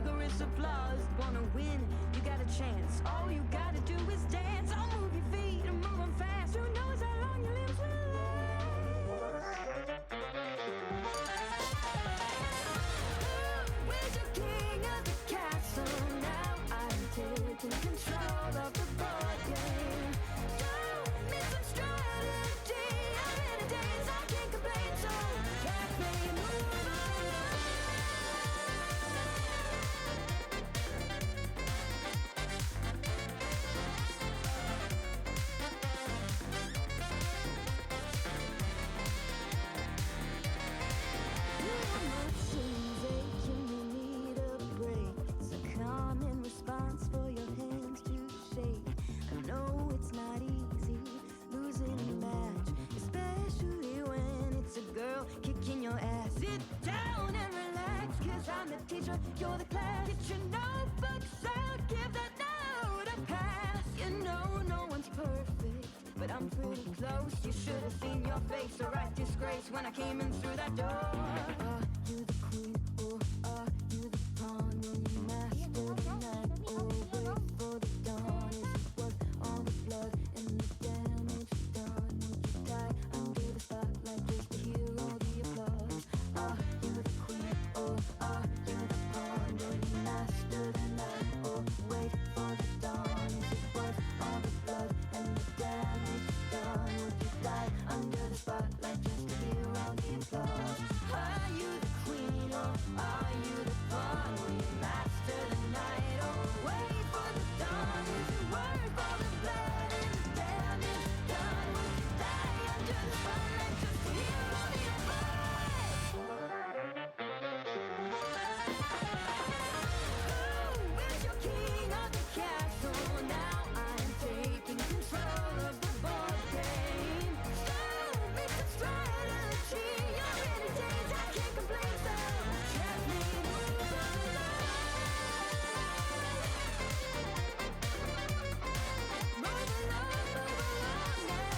rigorous applause. Wanna win, you got a chance. All you gotta do is dance. I'll move your feet and move 'em fast. Who knows how long your limbs will last? Where's your king of the castle? Now I'm taking control of the board game. Show me some strategy. I'm in a daze, I can't complain, so let me move along. My seems aching, you need a break. It's a common response for your hands to shake. I know it's not easy losing a match, especially when it's a girl kicking your ass. Sit down and relax, 'cause I'm the teacher, you're the class. Get your notebooks out, give that note a pass. You know no one's perfect, but I'm pretty close. You should have seen your face, a right disgrace when I came in through that door. Are you the queen or are you the pawn? Will you master the night or wait for the dawn? Is it worth all the blood and the damage done? Would you die under the spotlight just to hear all the applause? Are you the queen or are you the pawn? Will you master the night or wait for the dawn? Is it worth all the blood and the damage done? Would you die under the spotlight just to hear all the applause? Are you the queen or are you the pawn? Will you master the night or wait for the dawn? Is it worth all the blood and the damage done? Would you die under the spotlight just to hear all the applause? Ooh, is your king of the castle? Now I'm taking control of the board game. Show me some strategy. You're in a daze, I can't complain, so let me move along. Move along now.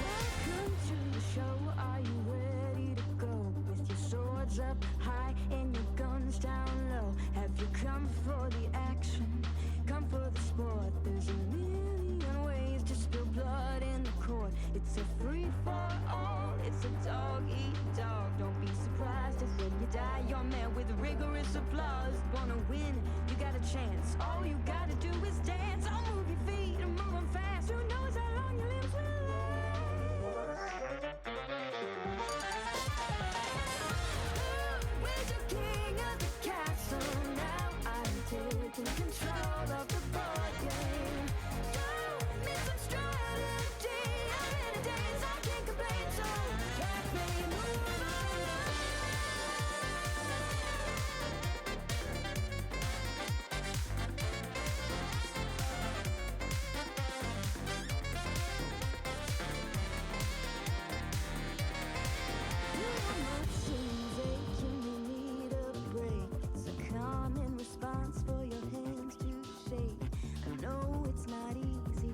Welcome to the show. Are you ready to go? With your swords up high and your guns down low. Have you come for the action? Come for the sport. There's a million ways to spill blood in the court. It's a free for all. It's a dog eat dog. Don't be surprised if when you die you're met with rigorous applause. Wanna win, you got a chance. All you gotta do is dance. I'll move your feet and move 'em fast. Who knows how long your limbs will last? Where's your king of the castle? Now I'm taking control of the board game. Show me some strategy. I'm in a daze, I can't complain, so let me move along. My seems aching, you need a break. It's a common response for your hands to shake. I know it's not easy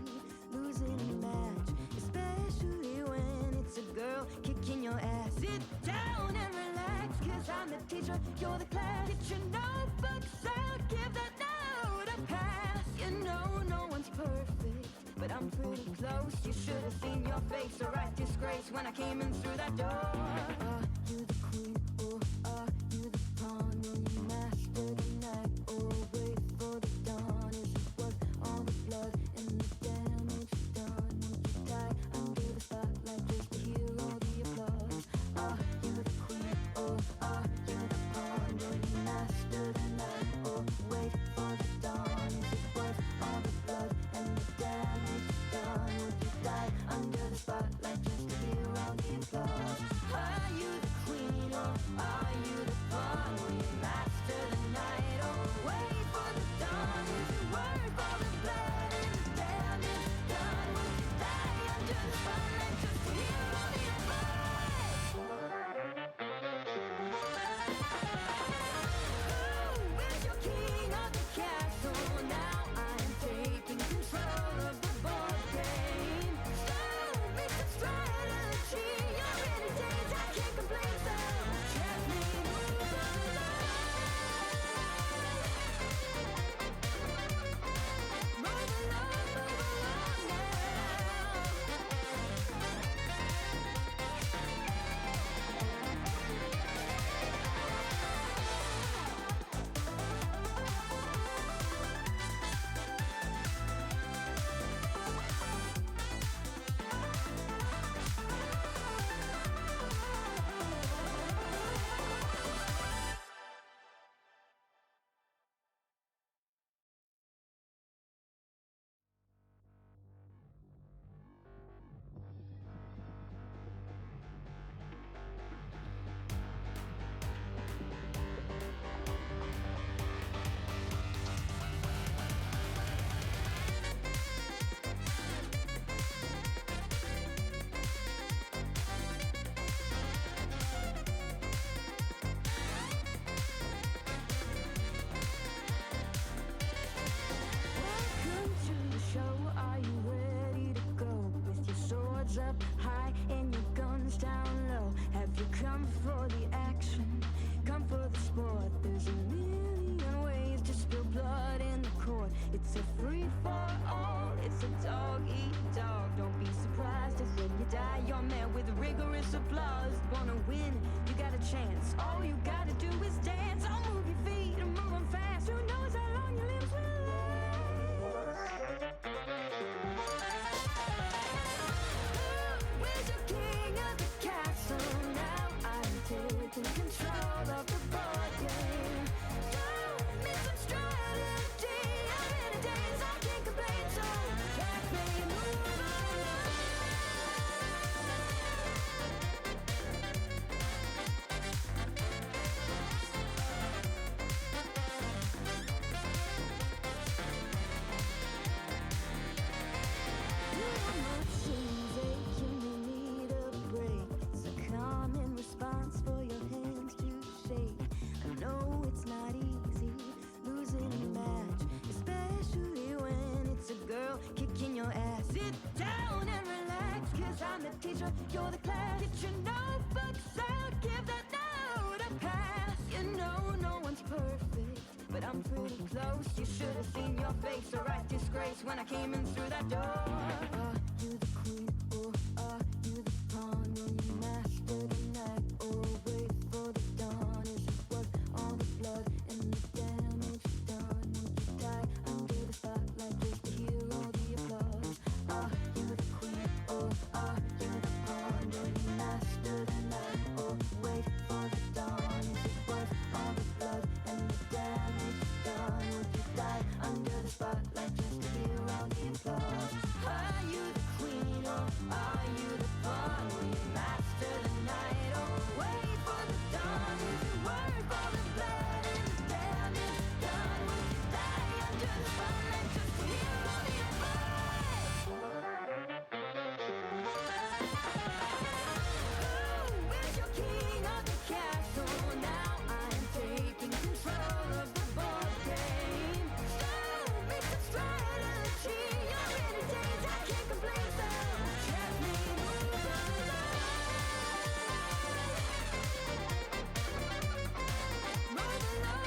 losing a match, especially when it's a girl kicking your ass. Sit down and relax, 'cause I'm the teacher, you're the class. Get your notebooks out, give that note a pass. You know no one's perfect, but I'm pretty close. You should have seen your face, a right disgrace when I came in through that door. Are you the queen or are you the pawn? Will you master the night or wait for the dawn? Is it worth all the blood know it's not easy losing a match, especially when it's a girl kicking your ass. Sit down and relax, cause I'm the teacher, you're the class. Get your notebooks out, give that note a pass. You know no one's perfect, but I'm pretty close. You should have seen your face, a right disgrace when I came in through that door. Are you the queen or are you the pawn? Will you master the night or wait for the dawn? Is it worth all the blood and the damage done? Would you die under the spotlight just to hear all the applause? Are you the queen or are you the pawn? Will you master the night or wait for the dawn? Is it worth all the blood and the damage done? Would you die under the spotlight just to hear all the applause? Are you the queen or are you the pawn? Will you master the night or wait for the dawn? Is it worth all the blood and the damage done? Would you die under the spotlight just to hear all the applause? Who is your king of the castle? Now I'm taking control of the board game. Show me some strategy. You're in a daze, I can't complain. So let me move along. Move along now.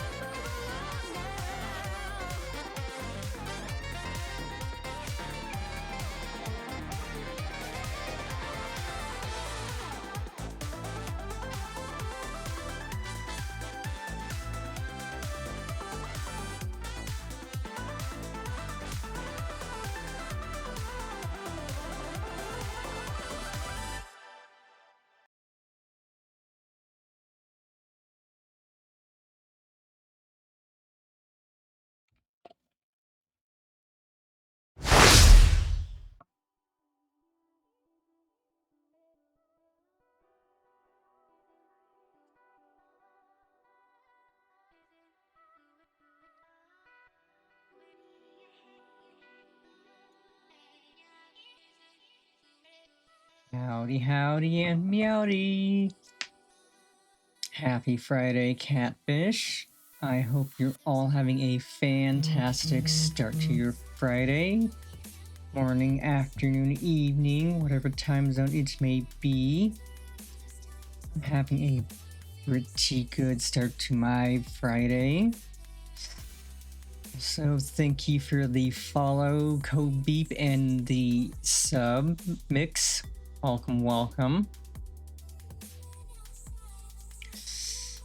Howdy, howdy, and meowdy! Happy Friday, catfish. I hope you're all having a fantastic start to your Friday. Morning, afternoon, evening, whatever time zone it may be. I'm having a pretty good start to my Friday. So thank you for the follow, code beep, and the sub mix. Welcome, welcome. It's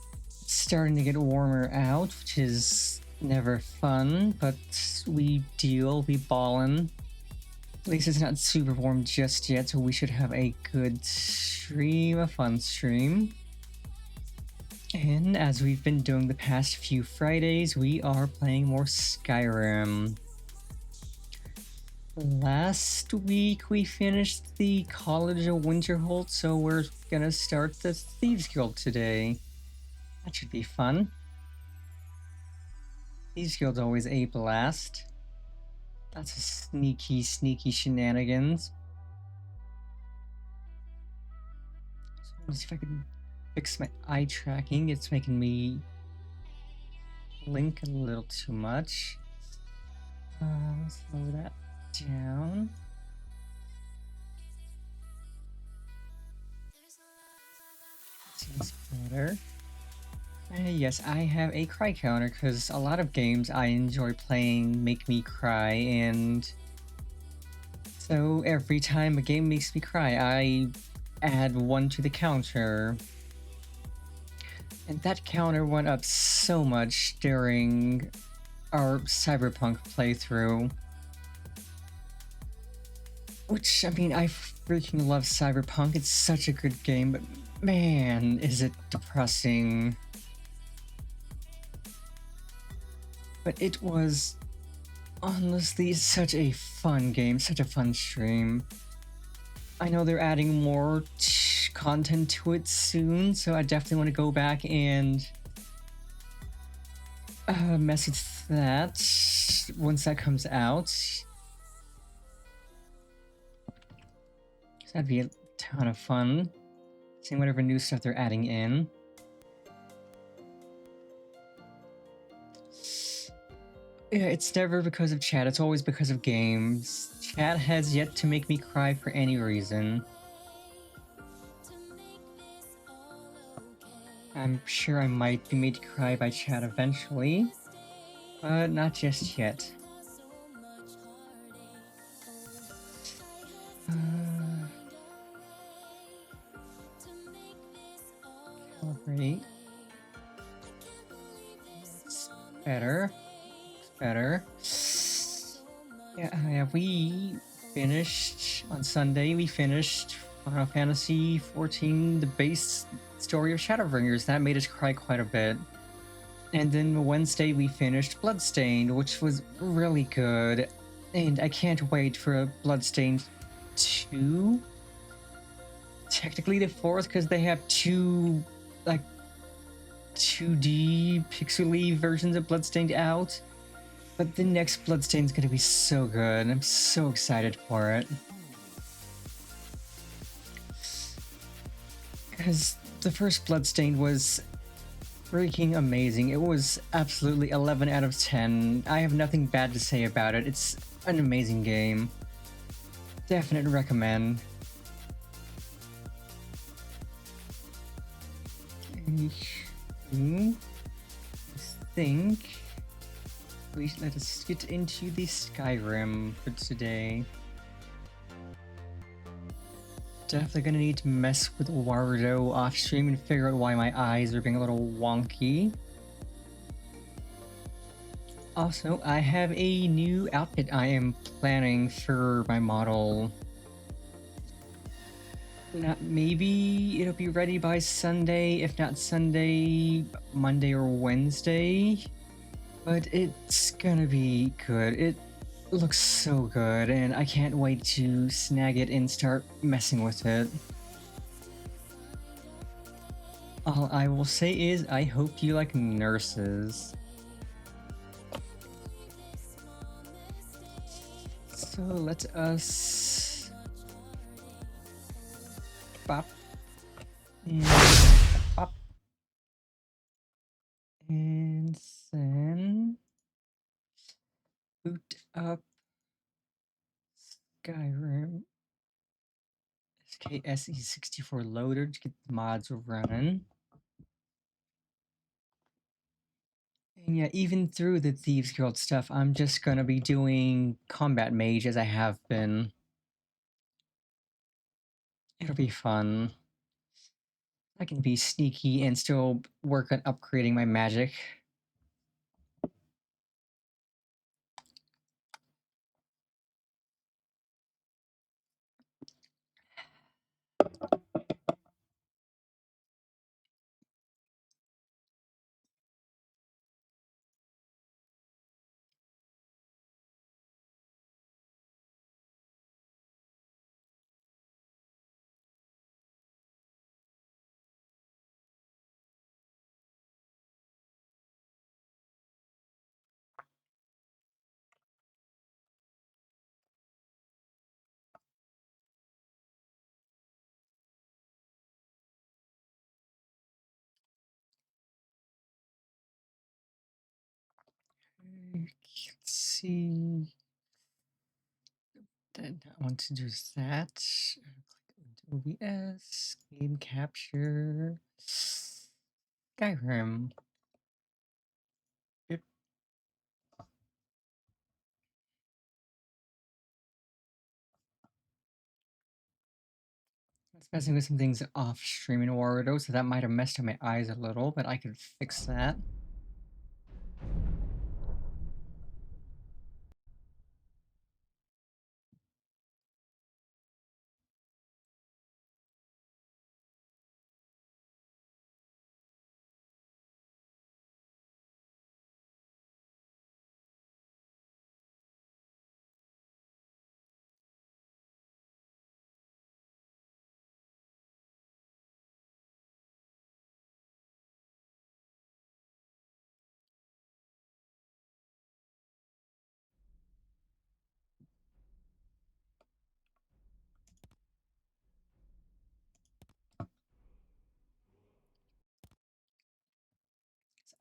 starting to get warmer out, which is never fun, but we ballin'. At least it's not super warm just yet, so we should have a good stream, a fun stream. And as we've been doing the past few Fridays, we are playing more Skyrim. Last week we finished the College of Winterhold, so we're gonna start the Thieves Guild today. That should be fun. Thieves Guild's always a blast. Lots of sneaky shenanigans. So let me see if I can fix my eye tracking. It's making me blink a little too much. Slow that down. Seems better. Yes, I have a cry counter because a lot of games I enjoy playing make me cry, and so every time a game makes me cry, I add one to the counter. And that counter went up so much during our Cyberpunk playthrough. Which, I mean, I freaking love Cyberpunk. It's such a good game, but man, is it depressing. But it was honestly such a fun game, such a fun stream. I know they're adding more content to it soon, so I definitely want to go back and mess with that once that comes out. So that'd be a ton of fun, seeing whatever new stuff they're adding in. Yeah, it's never because of chat, it's always because of games. Chat has yet to make me cry for any reason. I'm sure I might be made to cry by chat eventually, but not just yet. Calibrate. It's better. Looks better. Yeah, we finished on Sunday. We finished Final Fantasy 14, the base story of Shadowbringers. That made us cry quite a bit. And then Wednesday we finished Bloodstained, which was really good. And I can't wait for a Bloodstained 2. Technically the fourth, because they have two like 2D pixely versions of Bloodstained out. But the next Bloodstained's gonna be so good. I'm so excited for it. Because the first Bloodstained was freaking amazing. It was absolutely 11 out of 10. I have nothing bad to say about it. It's an amazing game. Definite recommend. I think let us get into the Skyrim for today. Definitely gonna need to mess with Warudo off stream and figure out why my eyes are being a little wonky. Also, I have a new outfit I am planning for my model. Not maybe it'll be ready by Sunday, if not Sunday, Monday or Wednesday. But it's gonna be good. It looks so good, and I can't wait to snag it and start messing with it. All I will say is, I hope you like nurses. So let us pop and pop, and then boot up Skyrim SKSE64 loader to get the mods running. And yeah, even through the Thieves Guild stuff, I'm just gonna be doing combat mage as I have been. It'll be fun. I can be sneaky and still work on upgrading my magic. Let's see. Then I want to do that. Click into OBS, game capture, Skyrim. Yep. I was messing with some things off stream in Warudo, so that might have messed up my eyes a little, but I could fix that.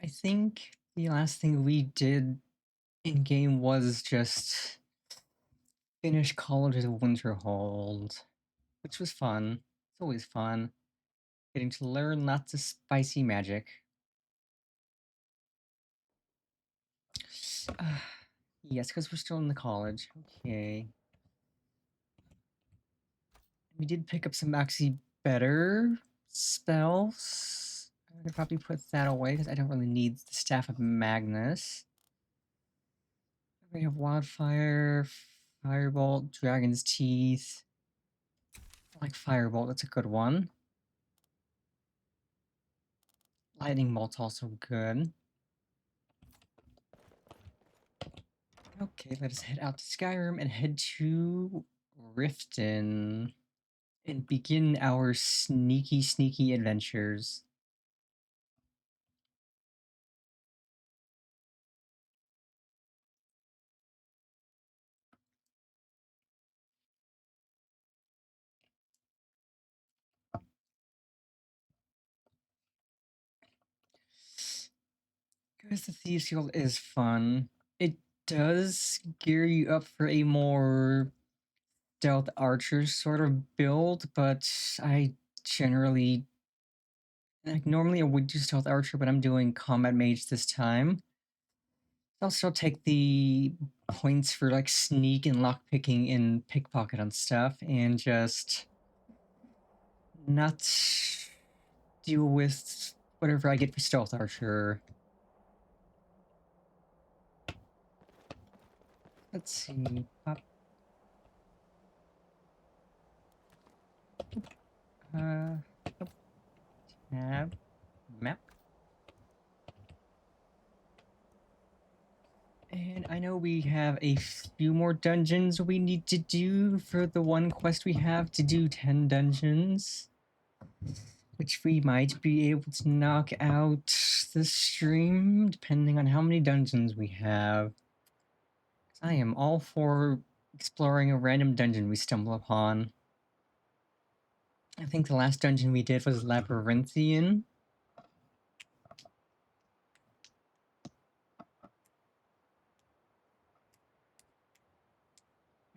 I think the last thing we did in game was just finish College of Winterhold, which was fun. It's always fun. Getting to learn lots of spicy magic. Yes, because we're still in the college. Okay. We did pick up some actually better spells. I could probably put that away because I don't really need the Staff of Magnus. We have Wildfire, Firebolt, Dragon's Teeth. I like Firebolt, that's a good one. Lightning Bolt's also good. Okay, let us head out to Skyrim and head to Riften and begin our sneaky adventures. Because the Thieves Guild is fun. It does gear you up for a more stealth archer sort of build, but I generally normally I would do stealth archer, but I'm doing combat mage this time. I'll still take the points for like sneak and lockpicking and pickpocket on stuff and just not deal with whatever I get for stealth archer. Let's see. Pop. Oh, tab. Map. And I know we have a few more dungeons we need to do for the one quest we have to do 10 dungeons. Which we might be able to knock out this stream, depending on how many dungeons we have. I am all for exploring a random dungeon we stumble upon. I think the last dungeon we did was Labyrinthian.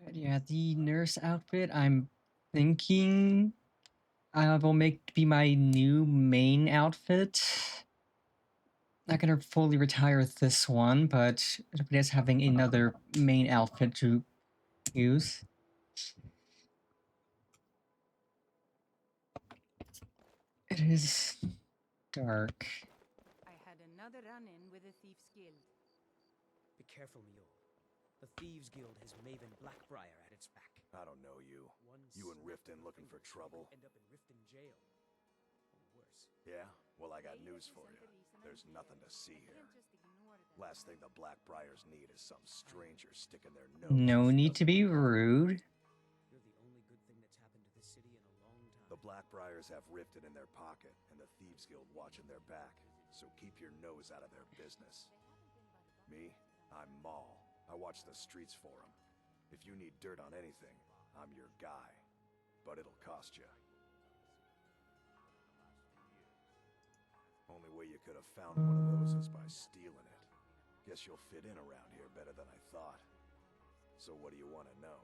But yeah, the nurse outfit, I'm thinking I will be my new main outfit. Not gonna fully retire this one, but it is having another main outfit to use. It is dark. I had another run-in with the Thieves Guild. Be careful, Mule. The Thieves Guild has Maven Blackbriar at its back. I don't know you. You and Riften looking for trouble? End up in Riften jail. Or worse. Yeah? Well, I got news for you. There's nothing to see here. Last thing the Blackbriars need is some stranger sticking their nose. No need to be rude. You're the only good thing that's happened to this city in a long time. The Blackbriars have Riften in their pocket, and the Thieves Guild watching their back. So keep your nose out of their business. Me? I'm Maul. I watch the streets for them. If you need dirt on anything, I'm your guy. But it'll cost you. Only way you could have found one of those is by stealing it. Guess you'll fit in around here better than I thought. So what do you want to know?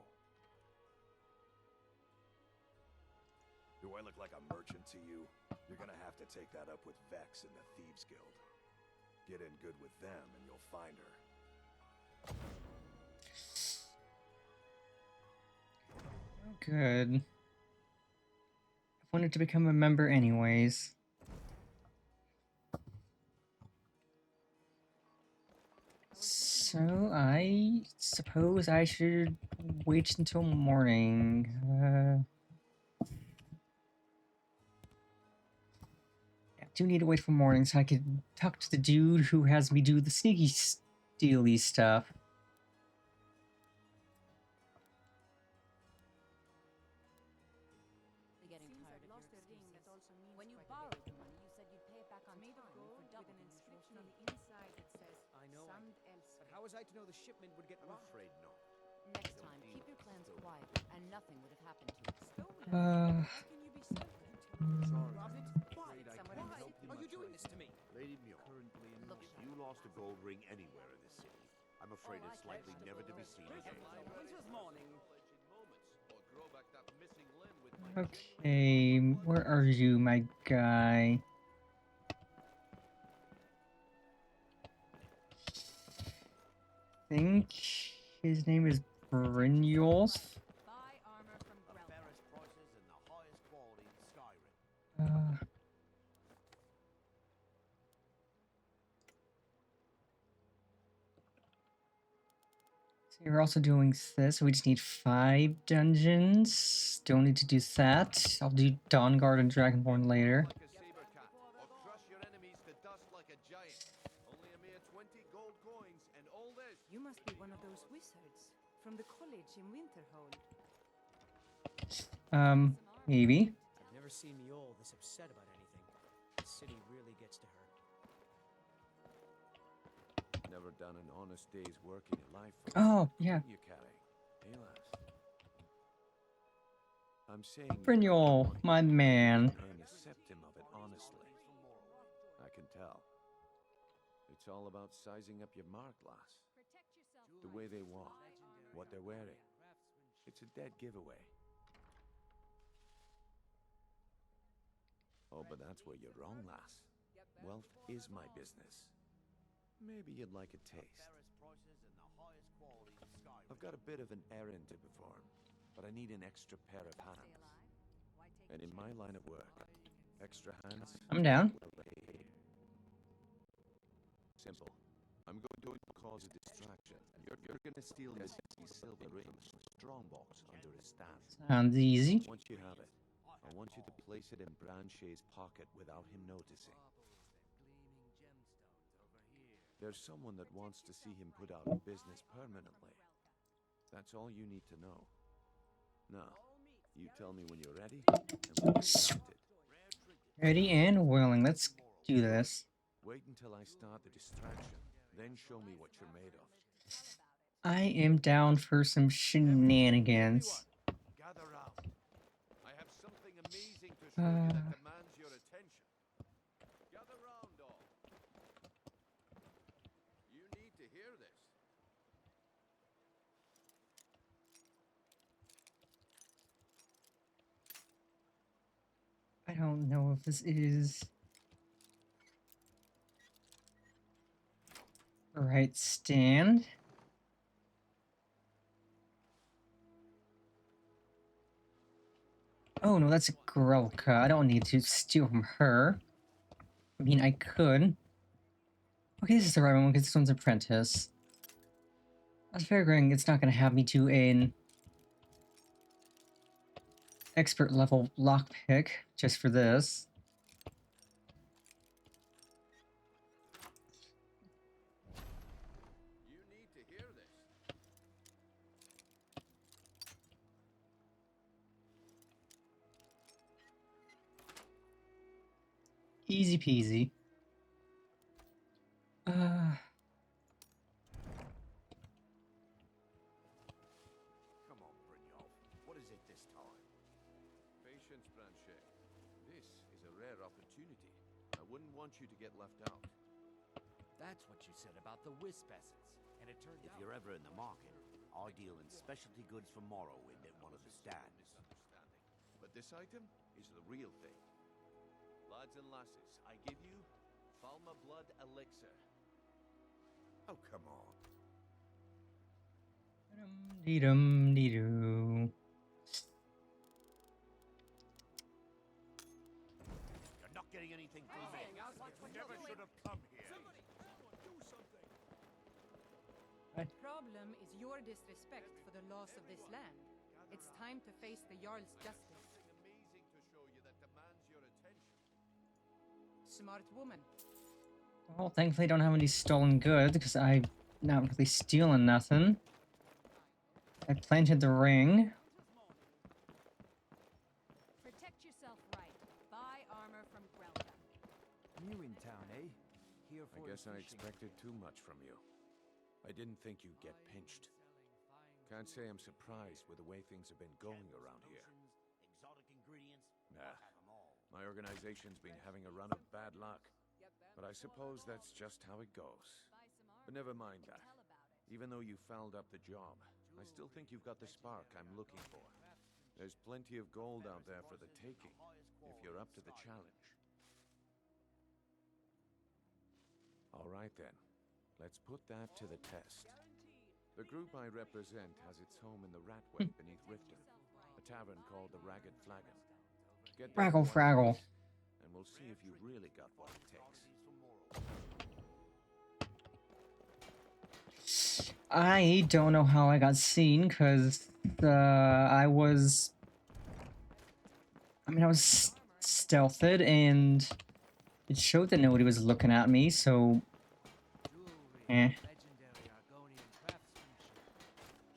Do I look like a merchant to you? You're gonna have to take that up with Vex in the Thieves Guild. Get in good with them and you'll find her. Good. I wanted to become a member anyways. So I suppose I should wait until morning. I do need to wait for morning so I could talk to the dude who has me do the sneaky steely stuff. They're getting tired of your excuses. When you borrowed the money, you said you'd pay it back on time for double with an the inscription on usual the fee. inside that says I know. "Sand else." But how was I to know the shipment would get I'm robbed? afraid not. Next time, keep your plans quiet, and nothing would have happened to you. Stolen? Uh, How can you be certain? Sorry. Robbed it? Why? Afraid I Someone can't else. help you Are you much doing right this to me? Lady Mule, Look if you lost a gold ring anywhere in this city, I I'm afraid it's likely never to be seen again. Okay, where are you, my guy? Think his name is Brynjolf. Buy armor from The Grelka. fairest prices and the highest quality in Skyrim. So we're also doing this. We just need 5 dungeons. Don't need to do that. I'll do Dawnguard and Dragonborn later. Like a saber cat, or crush your enemies to dust like a giant. Only a mere 20 gold coins, and all this. You must be one of those wizards from the college in Winterhold. Maybe. I've never seen Mjol this upset about anything. The city really gets to her. Never done an honest day's work in your life. Oh, yeah. You carry, Alas. I'm saying Brynjol, my man. earn a septim of it honestly. I can tell. It's all about sizing up your mark, lass. The way they walk, what they're wearing. It's a dead giveaway. Oh, but that's where you're wrong, lass. Wealth is my business. Maybe you'd like a taste. I've got a bit of an errand to perform, but I need an extra pair of hands. And in my line of work, extra hands... I'm down. Simple. I'm going to cause a distraction. You're going to steal this silver ring from a strongbox under his stand. Sounds easy. Once you have it, I want you to place it in Branche's pocket without him noticing. There's someone that wants to see him put out of business permanently. That's all you need to know. Now, you tell me when you're ready, and we'll get started. Ready and willing. Let's do this. Wait until I start the distraction, then show me what you're made of. I am down for some shenanigans. Gather round. I have something amazing to show you that demands your attention. Gather round, all. You need to hear this. I don't know if this is the right stand. Oh no, that's a Grelka. I don't need to steal from her. I mean, I could. Okay, this is the right one because this one's Apprentice. I was figuring it's not going to have me do an expert level lockpick just for this. You need to hear this. Easy peasy. Come on, Brynjolf. What is it this time? Patience, Branche. This is a rare opportunity. I wouldn't want you to get left out. That's what you said about the wisp essence. And it turned If out... you're ever in the market, I deal in specialty goods for Morrowind at one of the stands. Misunderstanding. But this item is the real thing. Lads and lasses, I give you Falma Blood Elixir. Oh, come on. Dee-dum-dee-doo. You're not getting anything from me. Never should have come here. Problem is your disrespect for the laws of this land. It's time to face the Jarl's justice. Something amazing to show you that demands your attention. Smart woman. Well, thankfully I don't have any stolen goods because I'm not really stealing nothing. I planted the ring. Protect yourself right. Buy armor from Grelka. New in town, eh? Here I guess I expected too much from you. I didn't think you'd get pinched. Can't say I'm surprised with the way things have been going around here. Exotic ingredients, Nah. have 'em all. My organization's been having a run of bad luck. But I suppose that's just how it goes. But never mind that. Even though you fouled up the job, I still think you've got the spark I'm looking for. There's plenty of gold out there for the taking, if you're up to the challenge. All right then, let's put that to the test. The group I represent has its home in the Ratway beneath Riften, a tavern called the Ragged Flagon. Get down Fraggle one Fraggle. place, and we'll see if you really got what it takes. I don't know how I got seen, because I was stealthed, and it showed that nobody was looking at me, so... Eh. Legendary Argonian craftsmanship.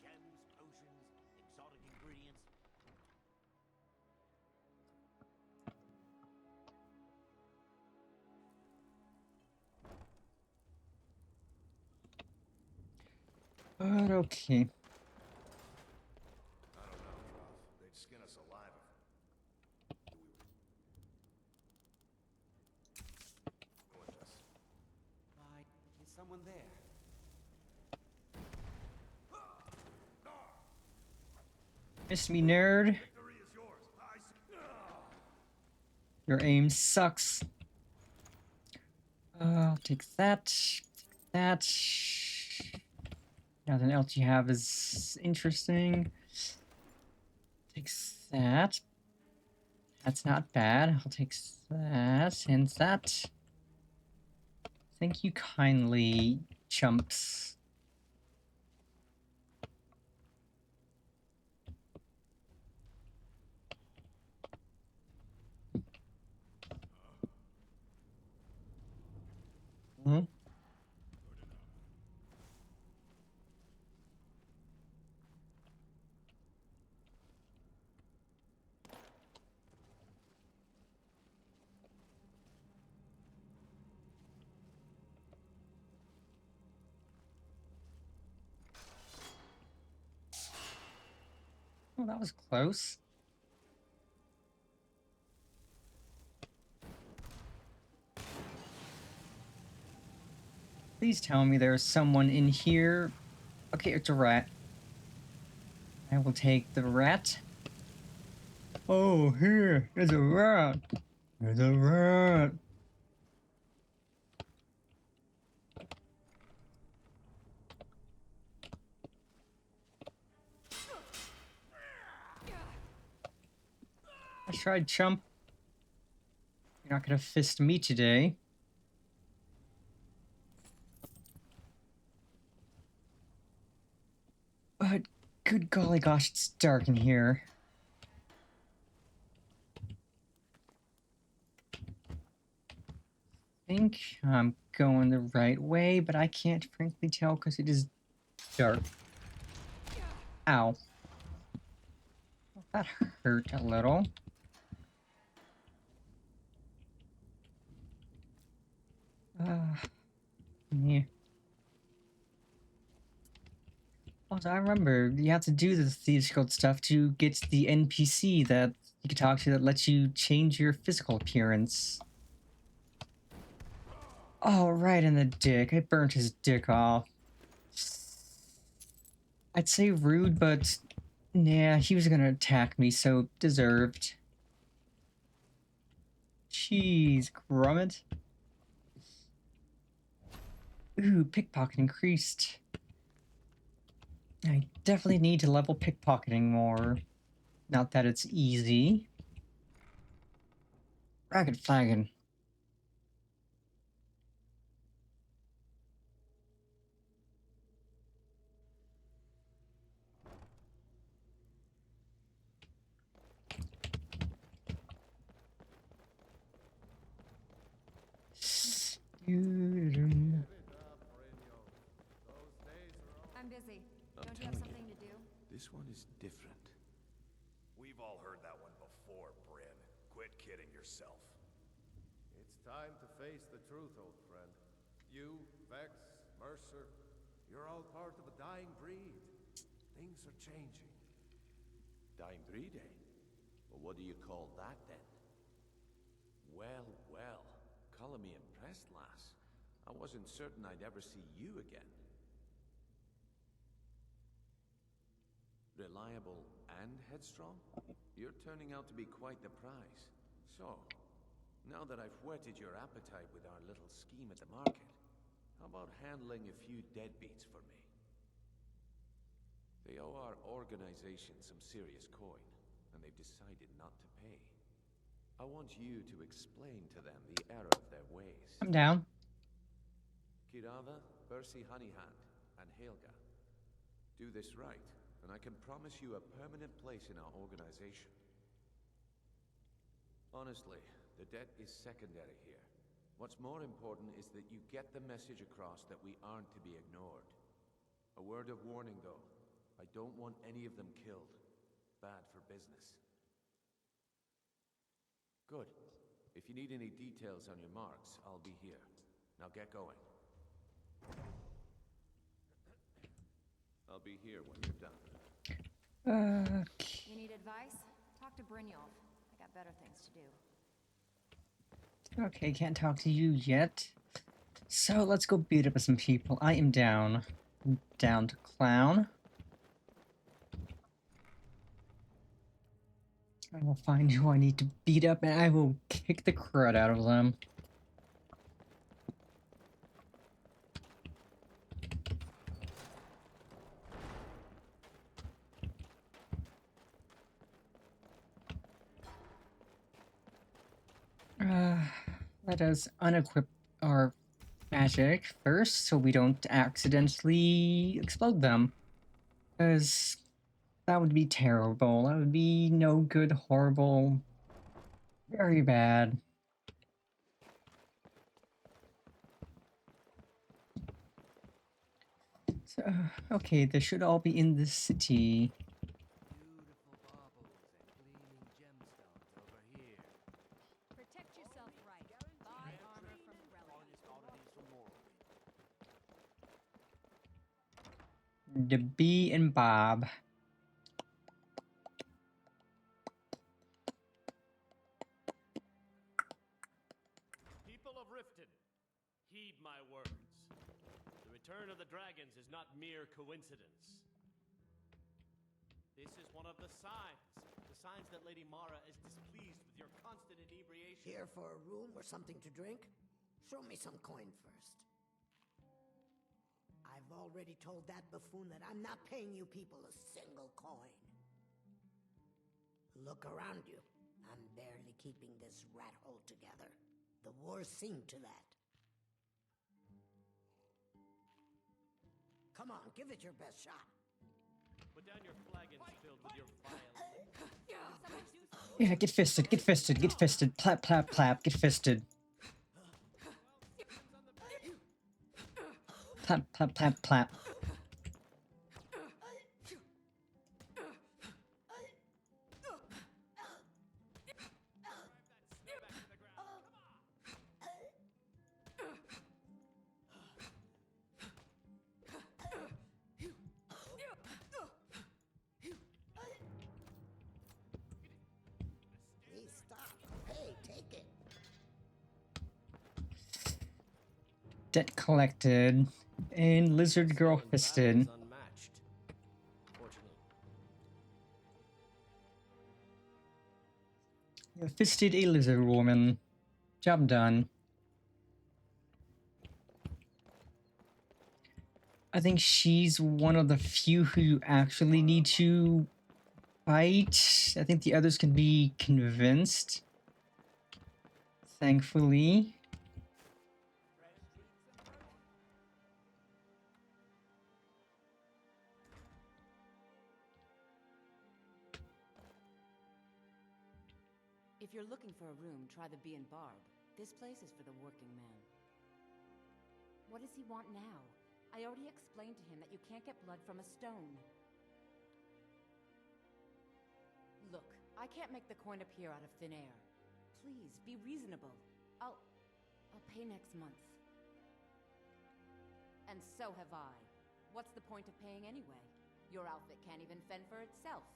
Gems, potions, exotic ingredients. But okay. I don't know, Prof. They'd skin us alive with us. Why, is someone there? Miss me, nerd. Victory is yours. Your aim sucks. I'll take that. Take that. Nothing else you have is interesting. Takes that. That's not bad. I'll take that and that. Thank you kindly, chumps. Hmm? Oh, that was close. Please tell me there's someone in here. Okay, it's a rat. I will take the rat. Oh, here, there's a rat. There's a rat. I tried, chump. You're not gonna fist me today. But good golly gosh, it's dark in here. I think I'm going the right way, but I can't frankly tell because it is dark. Ow. Well, that hurt a little. Yeah. Also, I remember you have to do the Thieves Guild stuff to get the NPC that you can talk to that lets you change your physical appearance. Oh, right in the dick. I burnt his dick off. I'd say rude, but nah, he was gonna attack me, so deserved. Jeez, grummet. Ooh, pickpocket increased. I definitely need to level pickpocketing more. Not that it's easy. Ragged flagon. I'm busy. I'm Don't you have telling something to do? This one is different. We've all heard that one before, Bryn. Quit kidding yourself. It's time to face the truth, old friend. You, Vex, Mercer, you're all part of a dying breed. Things are changing. Dying breed, eh? Well, what do you call that, then? Well, well. Color me impressed, lass. I wasn't certain I'd ever see you again. Reliable and headstrong? You're turning out to be quite the prize. So, now that I've whetted your appetite with our little scheme at the market, how about handling a few deadbeats for me? They owe our organization some serious coin, and they've decided not to pay. I want you to explain to them the error of their ways. I'm down. Kirava, Percy Honeyhand, and Helga. Do this right, and I can promise you a permanent place in our organization. Honestly, the debt is secondary here. What's more important is that you get the message across that we aren't to be ignored. A word of warning, though. I don't want any of them killed. Bad for business. Good. If you need any details on your marks, I'll be here. Now get going. I'll be here when you're done. You need advice? Talk to Brynjolf. I got better things to do. Okay, can't talk to you yet. So let's go beat up some people. I am down. Down to clown. I will find who I need to beat up and I will kick the crud out of them. Let us unequip our magic first so we don't accidentally explode them. Because that would be terrible. That would be no good, horrible, very bad. So, okay, they should all be in the city. Beautiful baubles and gleaming gemstones over here. Protect yourself right. Buy armor from relics. The Bee and Bob. People of Riften, heed my words. The return of the dragons is not mere coincidence. This is one of the signs that Lady Mara is displeased with your constant inebriation. Here for a room or something to drink? Show me some coin first. I've already told that buffoon that I'm not paying you people a single coin. Look around you. I'm barely keeping this rat hole together. The war's seen to that. Come on, give it your best shot. Put down your flagons filled with your vile liquor. Yeah, get fisted, get fisted, get fisted. Plap, plap, plap, get fisted. Plap, plap, plap, plap. Please stop. Hey, take it. Debt collected. And Lizard Girl fisted. Unmatched. Fortunately. You fisted a lizard woman. Job done. I think she's one of the few who you actually need to fight. I think the others can be convinced. Thankfully. If you're looking for a room, try the Bee and Barb. This place is for the working man. What does he want now? I already explained to him that you can't get blood from a stone. Look, I can't make the coin appear out of thin air. Please, be reasonable. I'll pay next month. And so have I. What's the point of paying anyway? Your outfit can't even fend for itself.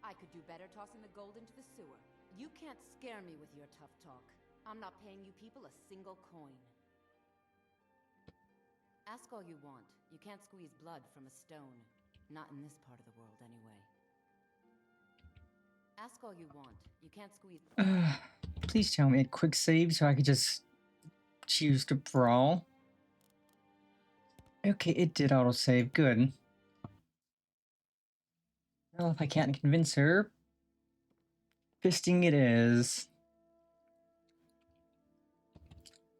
I could do better tossing the gold into the sewer. You can't scare me with your tough talk. I'm not paying you people a single coin. Ask all you want. You can't squeeze blood from a stone. Not in this part of the world, anyway. Ask all you want. You can't squeeze. Please tell me a quick save so I could just choose to brawl. Okay, it did autosave. Good. Well, if I can't convince her, fisting it is.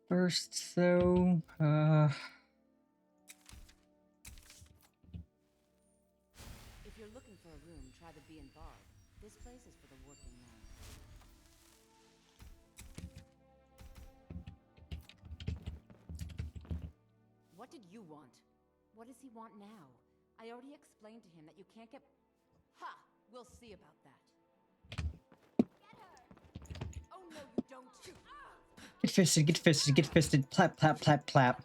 First, though, If you're looking for a room, try the B and Bar. This place is for the working man. What did you want? What does he want now? I already explained to him that you can't get... Ha! We'll see about that. Get her! Oh, no, you don't. get fisted, get fisted, get fisted. Plap, plap, plap, plap.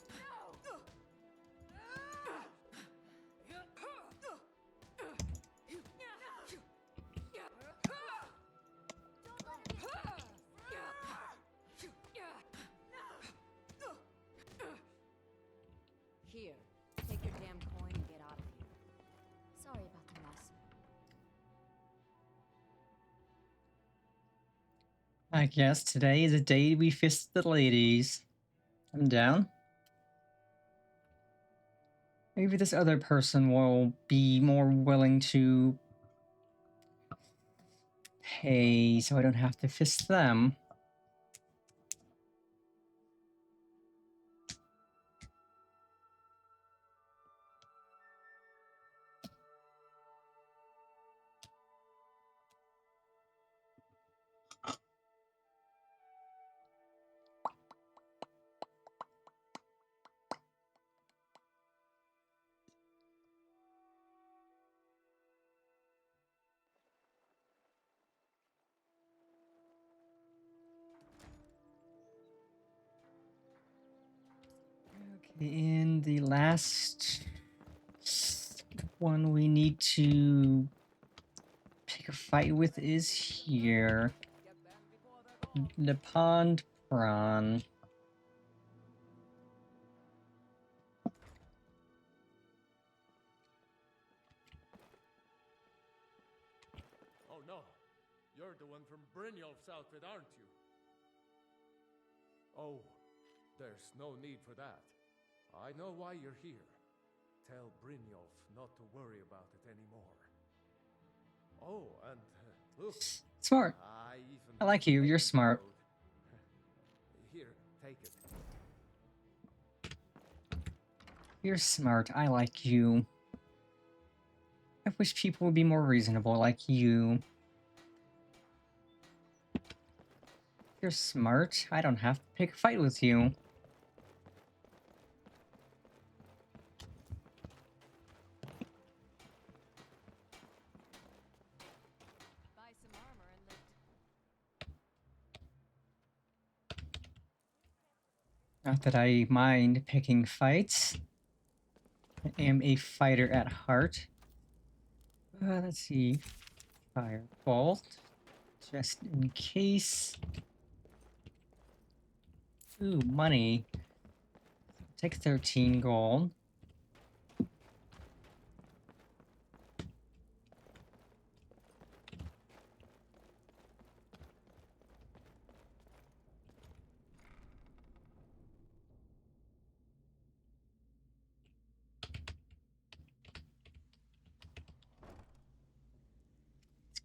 Here, take your damn coin and get out of here. Sorry about the mess. I guess today is a day we fist the ladies. I'm down. Maybe this other person will be more willing to pay so I don't have to fist them. Okay, and the last one we need to pick a fight with is here. The Pond Prawn. Oh no, you're the one from Brynjolf's outfit, aren't you? Oh, there's no need for that. I know why you're here. Tell Brynjolf not to worry about it anymore. Oh, and look. Smart. I like you. You're smart. Here, take it. You're smart. I like you. I wish people would be more reasonable like you. You're smart. I don't have to pick a fight with you. Buy some armor and lift. Not that I mind picking fights. I am a fighter at heart. Let's see. Firebolt. Just in case. Ooh, money. Take 13 gold.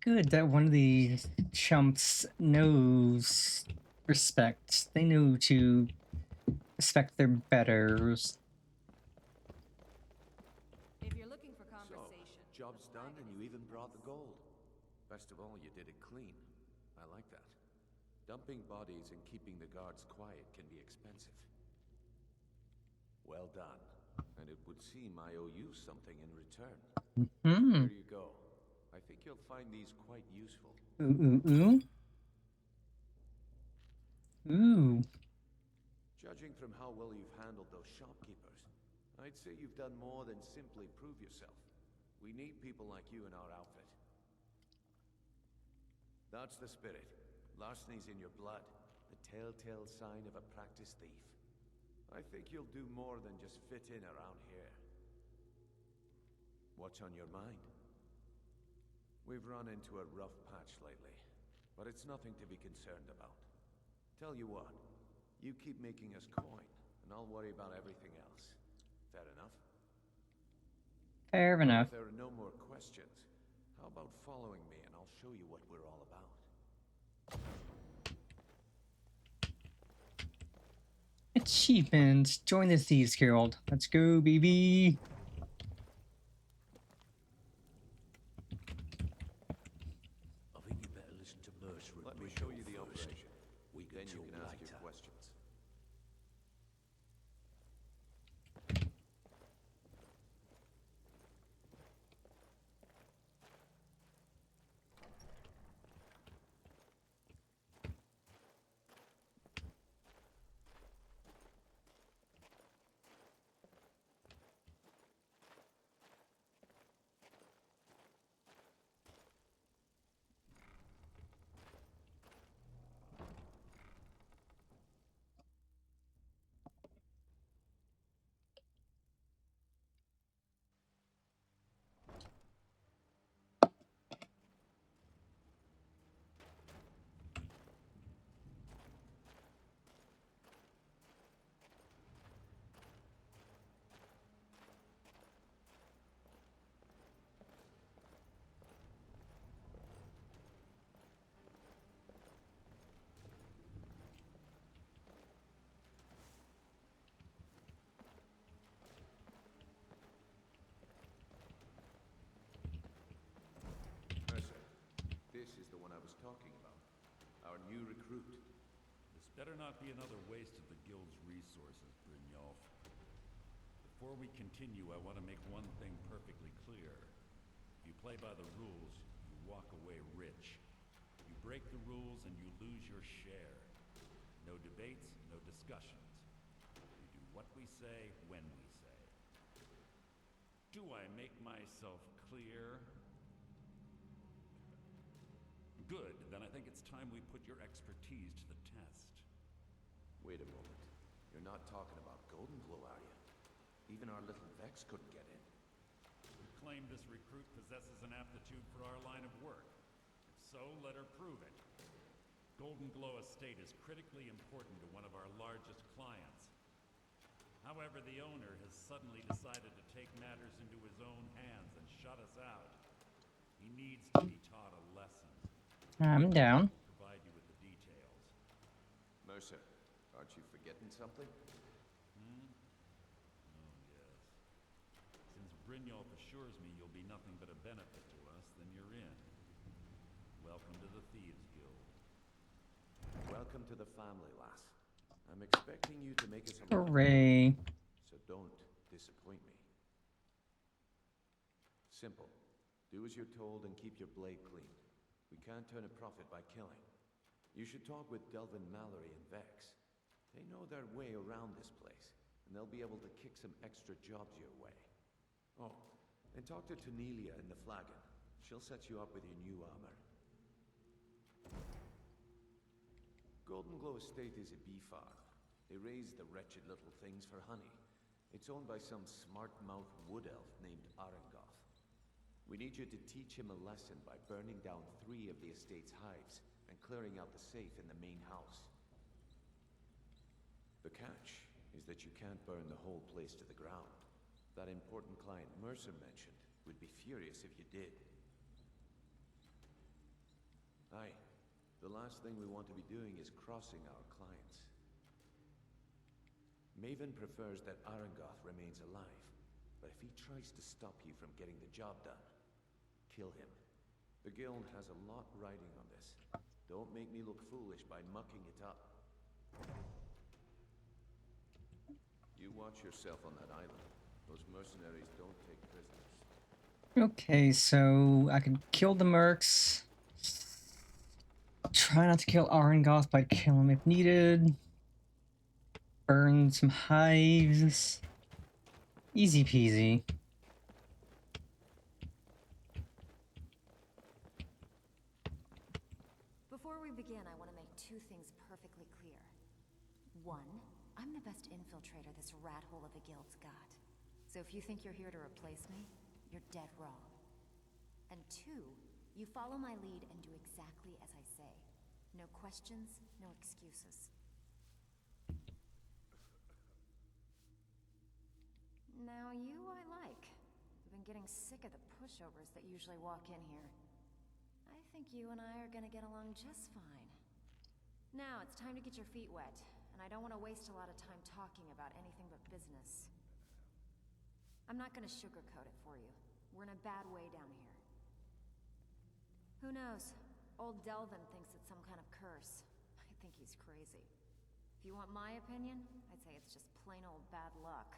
Good that one of these chumps knows respect. They know to respect their betters. If you're looking for conversation... So, job's done and you even brought the gold. Best of all, you did it clean. I like that. Dumping bodies and keeping the guards quiet can be expensive. Well done. And it would seem I owe you something in return. Here you go. I think you'll find these quite useful. Ooh. Judging from how well you've handled those shopkeepers, I'd say you've done more than simply prove yourself. We need people like you in our outfit. That's the spirit. Larceny's in your blood, the telltale sign of a practiced thief. I think you'll do more than just fit in around here. What's on your mind? We've run into a rough patch lately, but it's nothing to be concerned about. Tell you what, you keep making us coin, and I'll worry about everything else. Fair enough? Fair enough. If there are no more questions, how about following me and I'll show you what we're all about? Achievement. Join the Thieves Guild. Let's go, baby. I think you better listen to Mercer and Let me Rico show you the first. operation. We Then can you talk can ask your later. questions. Mercer, this is the one I was talking about. Our new recruit. This better not be another waste of the guild's resources, Brynjolf. Before we continue, I want to make one thing perfectly clear. If you play by the rules, you walk away rich. You break the rules and you lose your share. No debates, no discussions. We do what we say, when we say. Do I make myself clear? Good, then I think it's time we put your expertise to the test. Wait a moment. You're not talking about Golden Glow, are you? Even our little Vex couldn't get in. You claim this recruit possesses an aptitude for our line of work. If so, let her prove it. Golden Glow Estate is critically important to one of our largest clients. However, the owner has suddenly decided to take matters into his own hands and shut us out. He needs to be taught a lesson. I'm down. Provide you with the details. Mercer, aren't you forgetting something? Oh, yes. Since Brynjolf assures me you'll be nothing but a benefit to us, then you're in. Welcome to the Thieves Guild. Welcome to the family, lass. I'm expecting you to make us a Hooray. so don't disappoint me. Simple. Do as you're told and keep your blade clean. We can't turn a profit by killing. You should talk with Delvin Mallory and Vex. They know their way around this place, and they'll be able to kick some extra jobs your way. Oh, and talk to Tanelia in the Flagon. She'll set you up with your new armor. Golden Glow Estate is a bee farm. They raise the wretched little things for honey. It's owned by some smart-mouthed wood elf named Arengoth. We need you to teach him a lesson by burning down 3 of the estate's hives and clearing out the safe in the main house. The catch is that you can't burn the whole place to the ground. That important client Mercer mentioned would be furious if you did. Aye, the last thing we want to be doing is crossing our clients. Maven prefers that Arengoth remains alive, but if he tries to stop you from getting the job done, kill him. The guild has a lot riding on this. Don't make me look foolish by mucking it up. You watch yourself on that island. Those mercenaries don't take prisoners. Okay, so I can kill the mercs. Try not to kill Arengoth, but kill him if needed. Burn some hives. Easy peasy. Before we begin, I want to make 2 things perfectly clear. 1, I'm the best infiltrator this rat hole of a guild's got. So if you think you're here to replace me, you're dead wrong. And 2, You follow my lead and do exactly as I say. No questions, no excuses. Now you I like. I've been getting sick of the pushovers that usually walk in here. I think you and I are gonna get along just fine. Now it's time to get your feet wet, and I don't want to waste a lot of time talking about anything but business. I'm not gonna sugarcoat it for you. We're in a bad way down here. Who knows? Old Delvin thinks it's some kind of curse. I think he's crazy. If you want my opinion, I'd say it's just plain old bad luck.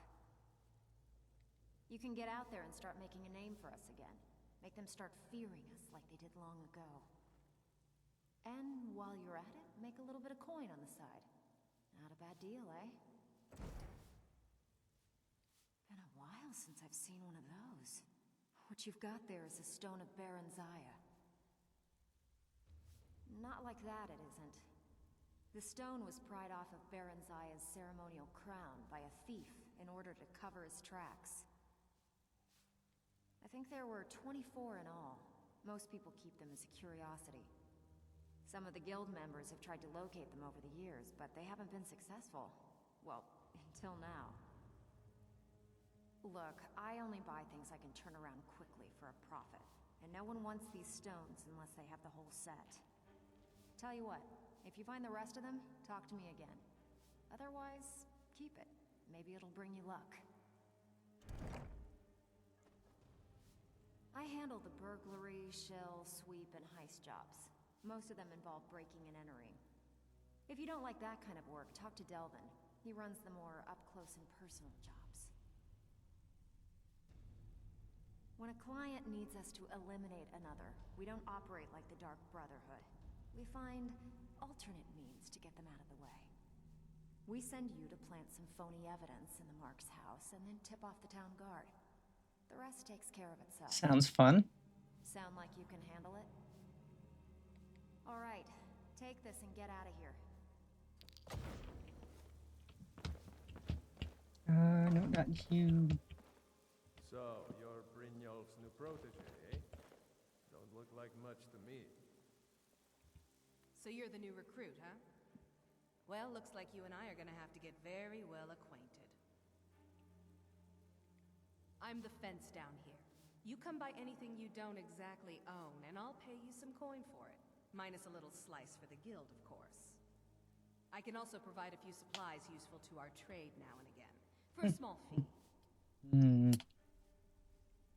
You can get out there and start making a name for us again. Make them start fearing us like they did long ago. And while you're at it, make a little bit of coin on the side. Not a bad deal, eh? Been a while since I've seen one of those. What you've got there is a stone of Baron Zaya. Not like that, it isn't. The stone was pried off of Baron Zaya's ceremonial crown by a thief in order to cover his tracks. I think there were 24 in all. Most people keep them as a curiosity. Some of the guild members have tried to locate them over the years, but they haven't been successful. Well, until now. Look, I only buy things I can turn around quickly for a profit. And no one wants these stones unless they have the whole set. Tell you what, if you find the rest of them, talk to me again. Otherwise, keep it. Maybe it'll bring you luck. I handle the burglary, shill, sweep, and heist jobs. Most of them involve breaking and entering. If you don't like that kind of work, talk to Delvin. He runs the more up-close and personal jobs. When a client needs us to eliminate another, we don't operate like the Dark Brotherhood. We find alternate means to get them out of the way. We send you to plant some phony evidence in the Mark's house and then tip off the town guard. The rest takes care of itself. Sounds fun. Sound like you can handle it? All right, take this and get out of here. No, not you. So, you're Brynjolf's new protege, eh? Don't look like much to me. So you're the new recruit, huh? Well, looks like you and I are gonna have to get very well acquainted. I'm the fence down here. You come by anything you don't exactly own, and I'll pay you some coin for it. Minus a little slice for the guild, of course. I can also provide a few supplies useful to our trade now and again, for a small fee.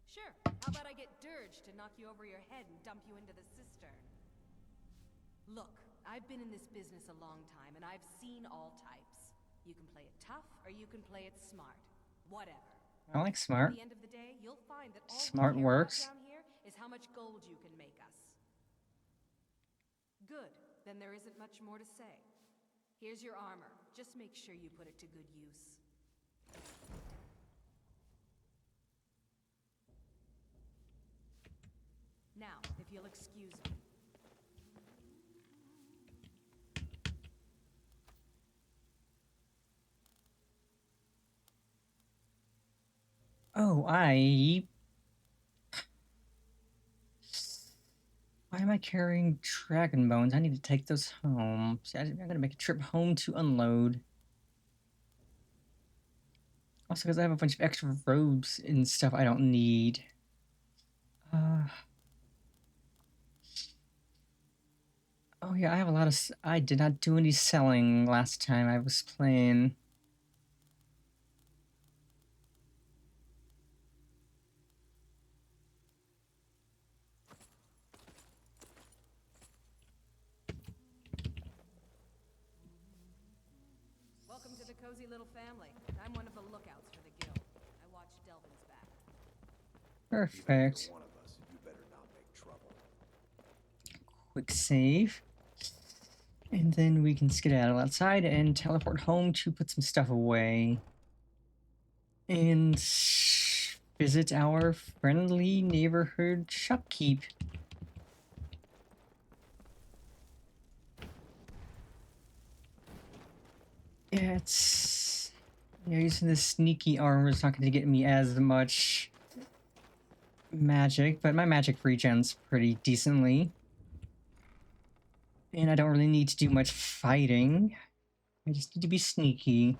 Sure, how about I get Dirge to knock you over your head and dump you into the cistern? Look, I've been in this business a long time, and I've seen all types. You can play it tough, or you can play it smart. Whatever. I like smart. At the end of the day, you'll find that all Smart we care about works. down here is how much gold you can make us. Good. Then there isn't much more to say. Here's your armor. Just make sure you put it to good use. Now, if you'll excuse me. Oh, why am I carrying dragon bones? I need to take those home. See, I'm gonna make a trip home to unload. Also, because I have a bunch of extra robes and stuff I don't need. Oh yeah, I have a lot of... I did not do any selling last time I was playing. Welcome to the cozy little family. I'm one of the lookouts for the guild. I watch Delvin's back. Perfect. One of us, you better not make trouble. Quick save. And then we can skedaddle outside and teleport home to put some stuff away. And visit our friendly neighborhood shopkeep. Yeah, using this sneaky armor is not going to get me as much magic, but my magic regens pretty decently. And I don't really need to do much fighting. I just need to be sneaky.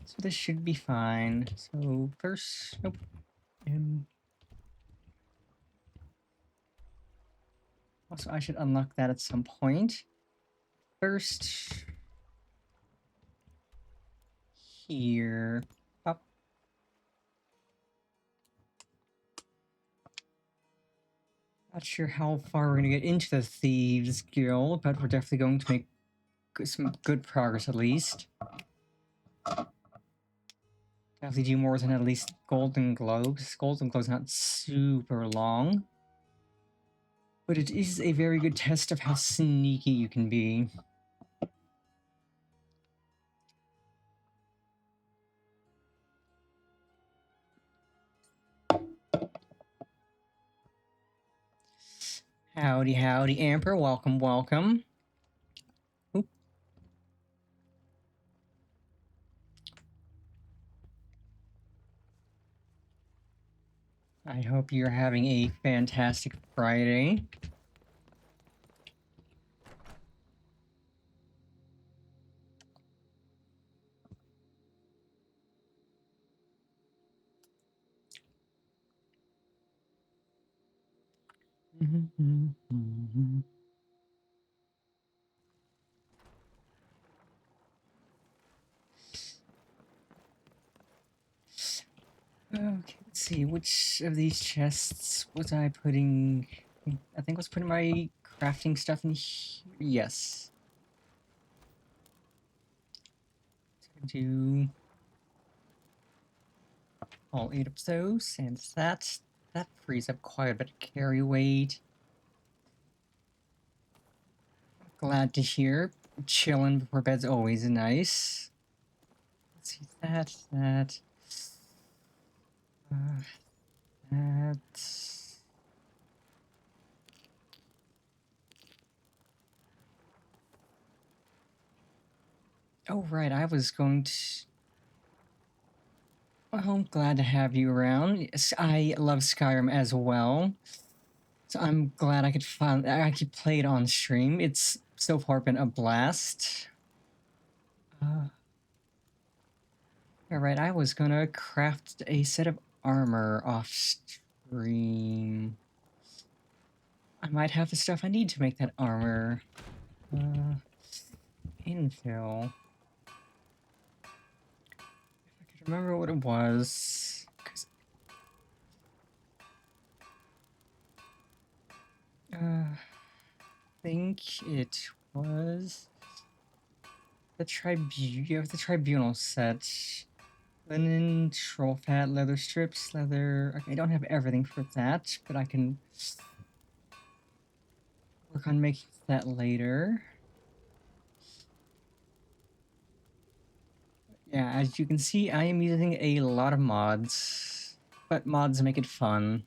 So this should be fine. So first, nope. Also, I should unlock that at some point. First, here. Up. Not sure how far we're going to get into the Thieves Guild, but we're definitely going to make some good progress at least. Definitely do more than at least Golden Globes. Golden Globe's not super long. But it is a very good test of how sneaky you can be. Howdy, howdy, Amber. Welcome, welcome. Oop. I hope you're having a fantastic Friday. Okay, let's see. Which of these chests was I putting? I think I was putting my crafting stuff in here. Yes. So do all 8 of those, and that frees up quite a bit of carry weight. Glad to hear. Chilling before bed's always nice. Let's see, that. That. Oh, right, I was going to... Well, I'm glad to have you around. Yes, I love Skyrim as well. So I'm glad I could actually play it on stream. It's so far been a blast. Alright, I was gonna craft a set of armor off stream. I might have the stuff I need to make that armor. Infill. If I could remember what it was. I think it was the tribunal set. Linen, troll fat, leather strips, leather... Okay, I don't have everything for that, but I can work on making that later. Yeah, as you can see, I am using a lot of mods, but mods make it fun.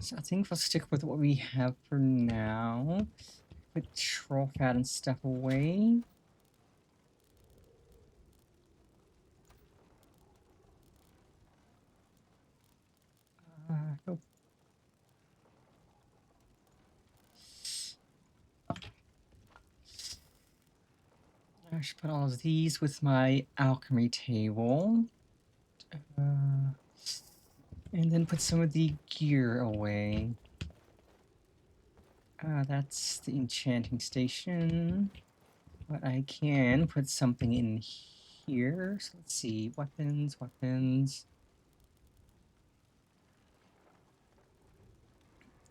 So I think we'll stick with what we have for now. Put troll fat and stuff away. Nope. I should put all of these with my alchemy table. And then put some of the gear away. That's the enchanting station. But I can put something in here. So let's see. Weapons.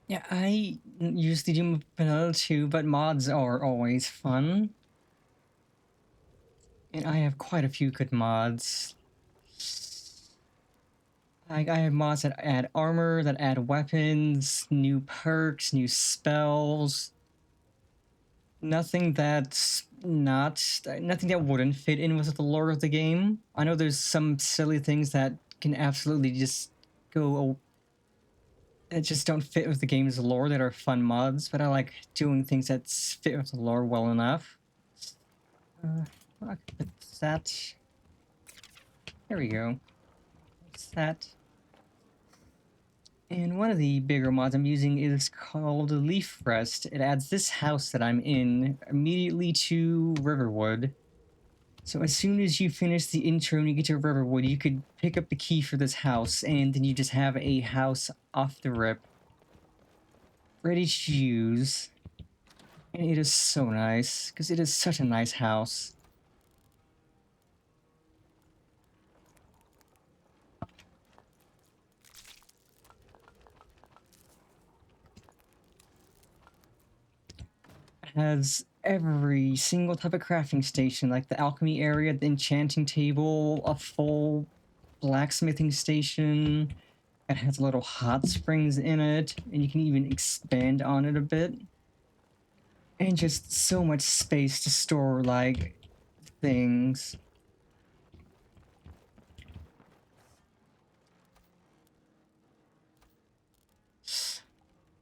Yeah, I usually do vanilla too, but mods are always fun. And I have quite a few good mods. I have mods that add armor, that add weapons, new perks, new spells. Nothing that wouldn't fit in with the lore of the game. I know there's some silly things that can absolutely just go... that just don't fit with the game's lore that are fun mods, but I like doing things that fit with the lore well enough. I could put that. There we go. What's that? And one of the bigger mods I'm using is called Leaf Rest. It adds this house that I'm in immediately to Riverwood. So as soon as you finish the intro and you get to Riverwood, you could pick up the key for this house, and then you just have a house off the rip, ready to use. And it is so nice, because it is such a nice house. Has every single type of crafting station, like the alchemy area, the enchanting table, a full blacksmithing station. It has little hot springs in it, and you can even expand on it a bit. And just so much space to store, like, things.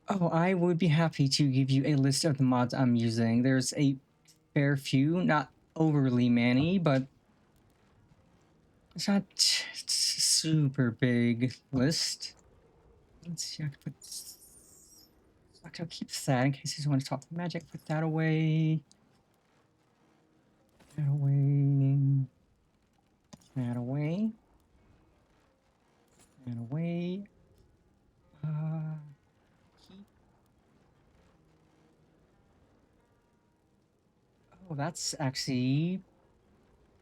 Oh, I would be happy to give you a list of the mods I'm using. There's a fair few, not overly many, but it's not super big list. Let's see, I can put... Okay, I'll keep that in case you want to talk magic. Put that away. That away. That away. That away. Keep. Oh, that's actually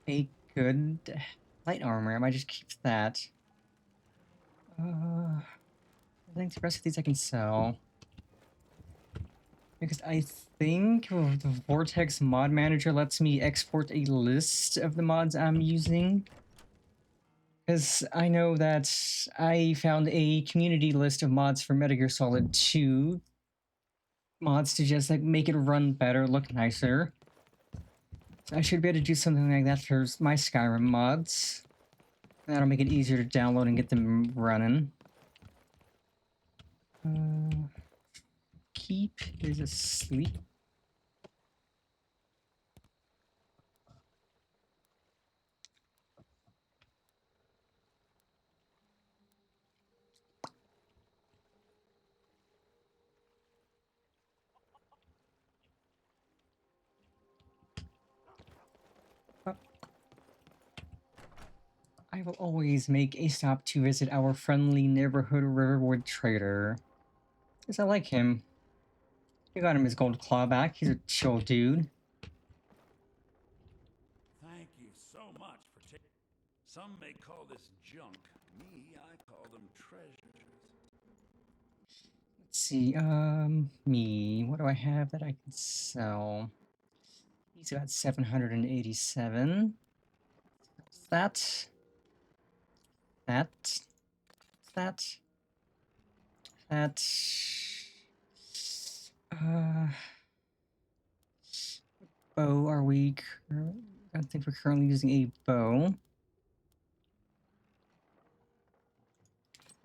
a good light armor. I might just keep that. I think the rest of these I can sell. Because I think the Vortex mod manager lets me export a list of the mods I'm using. Because I know that I found a community list of mods for Metal Gear Solid 2. Mods to just like make it run better, look nicer. So I should be able to do something like that for my Skyrim mods. That'll make it easier to download and get them running. Keep is asleep. I will always make a stop to visit our friendly neighborhood Riverwood trader. Because I like him. I got him his gold claw back. He's a chill dude. Thank you so much for taking... Some may call this junk. Me, I call them treasures. Let's see, me. What do I have that I can sell? He's got 787. That. That. That. That. Bow are we... I don't think we're currently using a bow.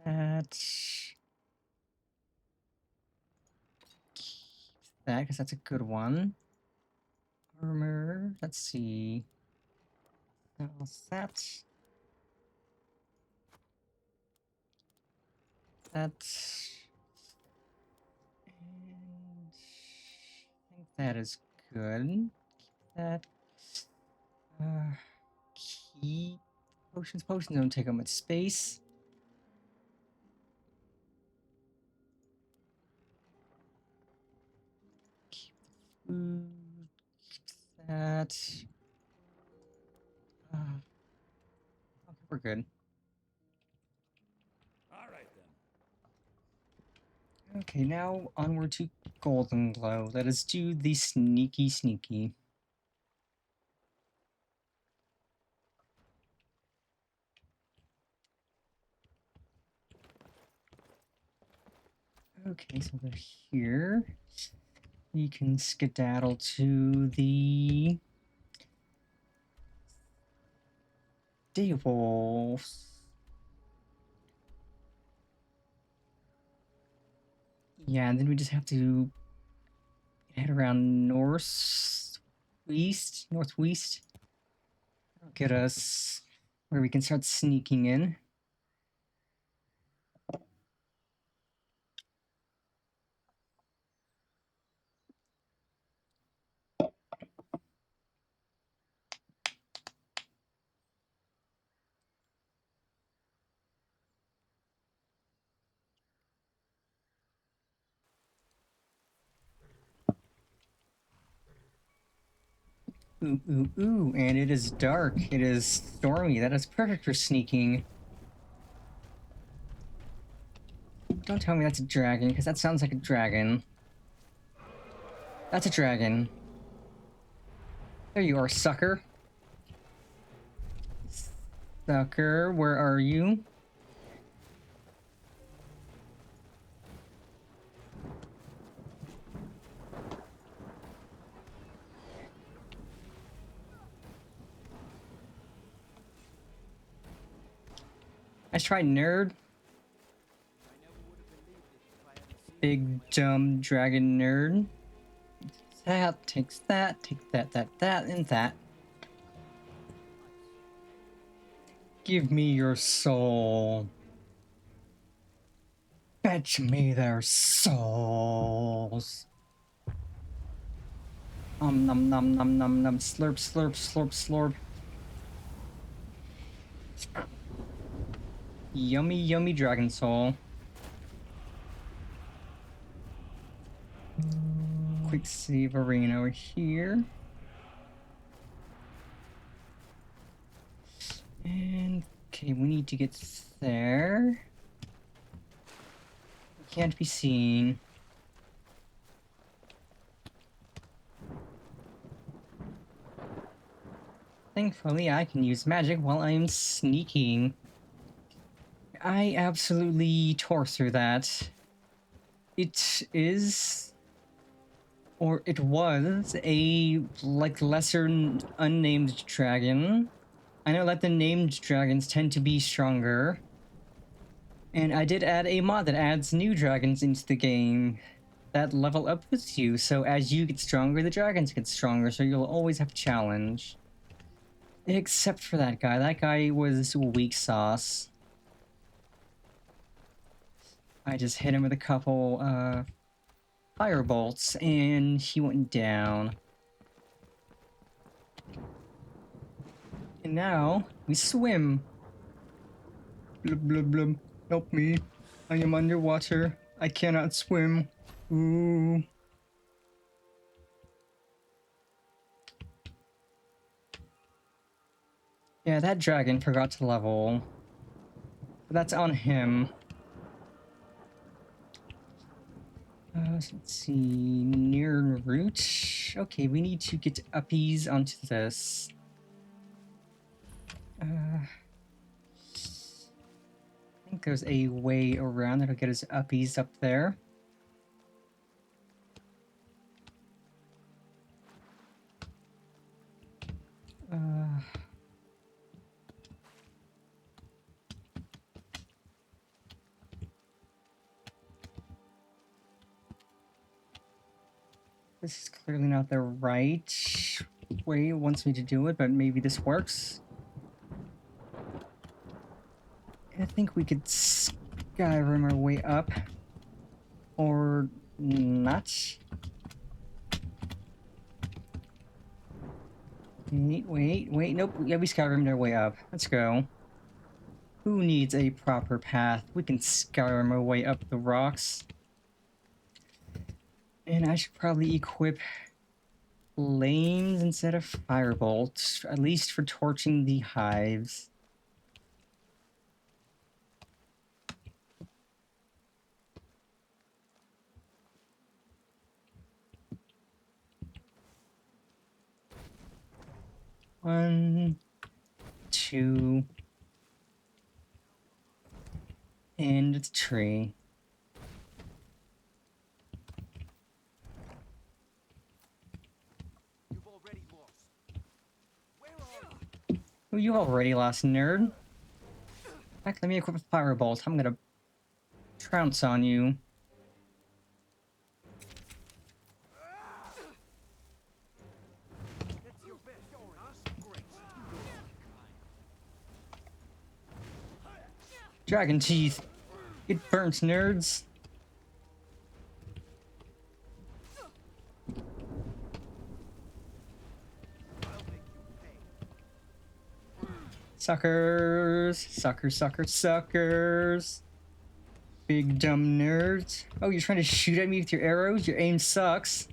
That... Keep that, because that's a good one. Armor, let's see. That. That. And I think that is good. Keep that. Keep potions. Potions don't take up much space. Keep the food. Keep that. Okay, we're good. All right, then. Okay, now onward to Golden Glow. Let us do the sneaky sneaky. Okay, so they're here. You can skedaddle to the Wolves. Yeah, and then we just have to head around northwest. Get us where we can start sneaking in. Ooh, ooh, ooh, and it is dark. It is stormy. That is perfect for sneaking. Don't tell me that's a dragon, because that sounds like a dragon. That's a dragon. There you are, sucker. Sucker, where are you? Nice try, nerd. Big dumb dragon nerd. That takes that, that, and that. Give me your soul. Fetch me their souls. Nom nom nom nom nom. Slurp slurp slurp slurp. Yummy yummy dragon soul. Quick save arena over here. And okay, we need to get there. Can't be seen. Thankfully, I can use magic while I'm sneaking. I absolutely tore through that. It is, or it was, a, like, lesser unnamed dragon. I know that the named dragons tend to be stronger. And I did add a mod that adds new dragons into the game that level up with you, so as you get stronger, the dragons get stronger, so you'll always have a challenge. Except for that guy. That guy was weak sauce. I just hit him with a couple, fire bolts, and he went down. And now, we swim. Blub blub blub. Help me. I am underwater. I cannot swim. Ooh. Yeah, that dragon forgot to level. But that's on him. So let's see. Near route. Okay, we need to get uppies onto this. I think there's a way around that'll get us uppies up there. This is clearly not the right way it wants me to do it, but maybe this works. I think we could Skyrim our way up. Or not. Wait, nope. Yeah, we Skyrim our way up. Let's go. Who needs a proper path? We can Skyrim our way up the rocks. And I should probably equip flames instead of firebolts, at least for torching the hives. One, two, and it's a tree. You've already lost. Where are you? Oh, you already lost, nerd. In fact, let me equip a firebolt. I'm gonna trounce on you. That's your best, huh? Great. Dragon teeth. Get burnt, nerds. Suckers. Suckers, suckers, suckers. Big dumb nerds. Oh, you're trying to shoot at me with your arrows? Your aim sucks.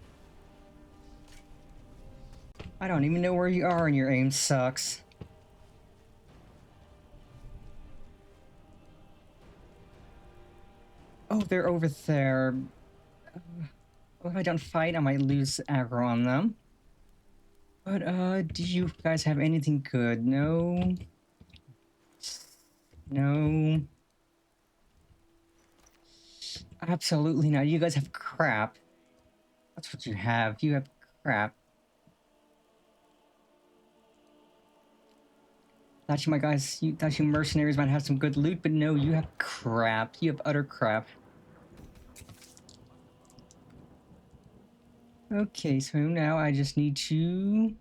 I don't even know where you are and your aim sucks. Oh, they're over there. Well, if I don't fight, I might lose aggro on them. But, do you guys have anything good? No. No. Absolutely not. You guys have crap. That's what you have. You have crap. Thought you, my guys, you thought you mercenaries might have some good loot, but no, you have crap. You have utter crap. Okay, so now I just need to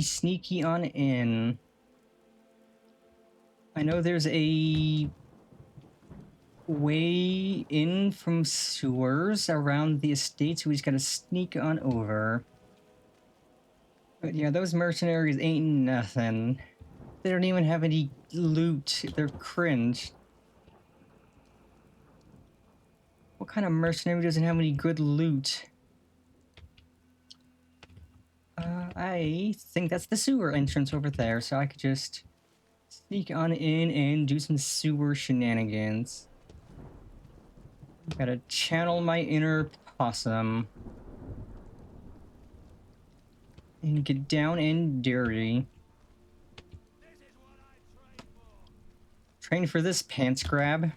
sneaky on in. I know there's a way in from sewers around the estate, so we just gotta sneak on over. But yeah, those mercenaries ain't nothing. They don't even have any loot. They're cringe. What kind of mercenary doesn't have any good loot? I think that's the sewer entrance over there, so I could just sneak on in and do some sewer shenanigans. Gotta channel my inner possum. And get down and dirty. Train for this, pants grab.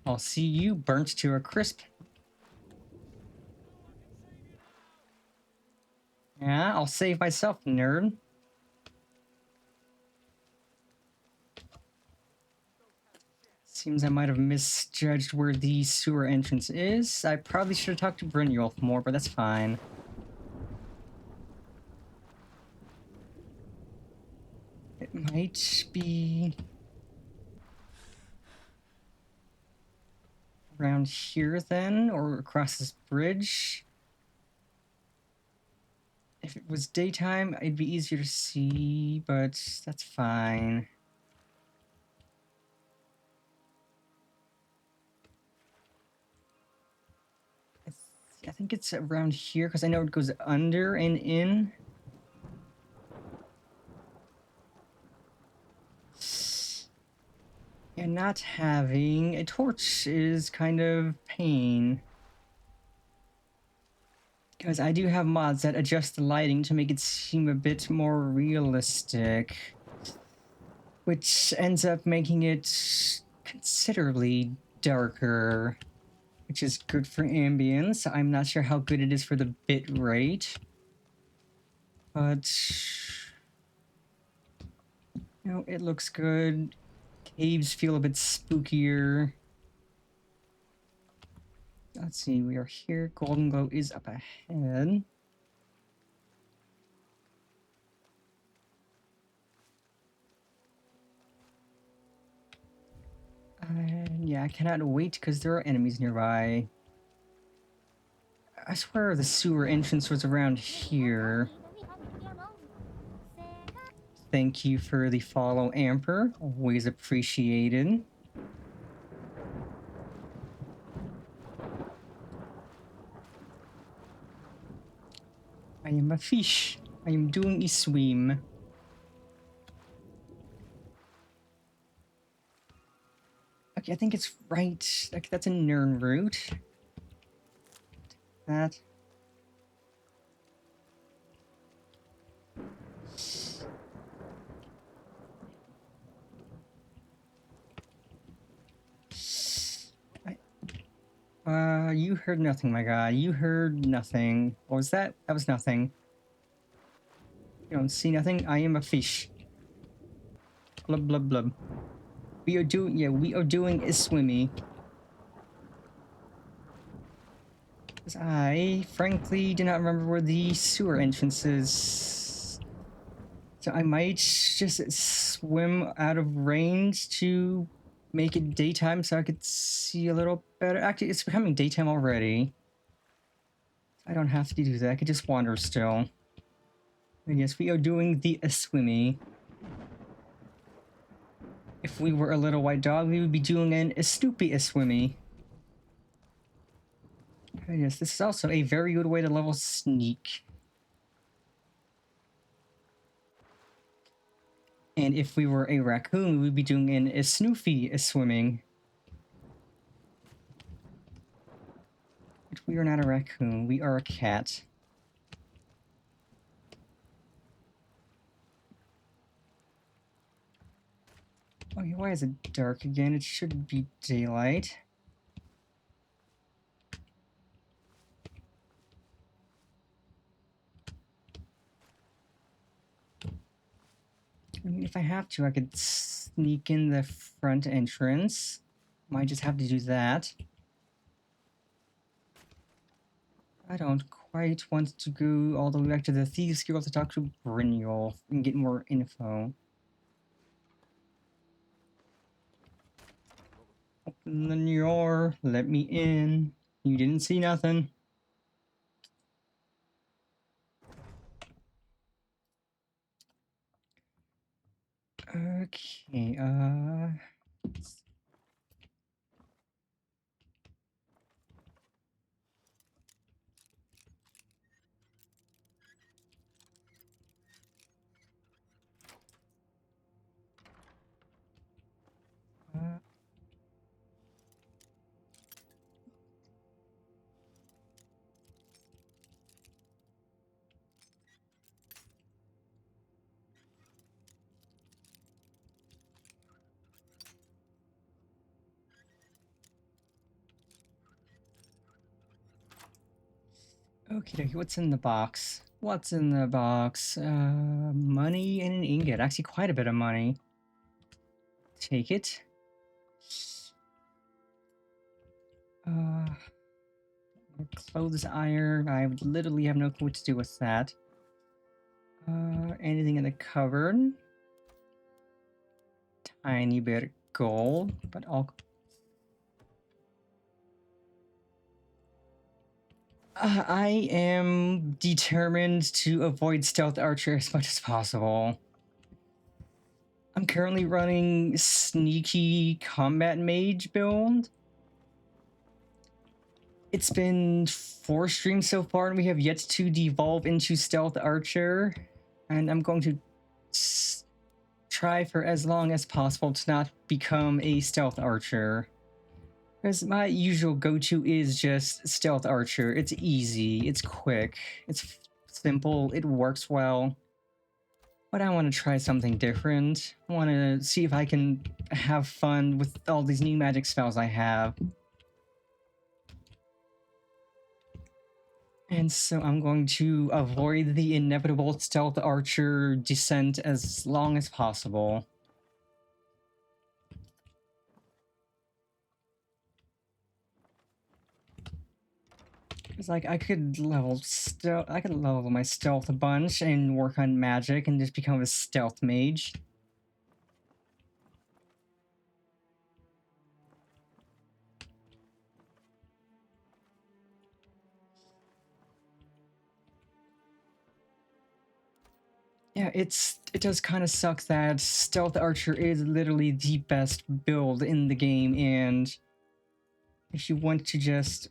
I'll see you burnt to a crisp. Yeah, I'll save myself, nerd. Seems I might have misjudged where the sewer entrance is. I probably should have talked to Brynjolf more, but that's fine. It might be around here then, or across this bridge. If it was daytime, it'd be easier to see, but that's fine. I think it's around here, because I know it goes under and in. And not having a torch is kind of pain. Because I do have mods that adjust the lighting to make it seem a bit more realistic. Which ends up making it considerably darker. Which is good for ambience. I'm not sure how good it is for the bit rate. But you know, it looks good. Caves feel a bit spookier. Let's see, we are here. Golden Glow is up ahead. Yeah, I cannot wait because there are enemies nearby. I swear the sewer entrance was around here. Thank you for the follow, Amper. Always appreciated. I am a fish. I am doing a swim. Okay, I think it's right. Like, that's a Nern route. That. You heard nothing, my guy. You heard nothing. What was that? That was nothing. You don't see nothing? I am a fish. Blub, blub, blub. We are doing, yeah, we are doing a swimmy. 'Cause I, frankly, do not remember where the sewer entrance is. So I might just swim out of range to make it daytime so I could see a little better. Actually, it's becoming daytime already. I don't have to do that. I could just wander still. And yes, we are doing the swimmy. If we were a little white dog, we would be doing a Snoopy swimmy. And yes, this is also a very good way to level sneak. And if we were a raccoon, we would be doing a Snoofy swimming. But we are not a raccoon, we are a cat. Okay, why is it dark again? It should be daylight. I mean, if I have to, I could sneak in the front entrance. Might just have to do that. I don't quite want to go all the way back to the Thieves Guild to talk to Brynjolf and get more info. Open the door, let me in. You didn't see nothing. Okay, okay, what's in the box? What's in the box? Money and an ingot. Actually, quite a bit of money. Take it. Clothes iron. I would literally have no clue what to do with that. Anything in the cupboard? Tiny bit of gold, but all. I am determined to avoid stealth archer as much as possible. I'm currently running sneaky combat mage build. It's been 4 streams so far, and we have yet to devolve into stealth archer. And I'm going to try for as long as possible to not become a stealth archer. Because my usual go-to is just stealth archer. It's easy, it's quick, it's simple, it works well. But I want to try something different. I want to see if I can have fun with all these new magic spells I have. And so I'm going to avoid the inevitable stealth archer descent as long as possible. It's like I could level my stealth a bunch and work on magic and just become a stealth mage. Yeah, it does kind of suck that stealth archer is literally the best build in the game, and if you want to just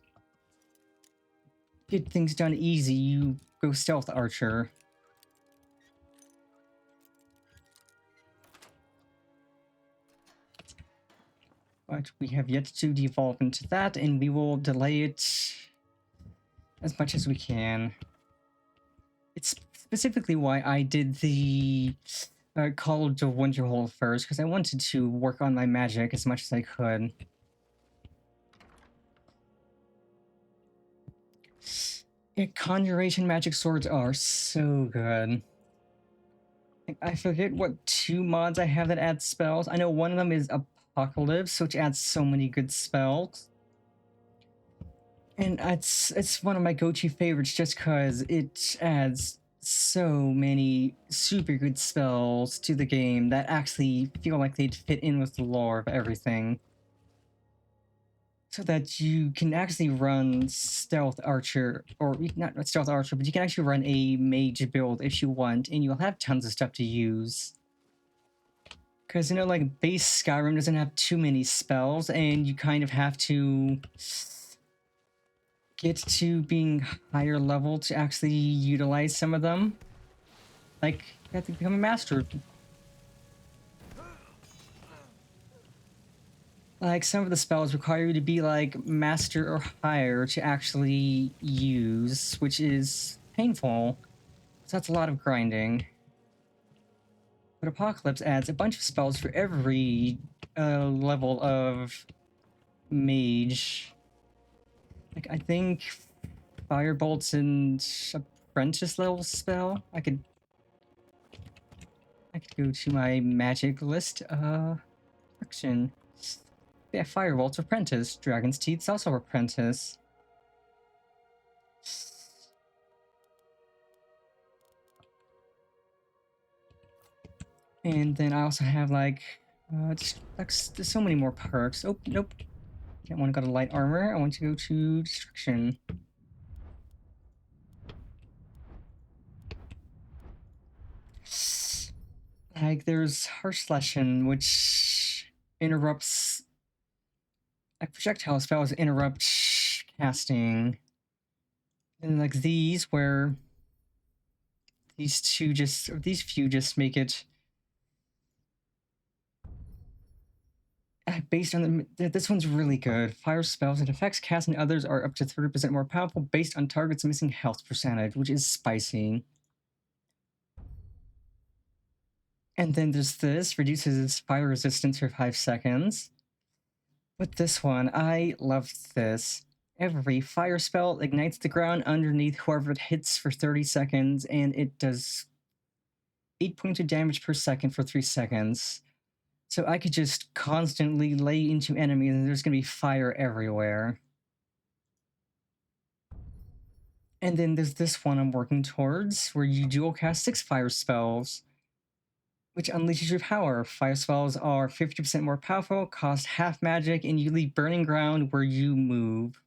get things done easy, you go stealth archer. But we have yet to devolve into that, and we will delay it as much as we can. It's specifically why I did the College of Winterhold first, because I wanted to work on my magic as much as I could. Yeah, conjuration magic swords are so good. I forget what 2 mods I have that add spells. I know one of them is Apocalypse, which adds so many good spells. And it's one of my go-to favorites just because it adds so many super good spells to the game that actually feel like they'd fit in with the lore of everything. So that you can actually run stealth archer, or not stealth archer, but you can actually run a mage build if you want, and you'll have tons of stuff to use. Because, you know, like, base Skyrim doesn't have too many spells, and you kind of have to get to being higher level to actually utilize some of them. Like, you have to become a master. Like, some of the spells require you to be, like, master or higher to actually use, which is painful. So that's a lot of grinding. But Apocalypse adds a bunch of spells for every level of mage. Like, I think Firebolt's an apprentice level spell. I could go to my magic list. Friction. Yeah, Firebolt's apprentice. Dragon's Teeth's also apprentice. And then I also have like, just like there's so many more perks. Oh, nope. I don't want to go to light armor. I want to go to destruction. Like, there's Harsh Lesson, which interrupts... Like, projectile spells interrupt casting. And like these, where these few just make it... Based on this one's really good. Fire spells and effects cast and others are up to 30% more powerful based on target's missing health percentage, which is spicy. And then there's this, reduces fire resistance for 5 seconds. But this one, I love this. Every fire spell ignites the ground underneath whoever it hits for 30 seconds, and it does 8 points of damage per second for 3 seconds. So I could just constantly lay into enemies and there's going to be fire everywhere. And then there's this one I'm working towards, where you dual cast 6 fire spells, which unleashes your power. Fire spells are 50% more powerful, cost half magic, and you leave burning ground where you move.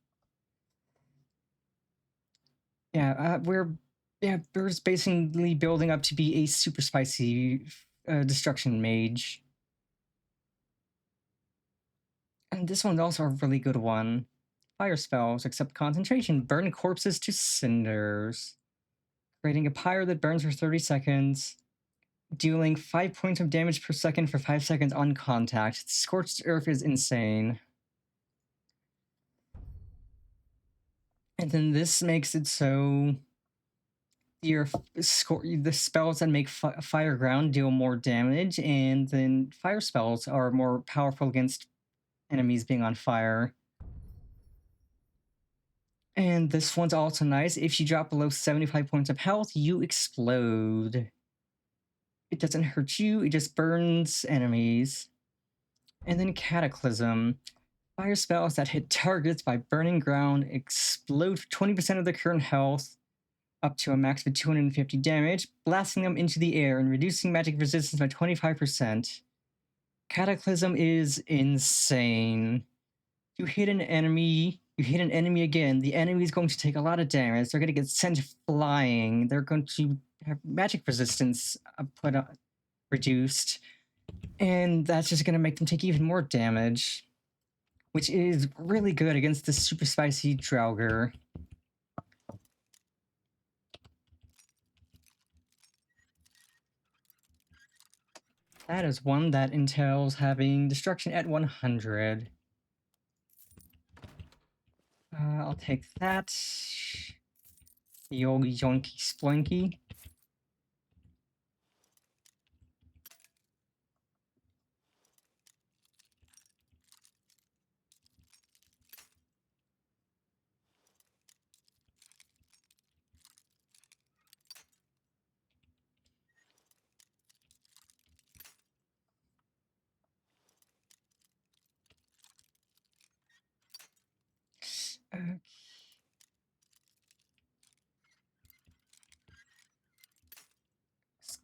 Yeah, we're just basically building up to be a super spicy destruction mage. And this one's also a really good one. Fire spells, accept concentration, burn corpses to cinders. Creating a pyre that burns for 30 seconds. Dealing 5 points of damage per second for 5 seconds on contact. Scorched Earth is insane. And then this makes it so the spells that make fire ground deal more damage, and then fire spells are more powerful against enemies being on fire. And this one's also nice. If you drop below 75 points of health, you explode. It doesn't hurt you, it just burns enemies. And then Cataclysm. Fire spells that hit targets by burning ground explode 20% of their current health, up to a max of 250 damage, blasting them into the air and reducing magic resistance by 25%. Cataclysm is insane. You hit an enemy again, the enemy is going to take a lot of damage, they're going to get sent flying, they're going to have magic resistance reduced, and that's just going to make them take even more damage, which is really good against the super spicy Draugr. That is one that entails having destruction at 100. I'll take that. Yogi Yonky Splinky. Okay.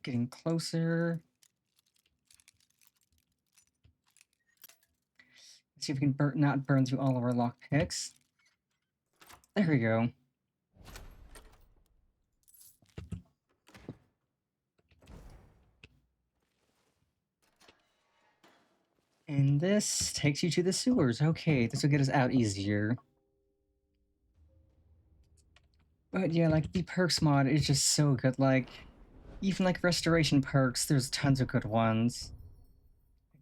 getting closer. Let's see if we can not burn through all of our lockpicks. There we go. And this takes you to the sewers. Okay, this will get us out easier. But yeah, like, the perks mod is just so good. Like, even like restoration perks, there's tons of good ones.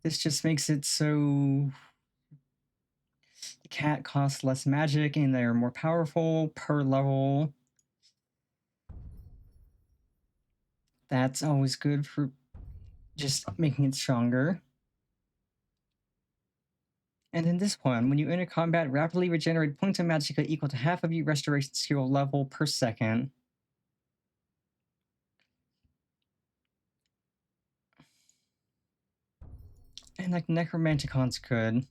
This just makes it so the cat costs less magic and they're more powerful per level. That's always good for just making it stronger. And then this one, when you enter combat, rapidly regenerate points of magicka equal to half of your restoration skill level per second. And like Necromanticon's good.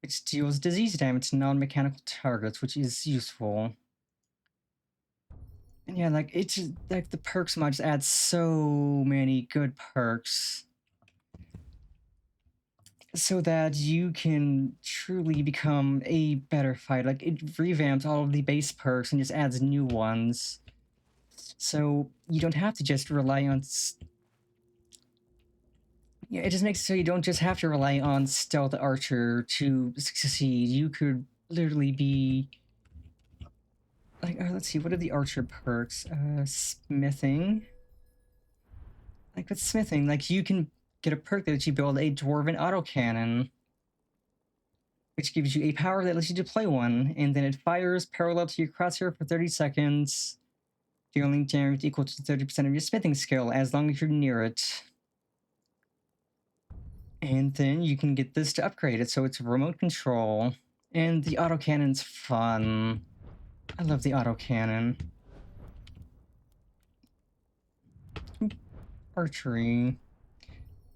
Which deals disease damage to non-mechanical targets, which is useful. And yeah, like, it's just, like, the perks mod just adds so many good perks. So that you can truly become a better fighter. Like, it revamps all of the base perks and just adds new ones. So you don't have to just rely on... Yeah, it just makes it so you don't just have to rely on Stealth Archer to succeed. You could literally be... Like, let's see, what are the Archer perks? Smithing. Like, with Smithing, like, you can get a perk that lets you build a Dwarven autocannon, which gives you a power that lets you deploy one, and then it fires parallel to your crosshair for 30 seconds, dealing damage equal to 30% of your smithing skill, as long as you're near it. And then you can get this to upgrade it, so it's remote control. And the autocannon's fun. I love the autocannon. Archery.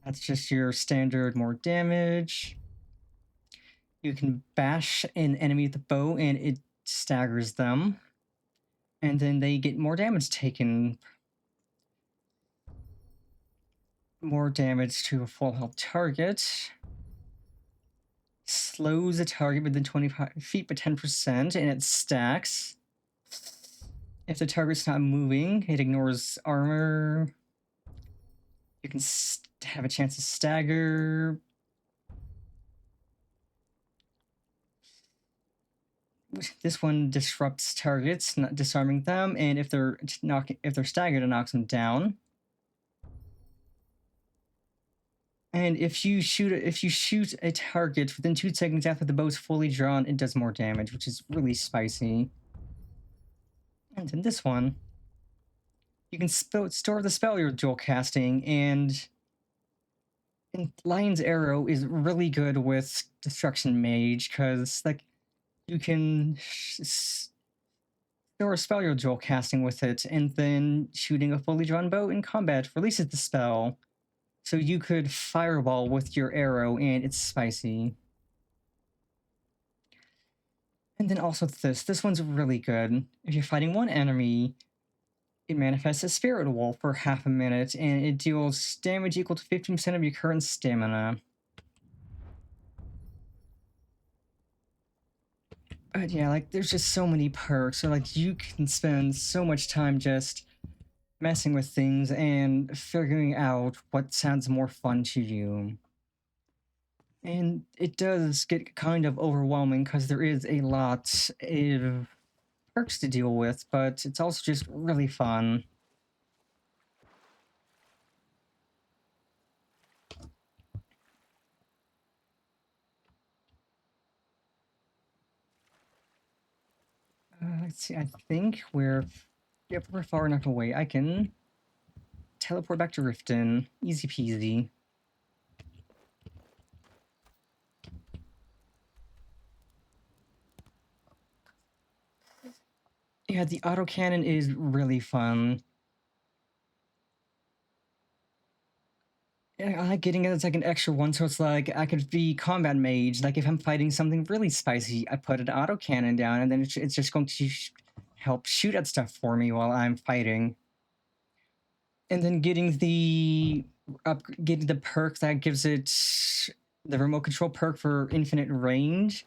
That's just your standard more damage. You can bash an enemy with the bow and it staggers them. And then they get more damage taken. More damage to a full health target. Slows a target within 25 feet by 10%, and it stacks. If the target's not moving, it ignores armor. You can have a chance to stagger. This one disrupts targets, not disarming them, and if they're staggered, it knocks them down. And if you shoot a target within 2 seconds after the bow's fully drawn, it does more damage, which is really spicy. And then this one, you can store the spell you're dual casting, and Lion's Arrow is really good with Destruction Mage, because like you can store a spell you're dual casting with it, and then shooting a fully drawn bow in combat releases the spell. So you could fireball with your arrow, and it's spicy. And then also this one's really good. If you're fighting one enemy, it manifests a Spirit Wolf for half a minute, and it deals damage equal to 15% of your current stamina. But yeah, like, there's just so many perks, so like, you can spend so much time just messing with things and figuring out what sounds more fun to you. And it does get kind of overwhelming because there is a lot of perks to deal with, but it's also just really fun. Let's see, I think we're far enough away. I can teleport back to Riften. Easy peasy. Yeah, the autocannon is really fun. Yeah, I like getting it as like an extra one, so it's like I could be combat mage. Like if I'm fighting something really spicy, I put an autocannon down, and then it's just going to help shoot at stuff for me while I'm fighting. And then getting the perk that gives it the remote control perk for infinite range.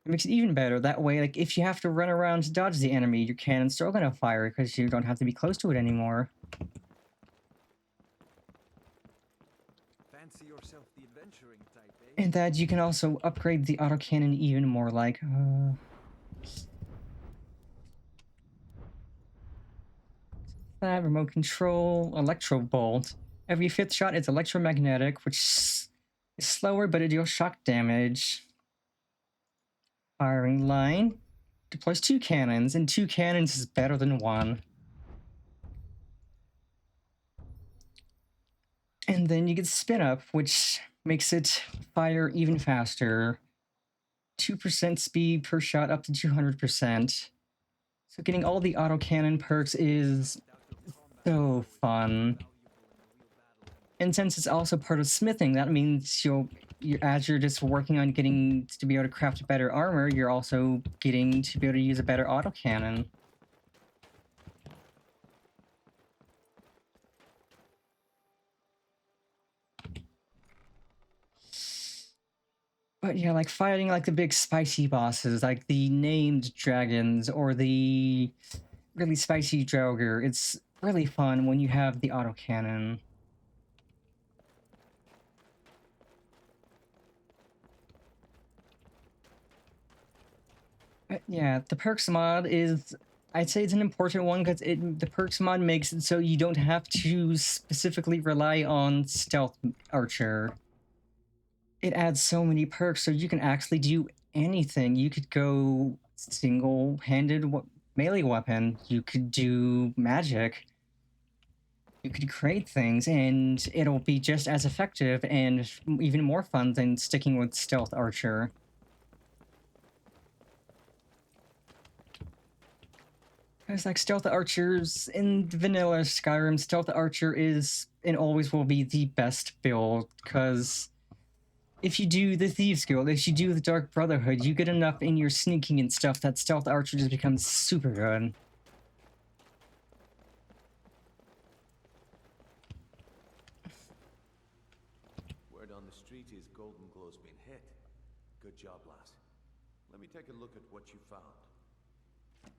It makes it even better. That way, like, if you have to run around to dodge the enemy, your cannon's still gonna fire because you don't have to be close to it anymore. Fancy yourself the adventuring type, eh? And that you can also upgrade the autocannon even more, like, that remote control electro bolt. Every 5th shot is electromagnetic, which is slower, but it deals shock damage. Firing line deploys 2 cannons, and 2 cannons is better than 1. And then you get spin up, which makes it fire even faster. 2% speed per shot up to 200%. So getting all the autocannon perks is so fun. And since it's also part of smithing, that means as you're just working on getting to be able to craft better armor, you're also getting to be able to use a better autocannon. But yeah, like fighting like the big spicy bosses, like the named dragons or the really spicy Draugr, it's really fun when you have the autocannon. But yeah, the perks mod is, I'd say it's an important one because the perks mod makes it so you don't have to specifically rely on stealth archer. It adds so many perks, so you can actually do anything. You could go single-handed melee weapon. You could do magic. You could create things, and it'll be just as effective and even more fun than sticking with stealth archer. Because like stealth archers in vanilla Skyrim, stealth archer is and always will be the best build, because if you do the Thieves Guild, if you do the Dark Brotherhood, you get enough in your sneaking and stuff that stealth archer just becomes super good. Word on the street is Golden Glow's been hit. Good job, lass. Let me take a look at what you found.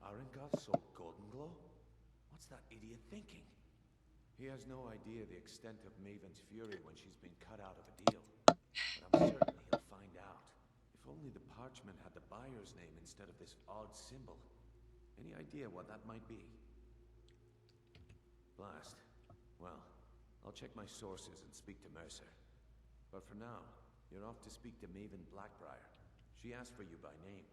Arengoth sold Golden Glow? What's that idiot thinking? He has no idea the extent of Maven's fury when she's been cut out of a deal. But I'm certain he'll find out. If only the parchment had the buyer's name instead of this odd symbol. Any idea what that might be? Blast. Well, I'll check my sources and speak to Mercer. But for now, you're off to speak to Maven Blackbriar. She asked for you by name.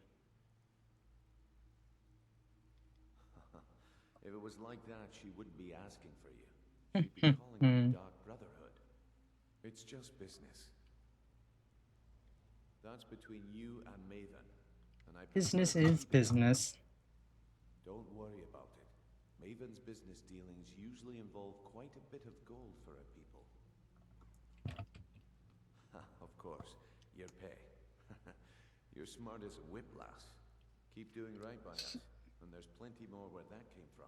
If it was like that, she wouldn't be asking for you. She'd be calling you Dark Brotherhood. It's just business. That's between you and Maven. And I business is business. Don't worry about it. Maven's business dealings usually involve quite a bit of gold for her people. Of course, your pay. You're smart as a whip, lass. Keep doing right by us, and there's plenty more where that came from.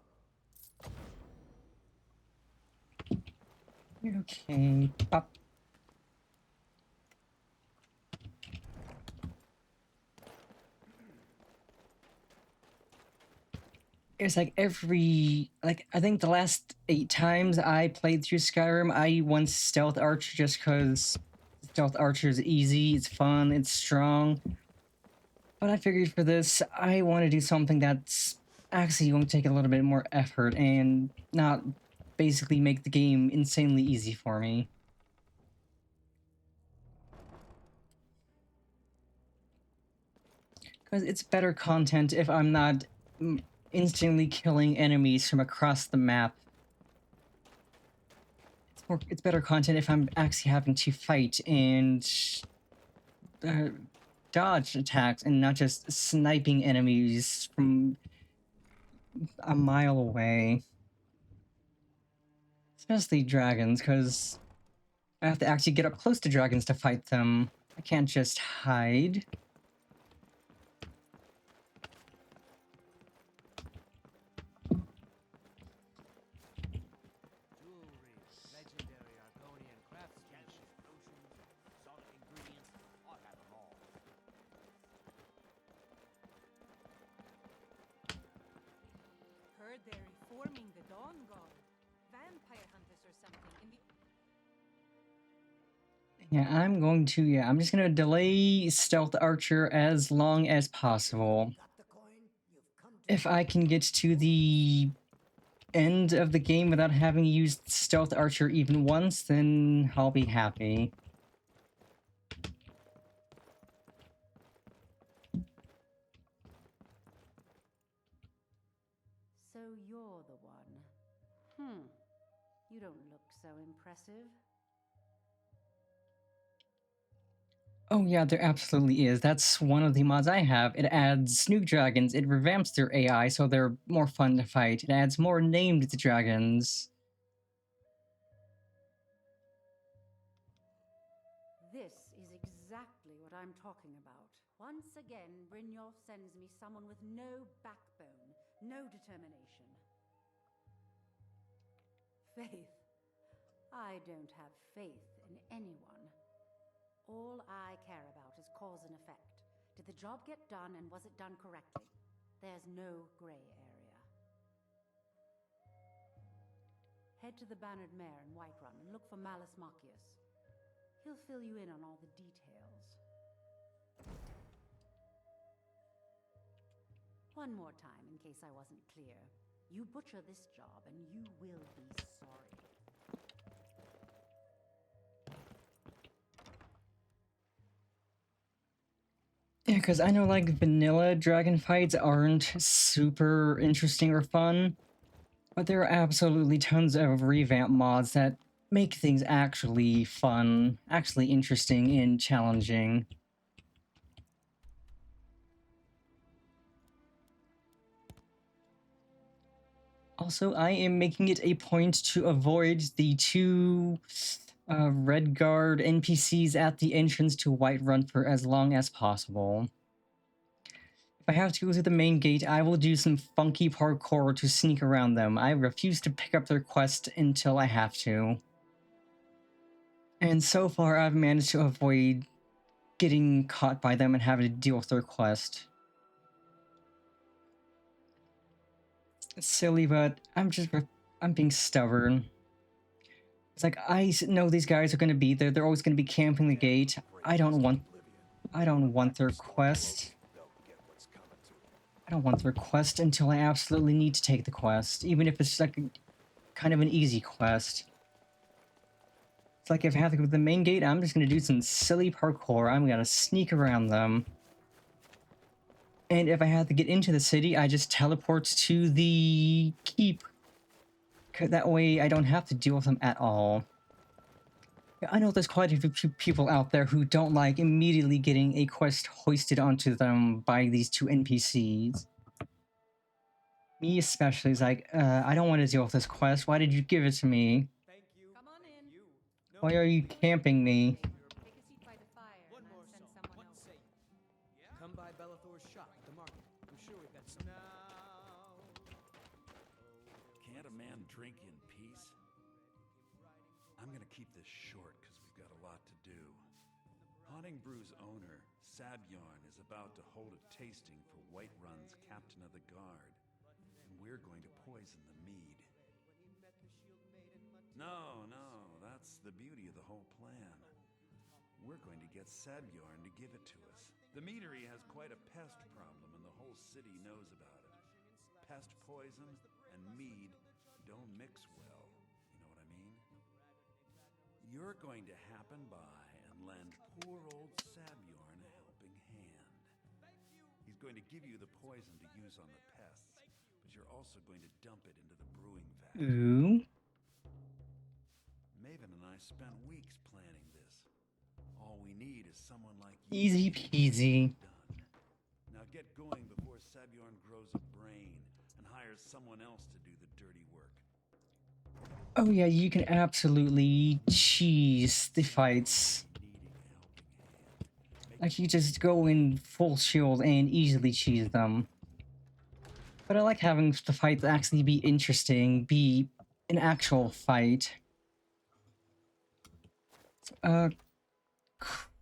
Okay, pop. It's like I think the last 8 times I played through Skyrim, I won Stealth Archer just because Stealth Archer is easy, it's fun, it's strong. But I figured for this, I want to do something that's actually going to take a little bit more effort and not basically make the game insanely easy for me. Because it's better content if I'm not instantly killing enemies from across the map. It's better content if I'm actually having to fight and dodge attacks and not just sniping enemies from a mile away. Especially dragons, because I have to actually get up close to dragons to fight them. I can't just hide. heard they're reforming the Dawn Guard. Vampire hunters or something in the... Yeah, I'm just gonna delay Stealth Archer as long as possible. If I can get to the end of the game without having used Stealth Archer even once, then I'll be happy. So you're the one. You don't look so impressive. Oh yeah, there absolutely is. That's one of the mods I have. It adds snook dragons. It revamps their AI so they're more fun to fight. It adds more named dragons. This is exactly what I'm talking about. Once again, Brynjolf sends me someone with no backbone, no determination. Faith. I don't have faith in anyone. All I care about is cause and effect. Did the job get done, and was it done correctly? There's no gray area. Head to the Bannered Mare in Whiterun and look for Malus Machius. He'll fill you in on all the details. One more time, in case I wasn't clear. You butcher this job, and you will be sorry. Yeah, because I know, like, vanilla dragon fights aren't super interesting or fun, but there are absolutely tons of revamp mods that make things actually fun, actually interesting and challenging. Also, I am making it a point to avoid the two Redguard NPCs at the entrance to Whiterun for as long as possible. If I have to go through the main gate, I will do some funky parkour to sneak around them. I refuse to pick up their quest until I have to. And so far, I've managed to avoid getting caught by them and having to deal with their quest. It's silly, but I'm being stubborn. It's like, I know these guys are going to be there. They're always going to be camping the gate. I don't want their quest. I don't want their quest until I absolutely need to take the quest, even if it's like kind of an easy quest. It's like if I have to go to the main gate, I'm just going to do some silly parkour. I'm going to sneak around them. And if I have to get into the city, I just teleport to the keep. That way I don't have to deal with them at all. I know there's quite a few people out there who don't like immediately getting a quest hoisted onto them by these two NPCs. Me especially is like, I don't want to deal with this quest. Why did you give it to me? Come on in. Why are you camping me? Take a seat by the fire, and I'll send someone over. Come by Bellathor's shop at the market. I'm sure we've got some. Can't a man drink in peace? I'm gonna keep this short because we've got a lot to do. Haunting Brew's owner, Sabjorn, is about to hold a tasting for Whiterun's Captain of the Guard. And we're going to poison the mead. No, that's the beauty of the whole plan. We're going to get Sabjorn to give it to us. The meadery has quite a pest problem and the whole city knows about it. Pest poison and mead don't mix well, you know what I mean? You're going to happen by and lend poor old Sabjorn a helping hand. He's going to give you the poison to use on the pests, but you're also going to dump it into the brewing vat. Ooh. Maven and I spent weeks planning this. All we need is someone like you. Easy peasy. Now get going before Sabjorn grows a brain and hires someone else to do the dirty work. Oh yeah, you can absolutely cheese the fights. Like, you just go in full shield and easily cheese them. But I like having the fights actually be interesting, be an actual fight.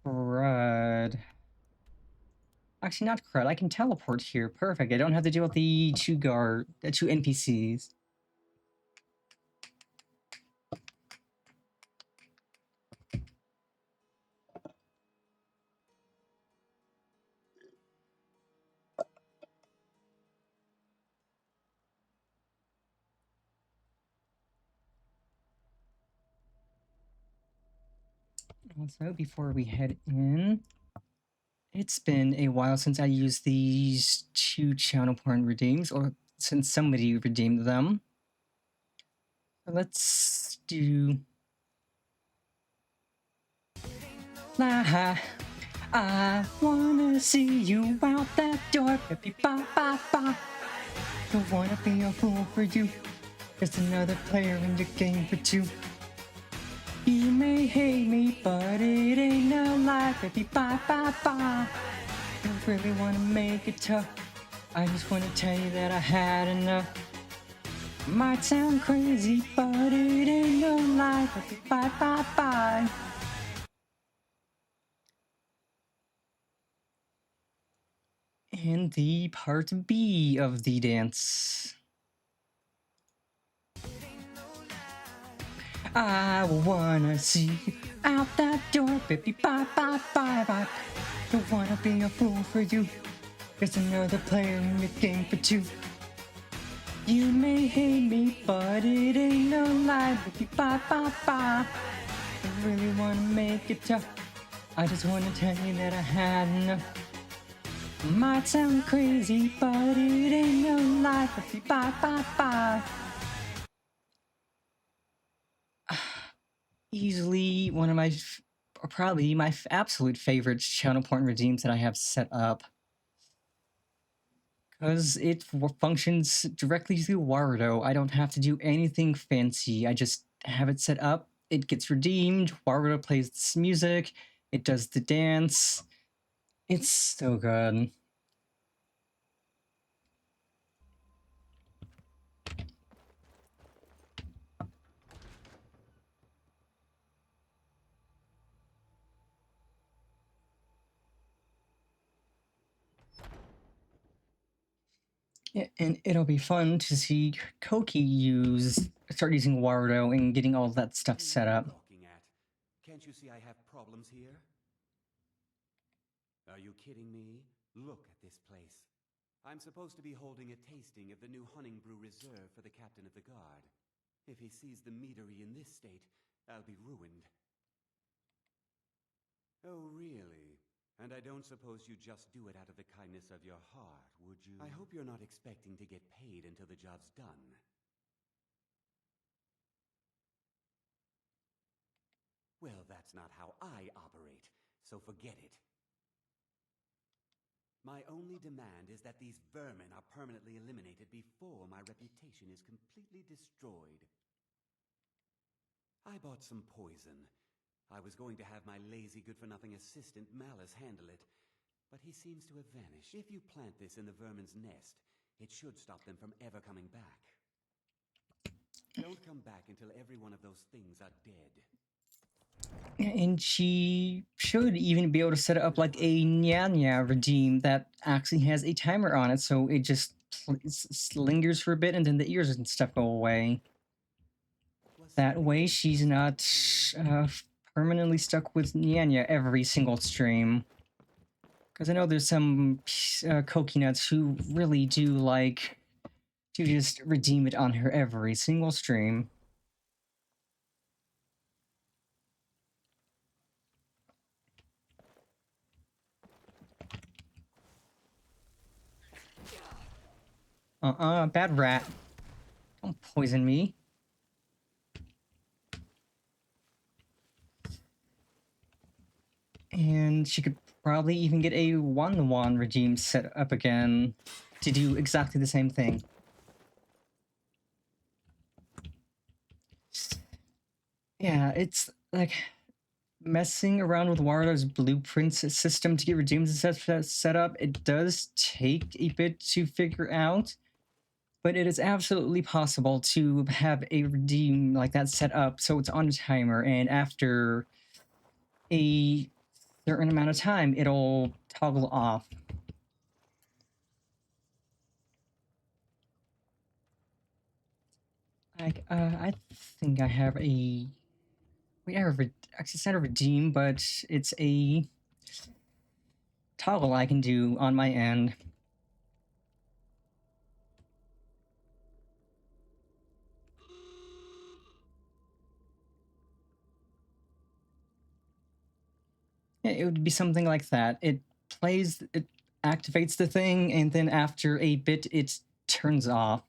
Crud. Actually, actually not crud. I can teleport here. Perfect. I don't have to deal with the two NPCs. Also, before we head in, it's been a while since I used these two channel point redeems, or since somebody redeemed them. Let's do... I wanna see you out that door, baby, ba ba ba. Don't wanna be a fool for you. Just another player in the game for two. You may hate me, but it ain't no lie, baby, ba ba ba. Don't really wanna make it tough. I just wanna tell you that I had enough. Might sound crazy, but it ain't no lie, baby, bye bye bye. And the part B of the dance. I wanna see you out that door, baby, bye bye bye bye. Don't wanna be a fool for you. Just another player in the game for two. You may hate me, but it ain't no lie, baby, bye bye bye. I really wanna make it tough. I just wanna tell you that I had enough. Might sound crazy, but it ain't no lie, baby, bye bye bye. Easily one of my, or probably my absolute favorite channel point redeems that I have set up. Because it functions directly through Warudo. I don't have to do anything fancy. I just have it set up. It gets redeemed. Warudo plays this music. It does the dance. It's so good. Yeah, and it'll be fun to see Koki start using Warudo and getting all that stuff set up. Can't you see I have problems here? Are you kidding me? Look at this place. I'm supposed to be holding a tasting of the new Honningbrew Reserve for the captain of the guard. If he sees the meadery in this state, I'll be ruined. Oh, really? And I don't suppose you just do it out of the kindness of your heart, would you? I hope you're not expecting to get paid until the job's done. Well, that's not how I operate, so forget it. My only demand is that these vermin are permanently eliminated before my reputation is completely destroyed. I bought some poison. I was going to have my lazy, good-for-nothing assistant Malice handle it, but he seems to have vanished. If you plant this in the vermin's nest, it should stop them from ever coming back. Don't come back until every one of those things are dead. And she should even be able to set it up like a Nyanya redeem that actually has a timer on it, so it just lingers for a bit and then the ears and stuff go away. That way she's not permanently stuck with Nyanya every single stream. Because I know there's some coconuts who really do like to just redeem it on her every single stream. Bad rat. Don't poison me. And she could probably even get a one regime set up again to do exactly the same thing. Yeah, it's like messing around with Warudo's blueprints system to get redeems set up. It does take a bit to figure out, but it is absolutely possible to have a redeem like that set up so it's on a timer, and after a certain amount of time, it'll toggle off. I think I have a. Wait, actually, it's not a redeem, but it's a toggle I can do on my end. It would be something like that. It activates the thing, and then after a bit, it turns off.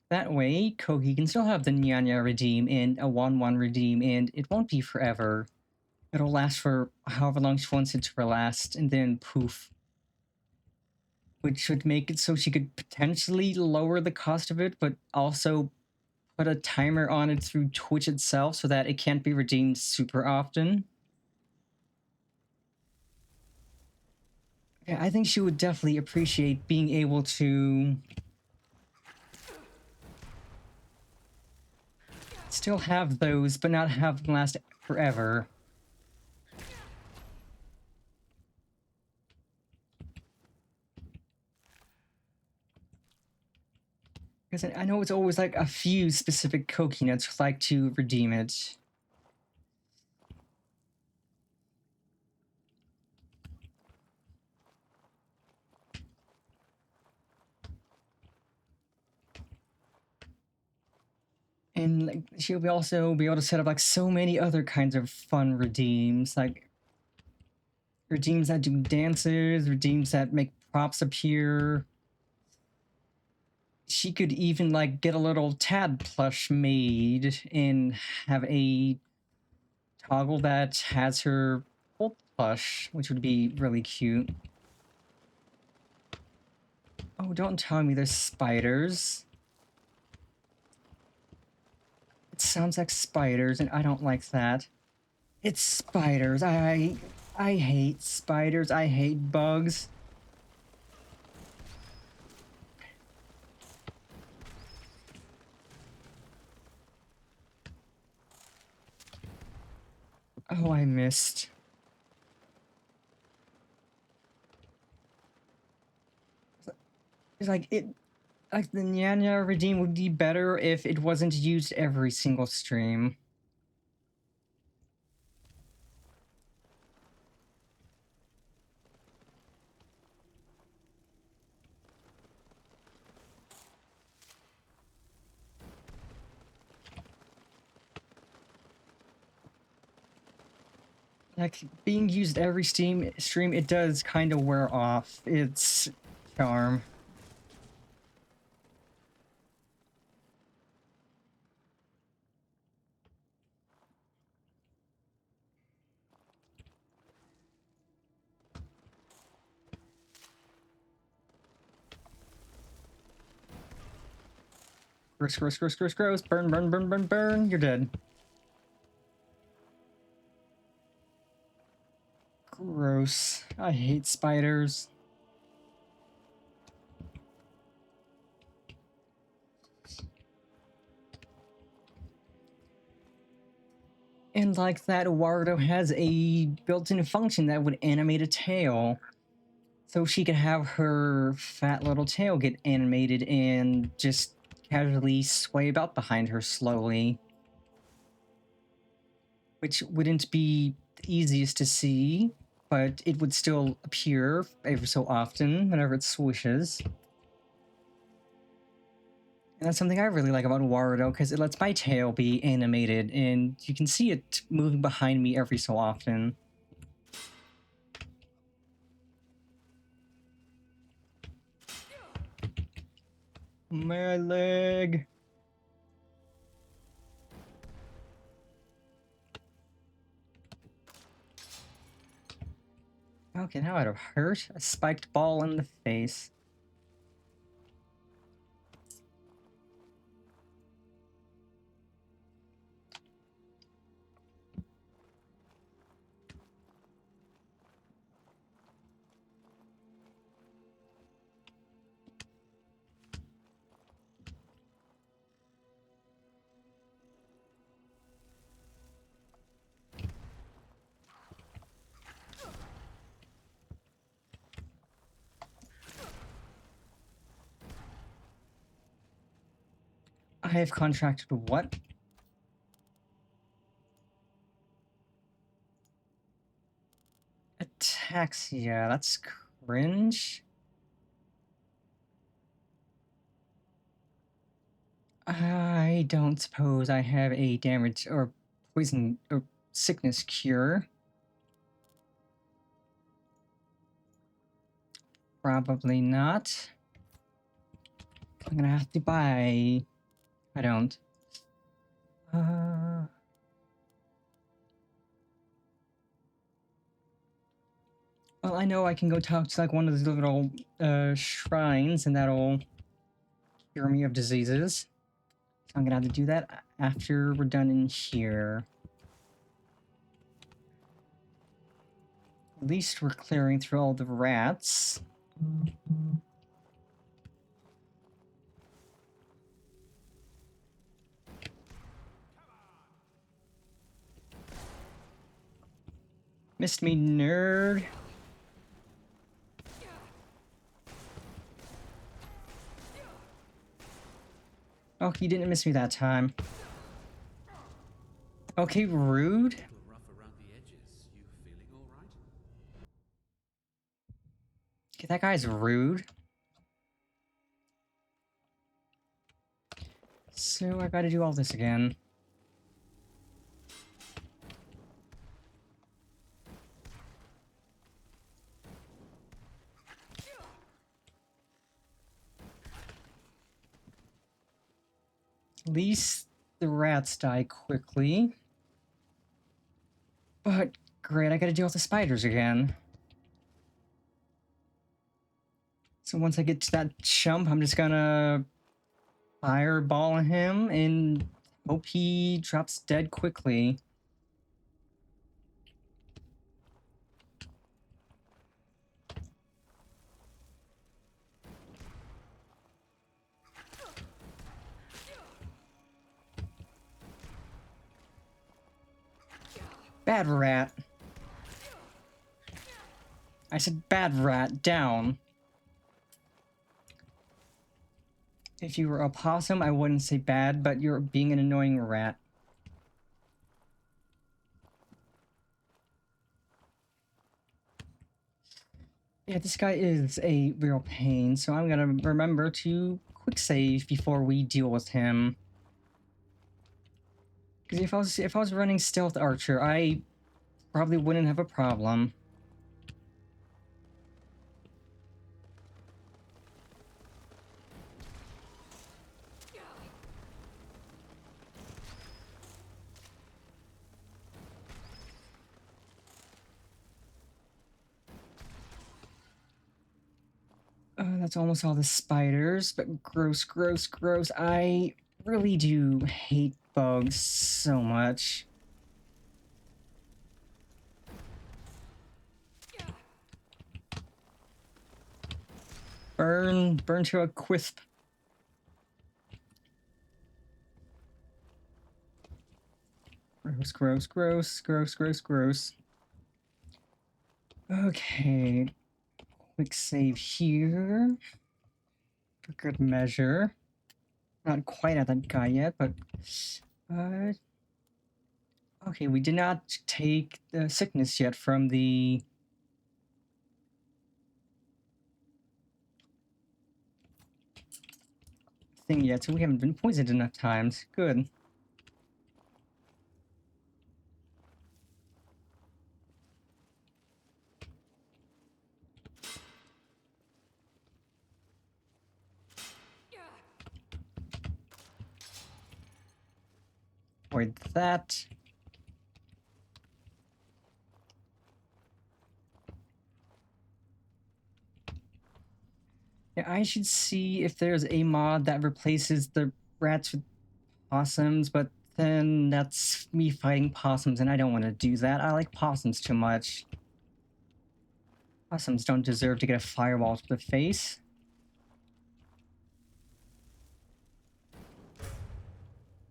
That way, Kogi can still have the Nyanya redeem and a 1-1 redeem, and it won't be forever. It'll last for however long she wants it to last, and then poof. Which would make it so she could potentially lower the cost of it, but also put a timer on it through Twitch itself so that it can't be redeemed super often. Yeah, I think she would definitely appreciate being able to still have those, but not have them last forever. Because I know it's always like a few specific coconuts like to redeem it. And like she'll also be able to set up like so many other kinds of fun redeems, like redeems that do dances, redeems that make props appear. She could even like get a little Tad plush made and have a toggle that has her Bolt plush, which would be really cute. Oh, don't tell me there's spiders. It sounds like spiders, and I don't like that. It's spiders. I hate spiders. I hate bugs. Oh, I missed. It's like it. Like the Nyanya redeem would be better if it wasn't used every single stream. Like being used every stream, it does kind of wear off its charm. Gross, gross, gross, gross, gross. Burn, burn, burn, burn, burn. You're dead. Gross. I hate spiders. And like that, Warudo has a built-in function that would animate a tail. So she could have her fat little tail get animated and just casually sway about behind her slowly. Which wouldn't be the easiest to see, but it would still appear every so often whenever it swooshes. And that's something I really like about Warudo, because it lets my tail be animated, and you can see it moving behind me every so often. My leg! Okay, now I'd have hurt a spiked ball in the face. I have contracted what? Ataxia, that's cringe. I don't suppose I have a damage or poison or sickness cure. Probably not. I'm gonna have to buy. I don't. Well, I know I can go talk to like one of the little shrines, and that'll cure me of diseases. So I'm gonna have to do that after we're done in here. At least we're clearing through all the rats. Missed me, nerd. Oh, you didn't miss me that time. Okay, rude. Okay, that guy's rude. So I gotta do all this again. At least the rats die quickly. But great, I gotta deal with the spiders again. So once I get to that chump, I'm just gonna fireball him and hope he drops dead quickly. Bad rat. I said bad rat, down. If you were a possum, I wouldn't say bad, but you're being an annoying rat. Yeah, this guy is a real pain, so I'm gonna remember to quick save before we deal with him. Because if I was running stealth archer, I probably wouldn't have a problem. That's almost all the spiders, but gross, gross, gross. I really do hate bugs so much. Burn, burn to a crisp. Gross, gross, gross, gross, gross, gross. Okay, quick save here. For good measure. Not quite at that guy yet, but... okay, we did not take the sickness yet from the... thing yet, so we haven't been poisoned enough times. Good. Avoid that. Yeah, I should see if there's a mod that replaces the rats with possums, but then that's me fighting possums, and I don't want to do that. I like possums too much. Possums don't deserve to get a fireball to the face.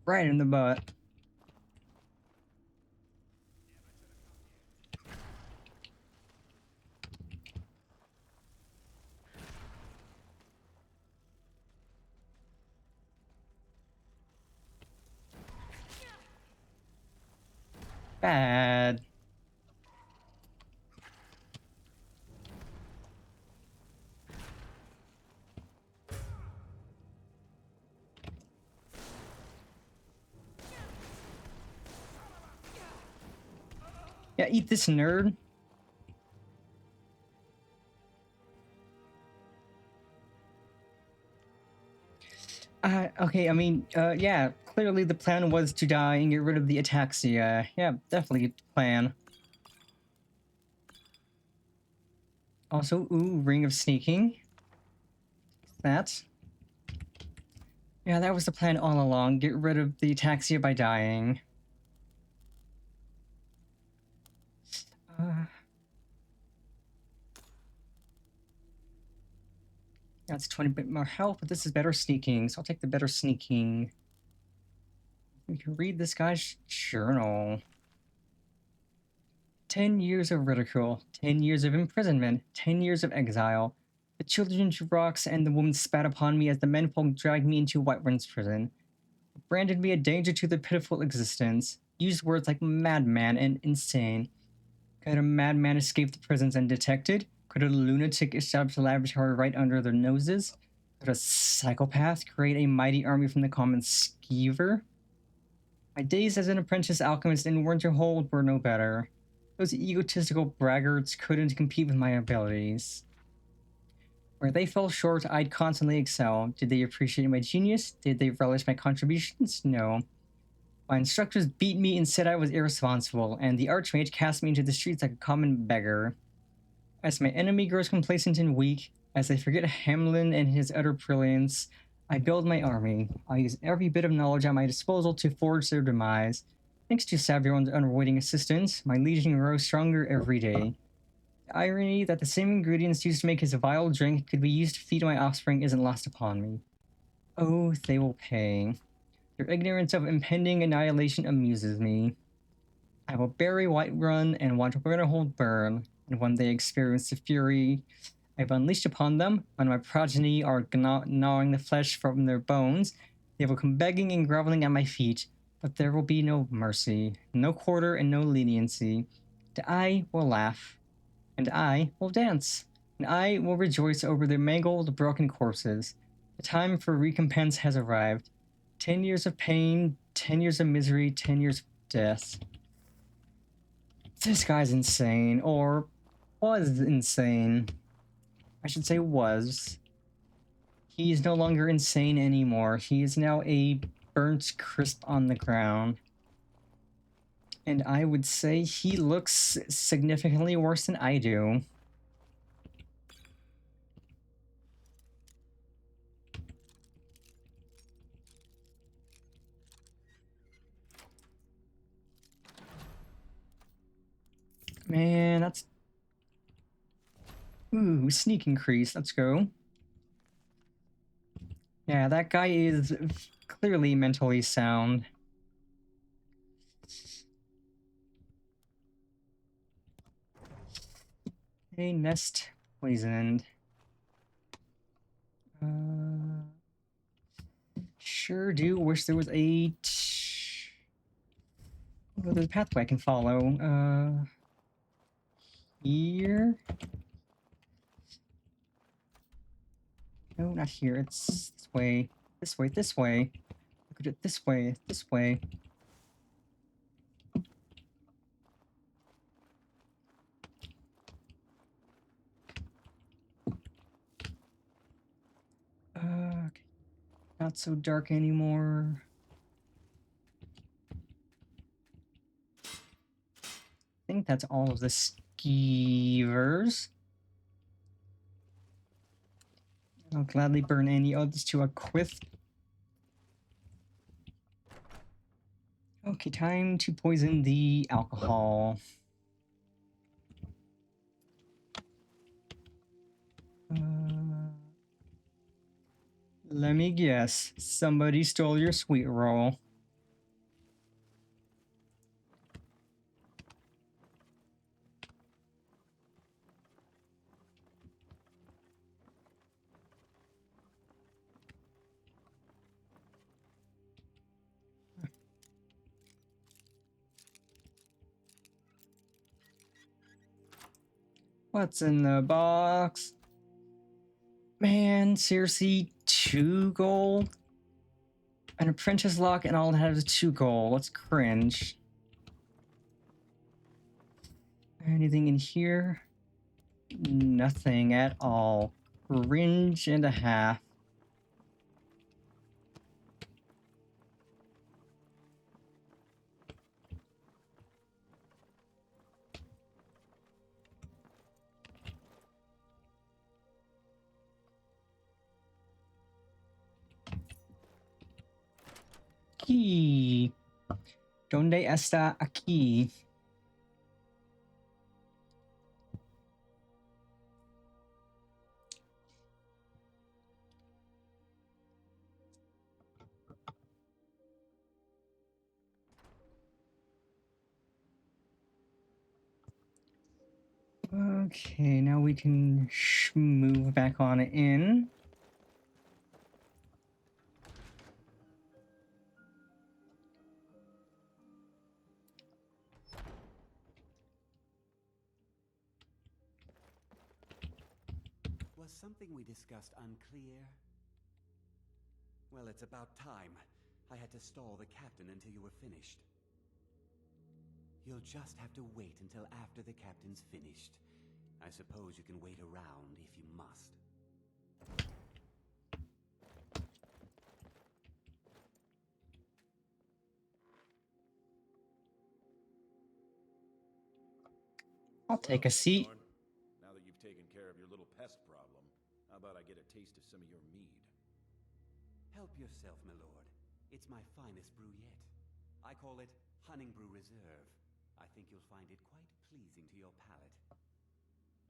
Right in the butt. bad. Yeah, eat this, nerd. Okay, I mean, yeah, clearly the plan was to die and get rid of the ataxia. Yeah, definitely the plan. Also, ooh, Ring of Sneaking. That. Yeah, that was the plan all along. Get rid of the ataxia by dying. That's 20 bit more health, but this is better sneaking, so I'll take the better sneaking. We can read this guy's journal. 10 years of ridicule, 10 years of imprisonment, 10 years of exile. The children threw rocks and the woman spat upon me as the menfolk dragged me into Whiterun's prison. Branded me a danger to their pitiful existence. Used words like madman and insane. Could a madman escape the prisons undetected? Could a lunatic establish a laboratory right under their noses? Could a psychopath create a mighty army from the common skeever? My days as an apprentice alchemist in Winterhold were no better. Those egotistical braggarts couldn't compete with my abilities. Where they fell short, I'd constantly excel. Did they appreciate my genius? Did they relish my contributions? No. My instructors beat me and said I was irresponsible, and the Archmage cast me into the streets like a common beggar. As my enemy grows complacent and weak, as they forget Hamlin and his utter brilliance, I build my army. I use every bit of knowledge at my disposal to forge their demise. Thanks to Savion's unwitting assistance, my legion grows stronger every day. The irony that the same ingredients used to make his vile drink could be used to feed my offspring isn't lost upon me. Oh, they will pay. Their ignorance of impending annihilation amuses me. I will bury Whiterun and watch Winterhold burn, and when they experience the fury I've unleashed upon them, when my progeny are gnawing the flesh from their bones, they will come begging and groveling at my feet, but there will be no mercy, no quarter, and no leniency. And I will laugh, and I will dance, and I will rejoice over their mangled, broken corpses. The time for recompense has arrived. 10 years of pain, 10 years of misery, 10 years of death. This guy's insane, or was insane. I should say was. He is no longer insane anymore. He is now a burnt crisp on the ground. And I would say he looks significantly worse than I do. Man, that's... Ooh, sneak increase. Let's go. Yeah, that guy is clearly mentally sound. A nest poisoned. Sure do wish there was a... Oh, there's a pathway I can follow. Here? No, not here. It's this way. This way, this way. I could do it this way, this way. Okay. Not so dark anymore. I think that's all of the skeevers. I'll gladly burn any others to a quiff. Okay, time to poison the alcohol. Let me guess. Somebody stole your sweet roll. What's in the box? Man, seriously, 2 gold? An apprentice lock and all it has is 2 gold. Let's cringe. Anything in here? Nothing at all. Cringe and a half. Aquí. ¿Dónde está aquí? Okay, now we can move back on in. Was something we discussed unclear? Well, it's about time. I had to stall the captain until you were finished. You'll just have to wait until after the captain's finished. I suppose you can wait around if you must. I'll take a seat. Now that you've taken care of your little pest problem, how about I get a taste of some of your mead? Help yourself, my lord. It's my finest brew yet. I call it Honningbrew Reserve. I think you'll find it quite pleasing to your palate.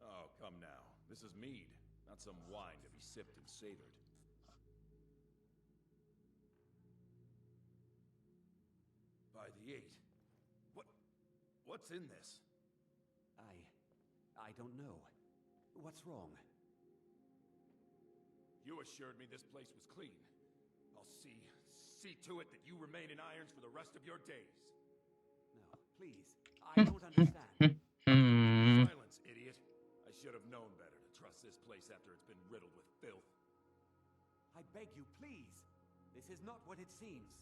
Oh, come now. This is mead, not some wine to be sipped and savored. By the 8. What's in this? I don't know. What's wrong? You assured me this place was clean. I'll see to it that you remain in irons for the rest of your days. No, please. I don't understand. Silence, idiot. I should have known better to trust this place after it's been riddled with filth. I beg you, please. This is not what it seems.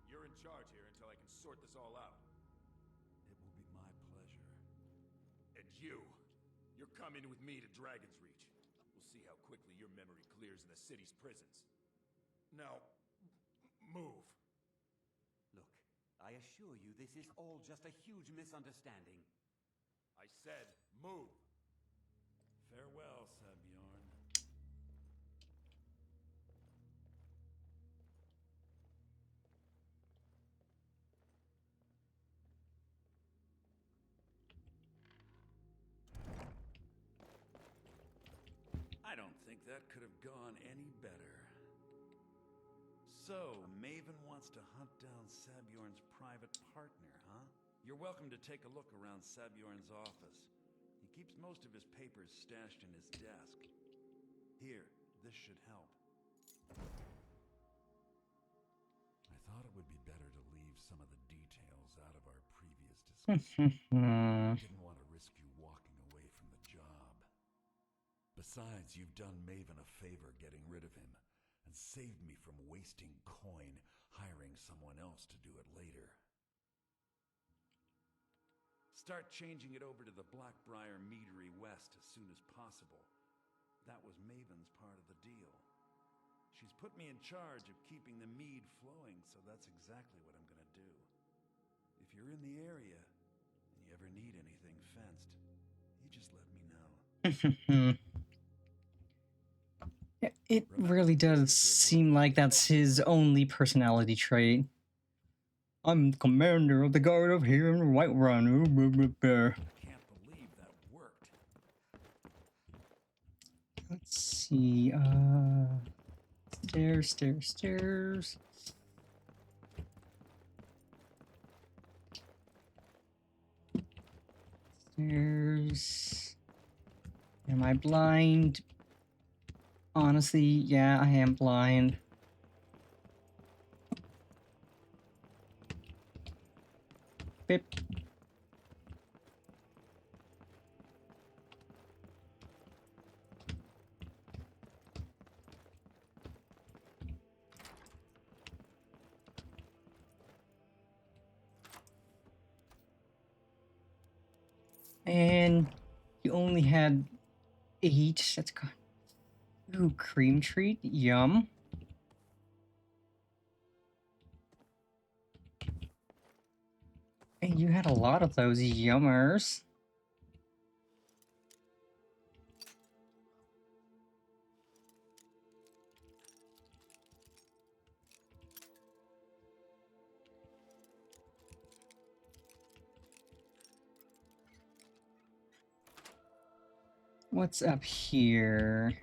You're in charge here until I can sort this all out. It will be my pleasure. And you're coming with me to Dragon's Reach. We'll see how quickly your memory clears in the city's prisons. Now, move. Look, I assure you this is all just a huge misunderstanding. I said move. Farewell, Sabjorn. I don't think that could have gone any better. So, Maven wants to hunt down Sabjorn's private partner, huh? You're welcome to take a look around Sabjorn's office. He keeps most of his papers stashed in his desk. Here, this should help. I thought it would be better to leave some of the details out of our previous discussion. Didn't want to risk you walking away from the job. Besides, you've done Maven a favor getting rid of him, and saved me from wasting coin hiring someone else to do it later. Start changing it over to the Blackbriar Meadery West as soon as possible. That was Maven's part of the deal. She's put me in charge of keeping the mead flowing, so that's exactly what I'm gonna do. If you're in the area, and you ever need anything fenced, you just let me know. It really does seem like that's his only personality trait. I'm the commander of the guard of here in Whiterun. I can't believe that worked. Let's see. Stairs. Stairs. Am I blind? Honestly, yeah, I am blind. beep. And you only had 8. That's good. Ooh, cream treat. Yum. And you had a lot of those yummers. What's up here?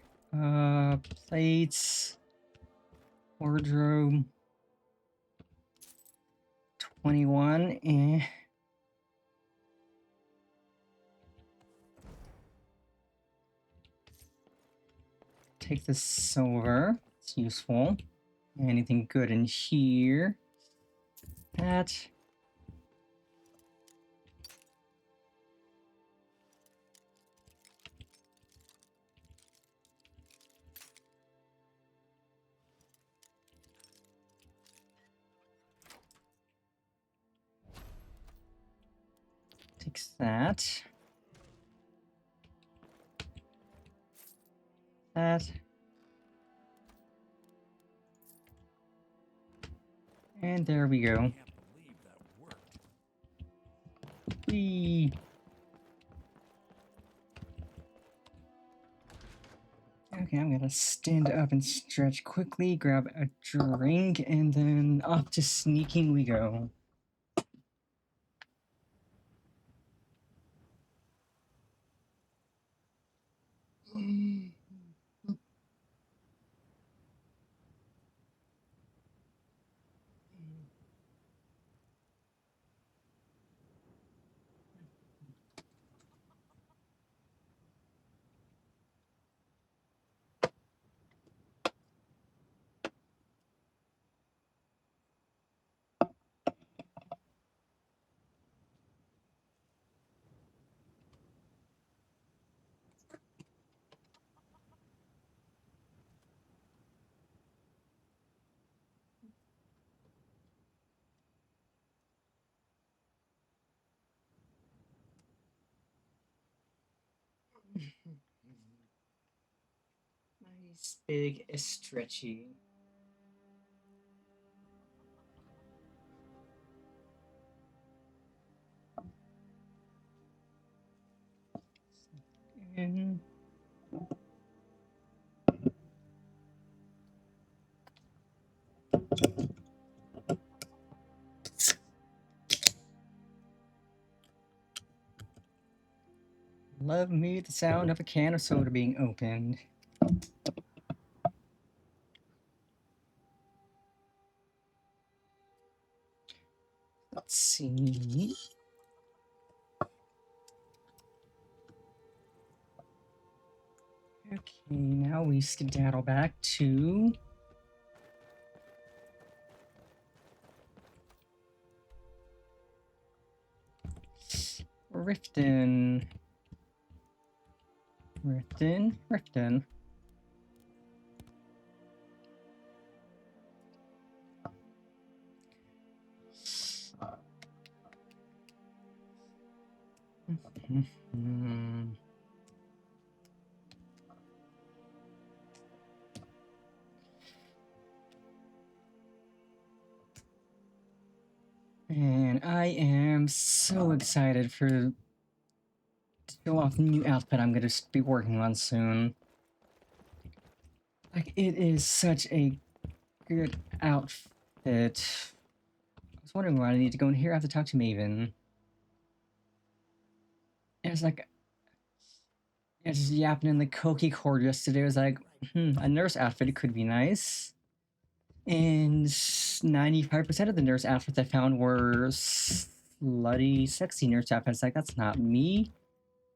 Plates. Wardrobe. 21. Take the silver. It's useful. Anything good in here? That. Takes that. That. And there we go. Whee! Okay, I'm gonna stand up and stretch quickly, grab a drink, and then off to sneaking we go. Nice, big, stretchy. And love me the sound of a can of soda being opened. Let's see. Okay, now we skedaddle back to Riften. Riften. And I am so excited to show off the new outfit I'm going to be working on soon. Like, it is such a good outfit. I was wondering why I need to go in here. I have to talk to Maven. It's like, I was just yapping in the Koki cord yesterday. I was like, a nurse outfit could be nice. And 95% of the nurse outfits I found were slutty, sexy nurse outfits. Like, that's not me.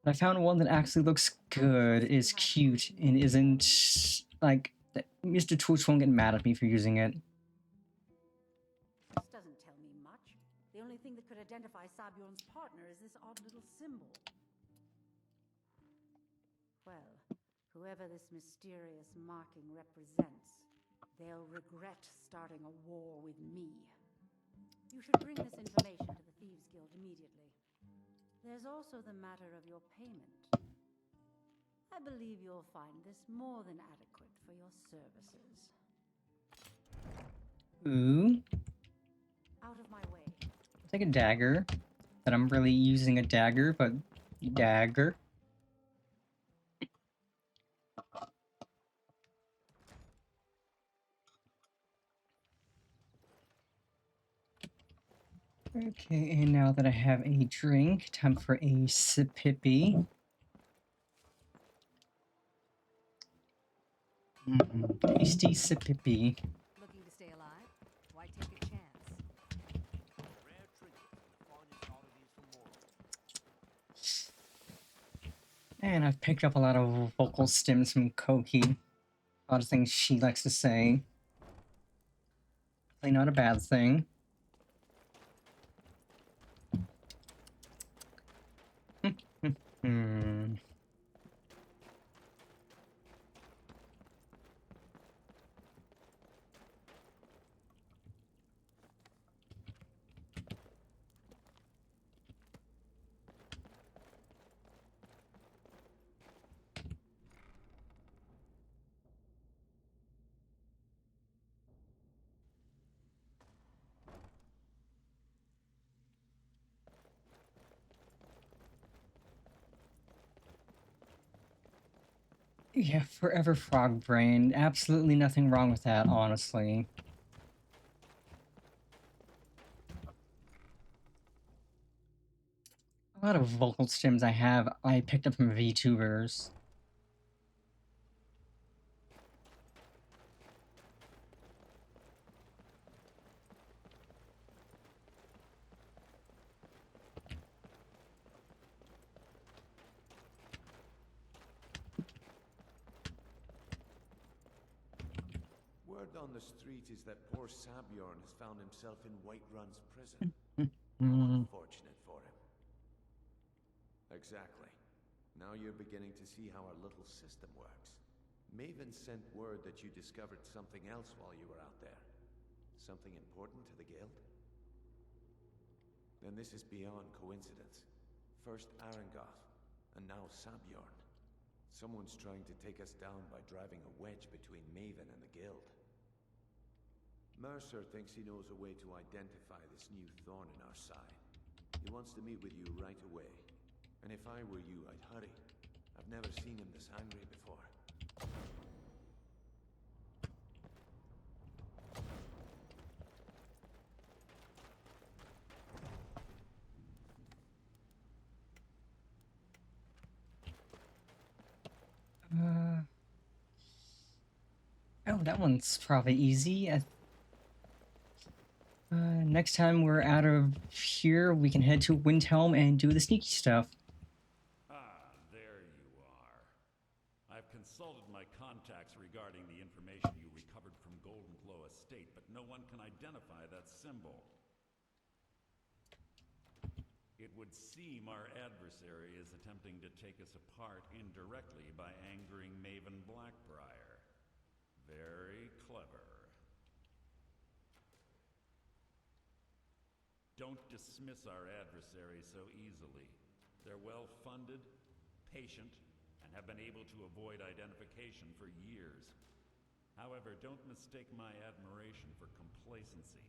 But I found one that actually looks good, is cute, and isn't, like, Mr. Twitch won't get mad at me for using it. This doesn't tell me much. The only thing that could identify Sabjorn's partner is this odd little symbol. Well, whoever this mysterious marking represents, they'll regret starting a war with me. You should bring this information to the Thieves Guild immediately. There's also the matter of your payment. I believe you'll find this more than adequate for your services. Ooh. Out of my way. It's like a dagger. That I'm really using a dagger, but dagger. Okay, and now that I have a drink, time for a sippy. Tasty sippy. Looking to stay alive? Why take a chance? Rare trinket from the finest oddities from Morrowind. And I've picked up a lot of vocal stems from Koki. A lot of things she likes to say. Probably not a bad thing. Yeah, forever frog brain. Absolutely nothing wrong with that, honestly. A lot of vocal stems I picked up from VTubers. Word on the street is that poor Sabjorn has found himself in Whiterun's prison. Unfortunate for him. Exactly. Now you're beginning to see how our little system works. Maven sent word that you discovered something else while you were out there. Something important to the guild? Then this is beyond coincidence. First Arangoth, and now Sabjorn. Someone's trying to take us down by driving a wedge between Maven and the guild. Mercer thinks he knows a way to identify this new thorn in our side. He wants to meet with you right away. And if I were you, I'd hurry. I've never seen him this angry before. Oh, that one's probably easy. Next time we're out of here, we can head to Windhelm and do the sneaky stuff. Ah, there you are. I've consulted my contacts regarding the information you recovered from Golden Glow Estate, but no one can identify that symbol. It would seem our adversary is attempting to take us apart indirectly by angering Maven Blackbriar. Very clever. Don't dismiss our adversary so easily. They're well-funded, patient, and have been able to avoid identification for years. However, don't mistake my admiration for complacency.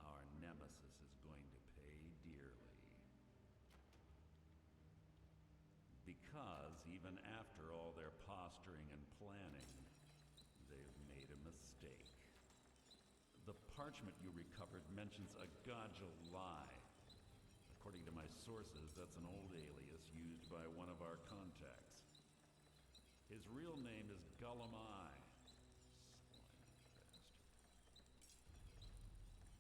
Our nemesis is going to pay dearly. Because even after all their posturing and planning, they've made a mistake. The parchment you recovered mentions a Gaja lie. According to my sources, that's an old alias used by one of our contacts. His real name is Gullumai.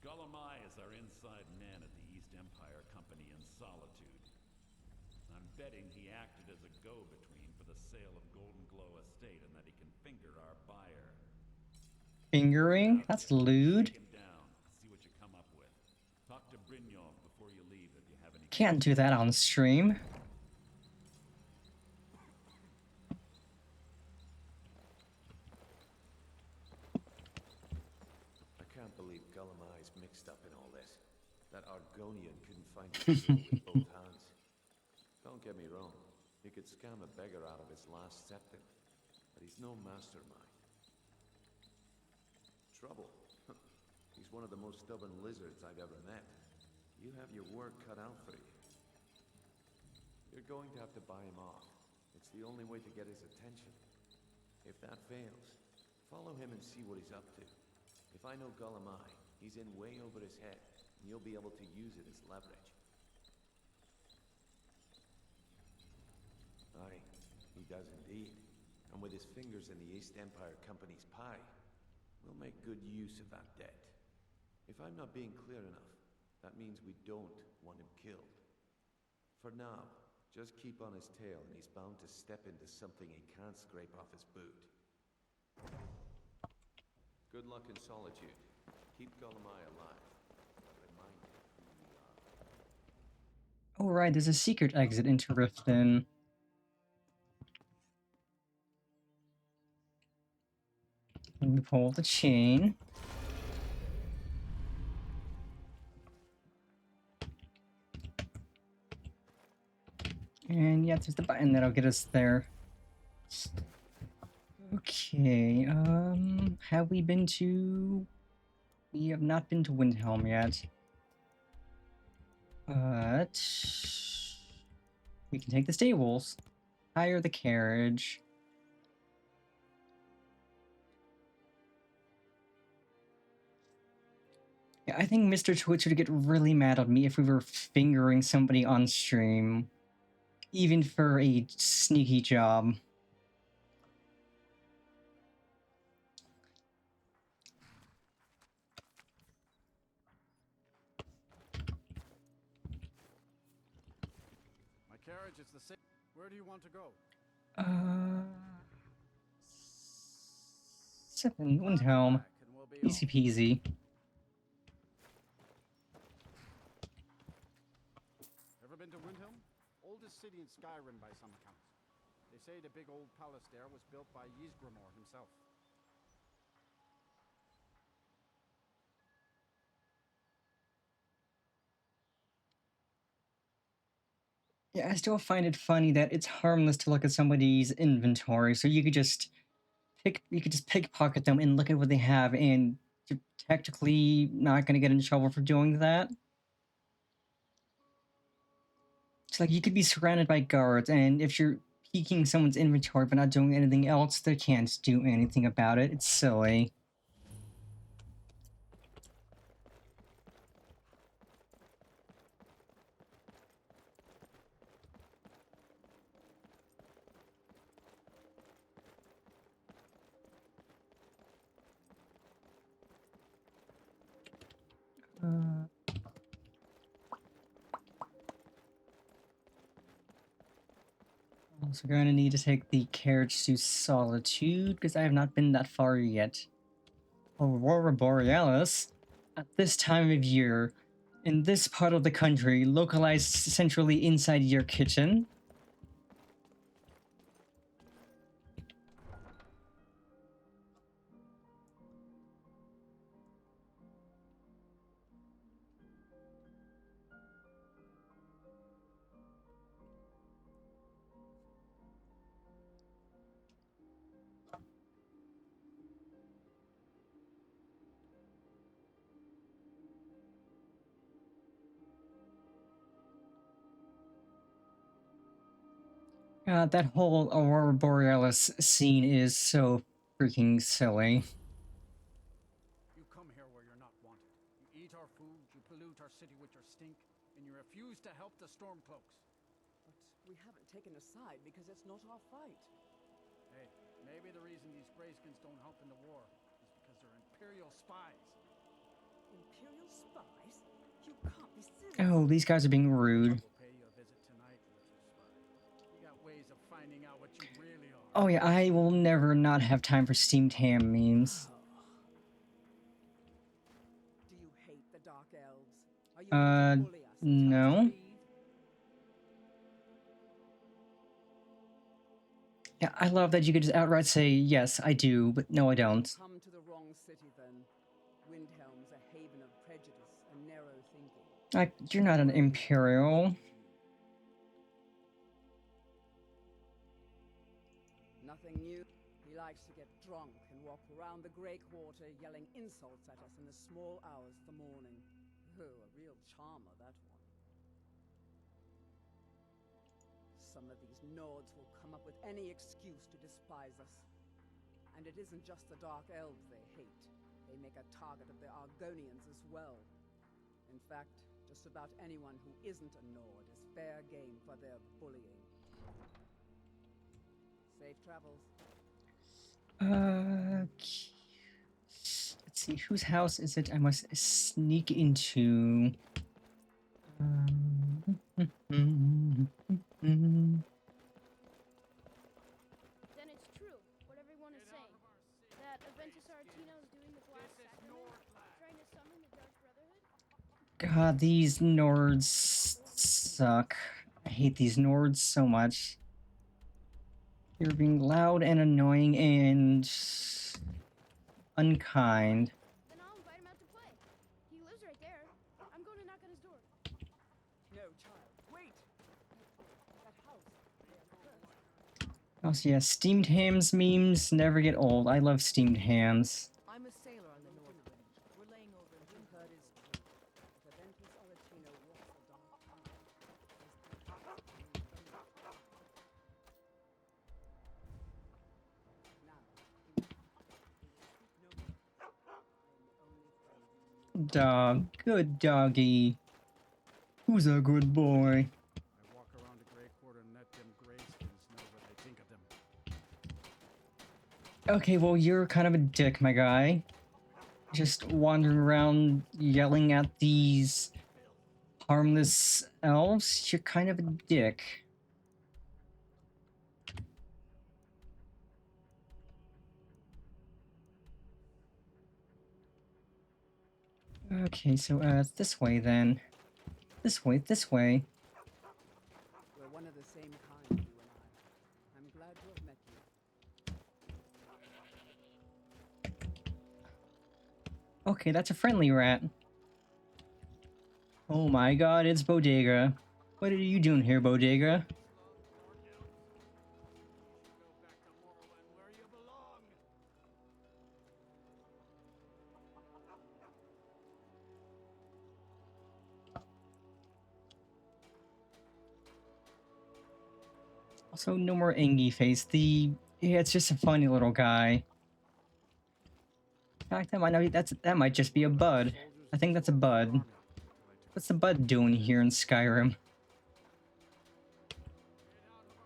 Gullumai is our inside man at the East Empire Company in Solitude. I'm betting he acted as a go-between for the sale of Golden Glow Estate and that he can finger our buyer. Fingering? That's lewd. Take him down. See what you come up with. Talk to Brynjolf Can't do that on stream. I can't believe Gullima's mixed up in all this. That Argonian couldn't find the jewel with both hands. Don't get me wrong, he could scam a beggar out of his last septim, but he's no mastermind. Trouble? He's one of the most stubborn lizards I've ever met. You have your work cut out for you. You're going to have to buy him off. It's the only way to get his attention. If that fails, follow him and see what he's up to. If I know Gullimai, he's in way over his head, and you'll be able to use it as leverage. Aye, he does indeed. And with his fingers in the East Empire Company's pie, we'll make good use of that debt. If I'm not being clear enough, that means we don't want him killed. For now, just keep on his tail and he's bound to step into something he can't scrape off his boot. Good luck in solitude. Keep Gullimai alive. Remind him who we are. Oh right, there's a secret exit into Riften. Let me pull the chain. And yeah, there's the button that'll get us there. Okay, have we been to... We have not been to Windhelm yet. But... we can take the stables. Hire the carriage. Yeah, I think Mr. Twitch would get really mad at me if we were fingering somebody on stream. Even for a sneaky job. My carriage is the same. Where do you want to go? 7 Windhelm. Easy peasy. Ever been to Windhelm? Oldest city in Skyrim by some accounts. They say the big old palace there was built by Ysgramor himself. Yeah, I still find it funny that it's harmless to look at somebody's inventory, so you could just pickpocket them and look at what they have, and you're technically not going to get in trouble for doing that. It's like you could be surrounded by guards, and if you're peeking someone's inventory but not doing anything else, they can't do anything about it. It's silly. Also going to need to take the carriage to Solitude, because I have not been that far yet. Aurora Borealis, at this time of year, in this part of the country, localized centrally inside your kitchen. God, that whole Aurora Borealis scene is so freaking silly. You come here where you're not wanted. You eat our food, you pollute our city with your stink, and you refuse to help the Stormcloaks. But we haven't taken a side because it's not our fight. Hey, maybe the reason these Greyskins don't help in the war is because they're Imperial spies. Imperial spies? You can't be serious. Oh, these guys are being rude. Oh yeah, I will never not have time for steamed ham memes. Do you hate the Dark Elves? Are you No. Yeah, I love that you could just outright say, yes, I do, but no, I don't. Come to the wrong city, then. Windhelm's a haven of prejudice and narrow thinking. Like, you're not an Imperial. Nothing new. He likes to get drunk and walk around the Grey Quarter yelling insults at us in the small hours of the morning. Oh, a real charmer, that one. Some of these Nords will come up with any excuse to despise us. And it isn't just the Dark Elves they hate. They make a target of the Argonians as well. In fact, just about anyone who isn't a Nord is fair game for their bullying. Safe travels. Let's see, whose house is it I must sneak into? Then it's true, what everyone is saying. That Aventus Aretino is doing the glass sacrament, trying to summon the Dark Brotherhood. God, these Nords suck. I hate these Nords so much. They're being loud and annoying and unkind. Then I'll invite him out to play. He lives right there. I'm going to knock on his door. No, child, wait! That house. Oh, so yeah, steamed hams memes never get old. I love steamed hams. I'm a sailor on the North Range. We're laying over in Jim Curtis. If Aventus Aretino walks the dark path, Dog, good doggy. Who's a good boy? I walk around the Grey Quarter and let them grayskins know what I think of them. Okay, well, you're kind of a dick, my guy. Just wandering around yelling at these harmless elves. You're kind of a dick. Okay, so it's this way then. This way, this way. We're one of the same kind, you and I. I'm glad to have met you. Okay, that's a friendly rat. Oh my god, it's Bodega. What are you doing here, Bodega? Also, no more Angie face. Yeah, it's just a funny little guy. In fact, that might just be a bud. I think that's a bud. What's the bud doing here in Skyrim?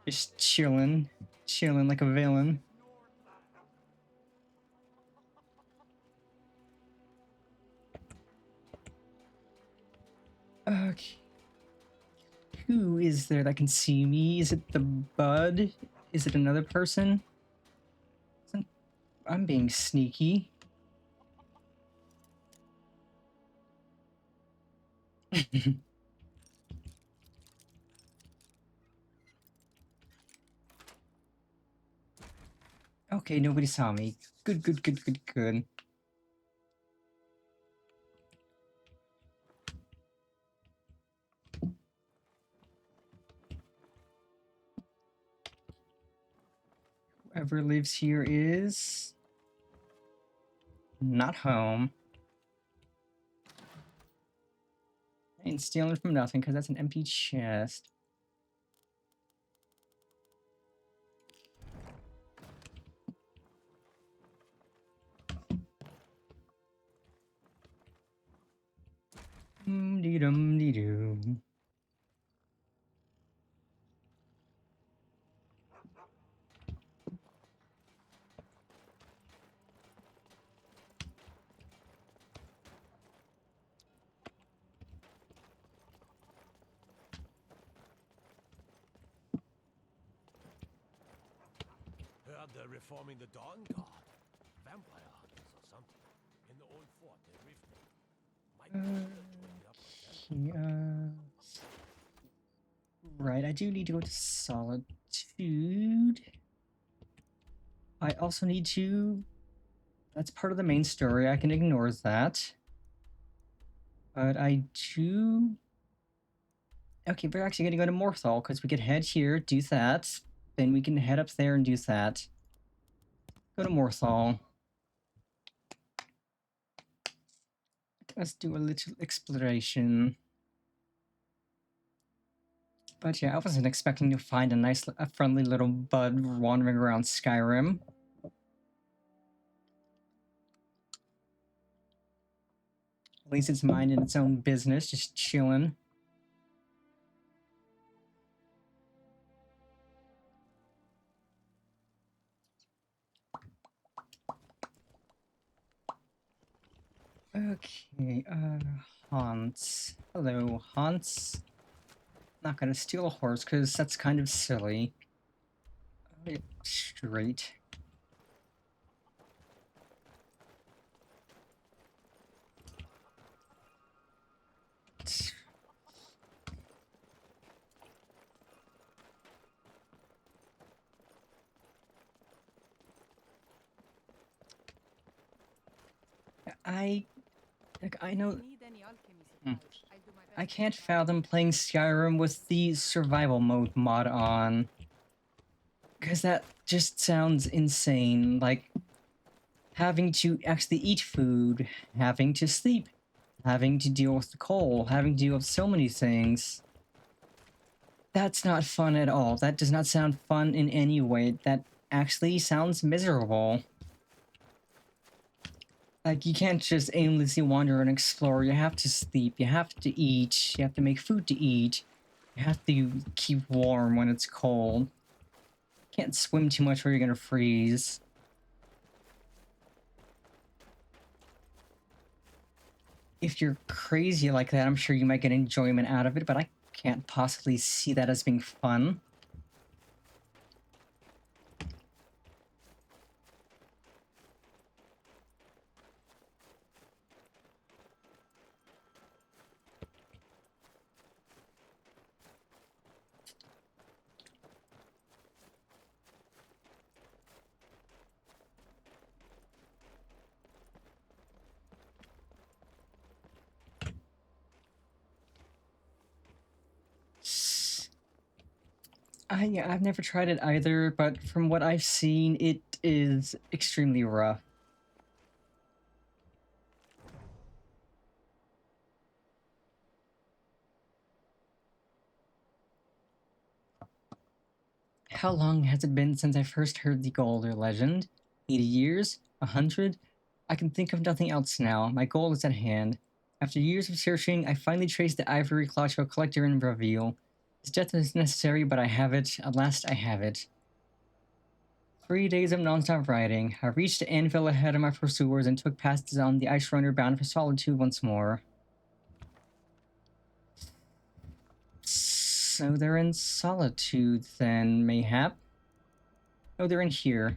Just chilling like a villain. Okay. Who is there that can see me? Is it the bud? Is it another person? I'm being sneaky. Okay, nobody saw me. Good, good, good, good, good. Whoever lives here is not home. I ain't stealing from nothing because that's an empty chest. Dee-dum-dee-doo. Heard they're reforming the Dawn Guard. Vampire hunters or something. In the old fort they rifted. Might be good to wake up Right, I do need to go to Solitude. I also need to... That's part of the main story. I can ignore that. But I do... Okay, we're actually going to go to Morthal, because we could head here, do that. Then we can head up there and do that. Go to Morthal. Let's do a little exploration. But yeah, I wasn't expecting to find a friendly little bud wandering around Skyrim. At least it's minding its own business, just chilling. Okay, Hans. Hello, Hans. Not gonna steal a horse, because that's kind of silly. Straight. I know... I can't fathom playing Skyrim with the survival mode mod on. Because that just sounds insane. Like, having to actually eat food, having to sleep, having to deal with the cold, having to deal with so many things. That's not fun at all. That does not sound fun in any way. That actually sounds miserable. Like, you can't just aimlessly wander and explore. You have to sleep, you have to eat, you have to make food to eat, you have to keep warm when it's cold. Can't swim too much or you're gonna freeze. If you're crazy like that, I'm sure you might get enjoyment out of it, but I can't possibly see that as being fun. Yeah, I've never tried it either, but from what I've seen, it is extremely rough. How long has it been since I first heard the Golder legend? 80 years? 100? I can think of nothing else now. My goal is at hand. After years of searching, I finally traced the ivory claw to a collector in Bravil. His death is necessary, but I have it. At last, I have it. 3 days of non-stop riding. I reached the anvil ahead of my pursuers and took passes on the ice runner bound for solitude once more. So they're in solitude then, mayhap? Oh, they're in here.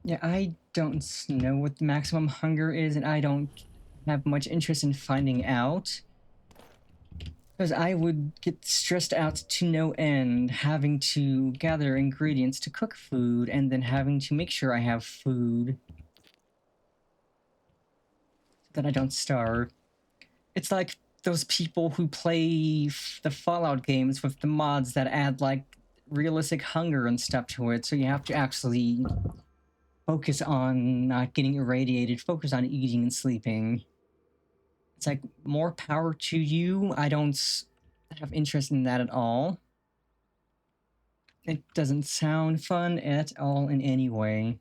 Yeah, I don't know what the maximum hunger is, and I don't have much interest in finding out. Because I would get stressed out to no end, having to gather ingredients to cook food, and then having to make sure I have food. That I don't starve. It's like those people who play the Fallout games with the mods that add, like, realistic hunger and stuff to it, so you have to actually focus on not getting irradiated, focus on eating and sleeping. It's like, more power to you. I don't have interest in that at all. It doesn't sound fun at all in any way.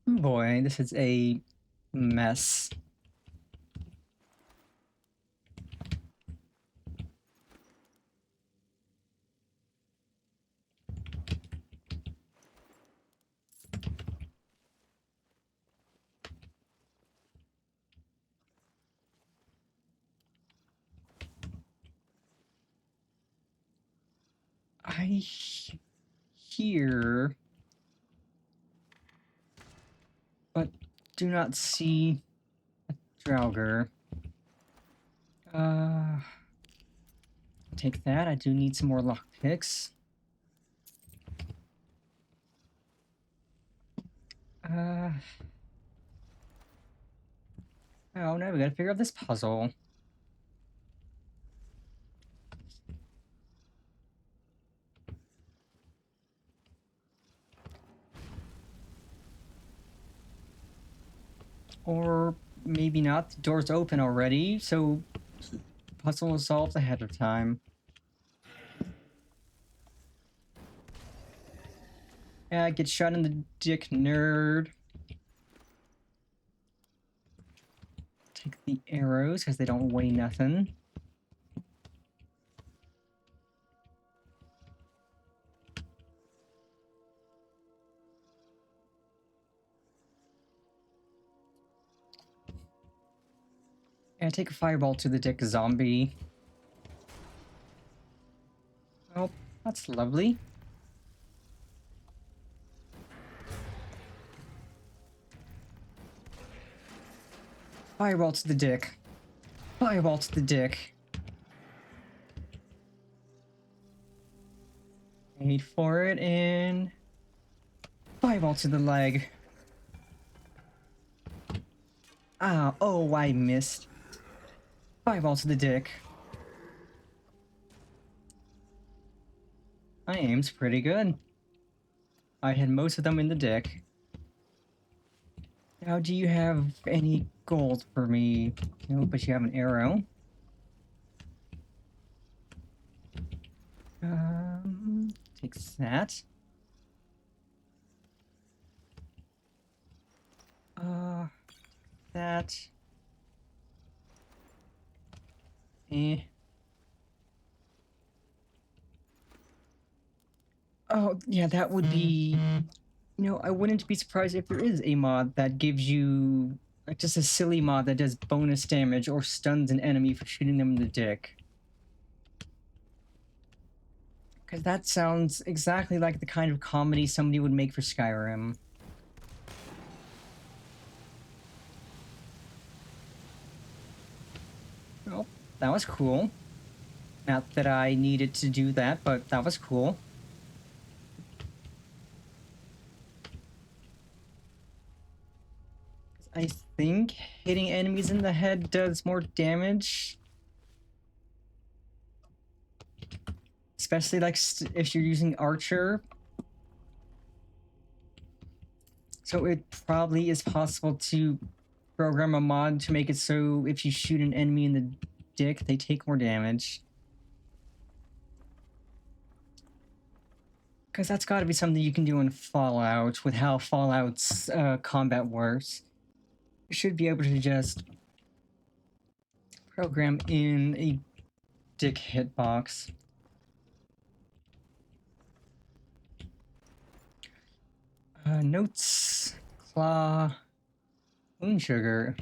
Oh boy, this is a mess. I hear but do not see a Draugr. Take that. I do need some more lockpicks. Oh, now we gotta figure out this puzzle. Or maybe not. The door's open already, so puzzle was solved ahead of time. Yeah, get shot in the dick, nerd. Take the arrows, because they don't weigh nothing. Yeah, take a fireball to the dick, zombie. Oh, that's lovely. Fireball to the dick. Fireball to the dick. Wait for it, and fireball to the leg. Ah, oh, I missed. Fireball to the dick. My aim's pretty good. I hit most of them in the dick. Now, do you have any gold for me? No, but you have an arrow. Takes that. That. Eh. Oh, yeah, that would be... You know, I wouldn't be surprised if there is a mod that gives you... Like, just a silly mod that does bonus damage or stuns an enemy for shooting them in the dick. Because that sounds exactly like the kind of comedy somebody would make for Skyrim. Oh, that was cool. Not that I needed to do that, but that was cool. I think hitting enemies in the head does more damage. Especially like if you're using Archer. So it probably is possible to program a mod to make it so if you shoot an enemy in the dick, they take more damage. Because that's got to be something you can do in Fallout with how Fallout's combat works. You should be able to just program in a dick hitbox. Notes, claw, moon sugar.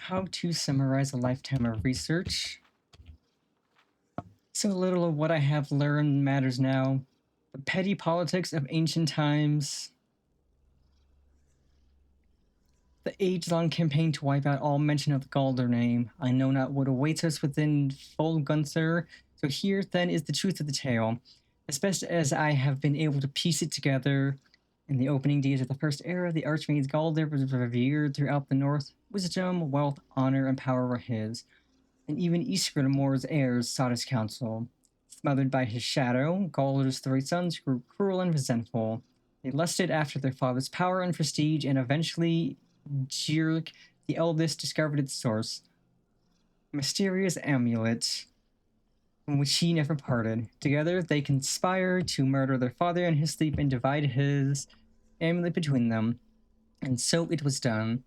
How to summarize a lifetime of research. So little of what I have learned matters now. The petty politics of ancient times. The age-long campaign to wipe out all mention of the Galder name. I know not what awaits us within full Gunther, so here then is the truth of the tale. As best as I have been able to piece it together, in the opening days of the First Era, the Archmage Galder was revered throughout the North. Wisdom, wealth, honor, and power were his, and even Ysgramor's heirs sought his counsel. Smothered by his shadow, Galder's three sons grew cruel and resentful. They lusted after their father's power and prestige, and eventually Jirk, the eldest, discovered its source. A mysterious amulet from which he never parted. Together, they conspired to murder their father in his sleep and divide his amulet between them. And so it was done.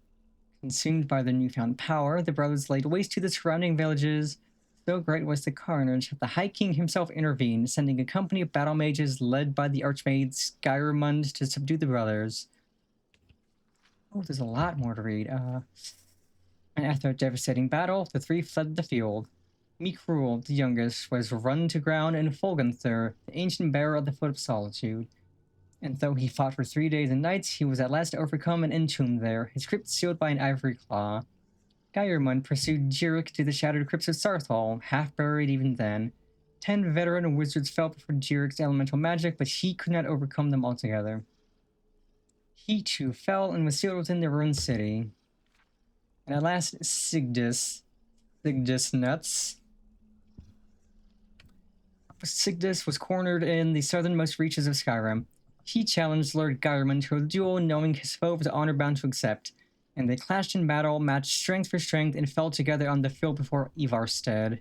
Consumed by their newfound power, the brothers laid waste to the surrounding villages. So great was the carnage that the High King himself intervened, sending a company of battle mages led by the Archmage Skyrim to subdue the brothers. Oh, there's a lot more to read. And after a devastating battle, the three fled the field. Mikrul, the youngest, was run to ground in Folgenthur, the ancient bearer at the foot of solitude. And though he fought for 3 days and nights, he was at last overcome and entombed there, his crypt sealed by an ivory claw. Geirmund pursued Jirik to the shattered crypts of Sarthal, half buried even then. 10 veteran wizards fell before Jirik's elemental magic, but he could not overcome them altogether. He too fell and was sealed within the ruined city. And at last, Sigdis nuts. Sigdis was cornered in the southernmost reaches of Skyrim. He challenged Lord Geirmund to a duel, knowing his foe was honor-bound to accept, and they clashed in battle, matched strength for strength, and fell together on the field before Ivarstead.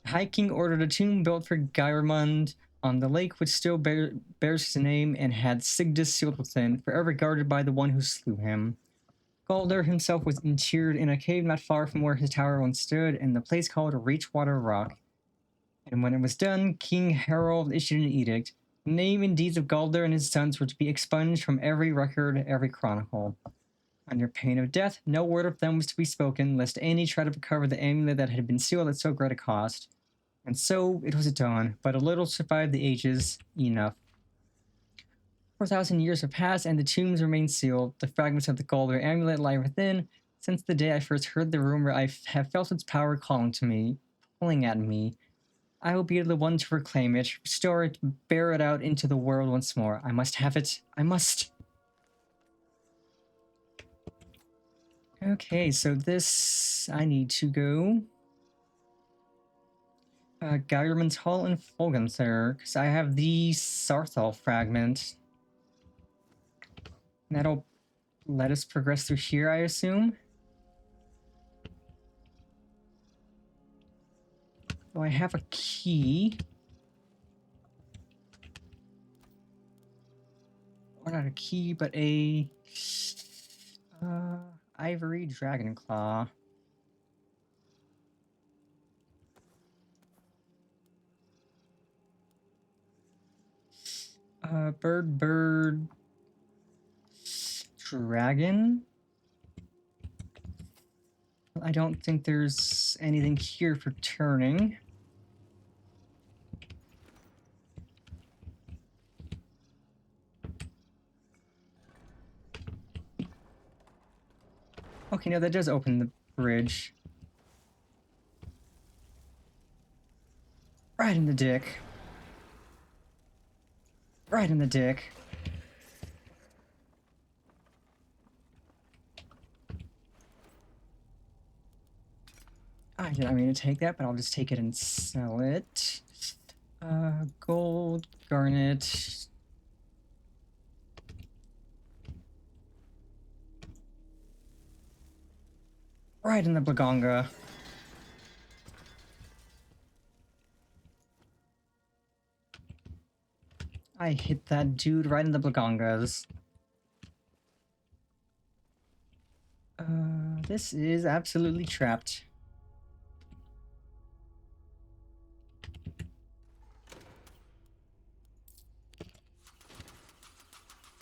The High King ordered a tomb built for Geirmund on the lake, which still bears his name, and had Sigdis sealed within, forever guarded by the one who slew him. Galder himself was interred in a cave not far from where his tower once stood, in the place called Reachwater Rock. And when it was done, King Harold issued an edict. The name and deeds of Galder and his sons were to be expunged from every record, every chronicle. Under pain of death, no word of them was to be spoken, lest any try to recover the amulet that had been sealed at so great a cost. And so it was done, but a little survived the ages, enough. 4,000 years have passed, and the tombs remain sealed. The fragments of the Galder amulet lie within. Since the day I first heard the rumor, I have felt its power calling to me, pulling at me. I will be the one to reclaim it, restore it, bear it out into the world once more. I must have it. I must. Okay, so this... I need to go... Geirmund's Hall in Folgenthur, because I have the Sarthal fragment. That'll let us progress through here, I assume. Oh, I have a key. Or not a key, but a... ivory dragon claw. Bird, dragon? I don't think there's anything here for turning. Okay, no, that does open the bridge. Right in the dick. Right in the dick. I did not mean to take that, but I'll just take it and sell it. Gold, garnet. Right in the Blagonga. I hit that dude right in the Blagongas. This is absolutely trapped.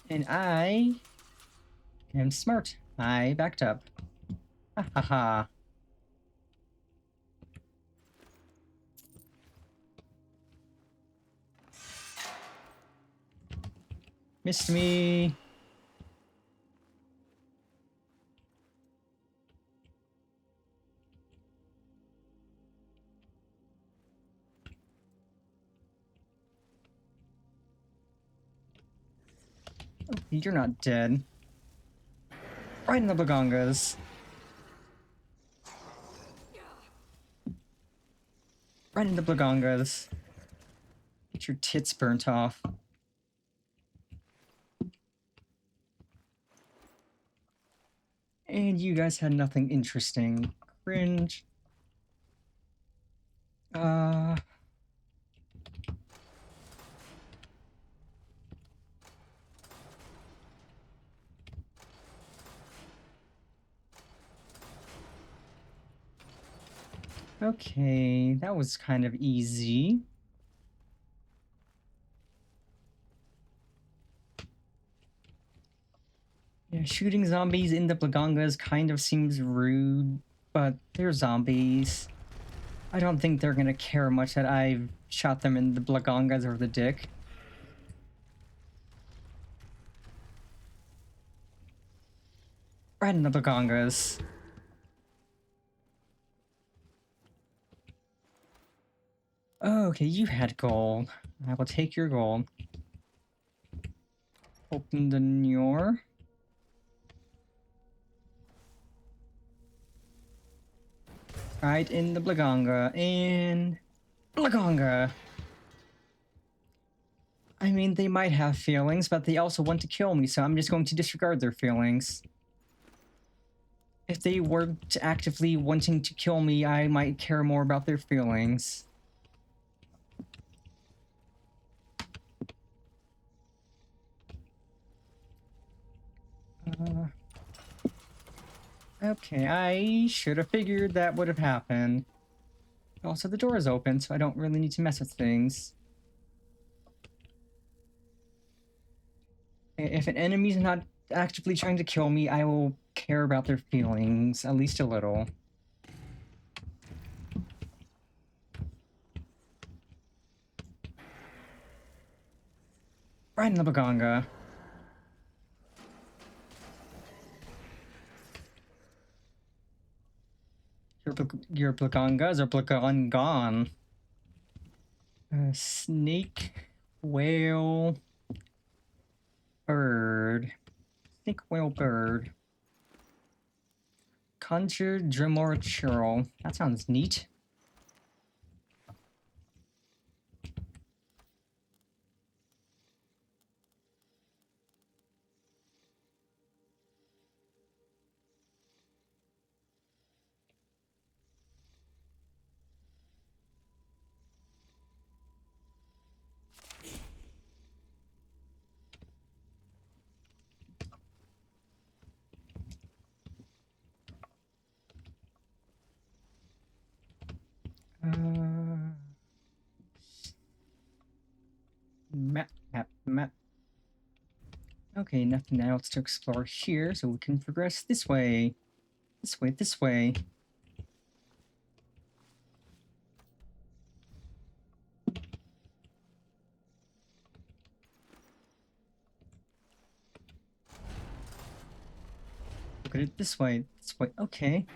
And I am smart. I backed up. Ha ha ha. Missed me. Oh, you're not dead. Right in the Blagongas. Right in the Blagongas. Get your tits burnt off. And you guys had nothing interesting. Cringe. Okay, that was kind of easy. Yeah, shooting zombies in the Blagongas kind of seems rude, but they're zombies. I don't think they're gonna care much that I've shot them in the blagongas or the dick. Right in the blagongas. Okay, you had gold. I will take your gold. Open the door. Right in the blagonga. And blagonga. I mean, they might have feelings, but they also want to kill me, so I'm just going to disregard their feelings. If they weren't actively wanting to kill me, I might care more about their feelings. Okay, I should have figured that would have happened. Also, the door is open, so I don't really need to mess with things. If an enemy's not actively trying to kill me, I will care about their feelings, at least a little. Right in the Baganga. Your Blagongas are Blagongon. Snake, whale, bird. Snake, whale, bird. Conjure, Dremor, churl. That sounds neat. Map. Okay, nothing else to explore here, so we can progress this way. This way. Look at it this way. Okay.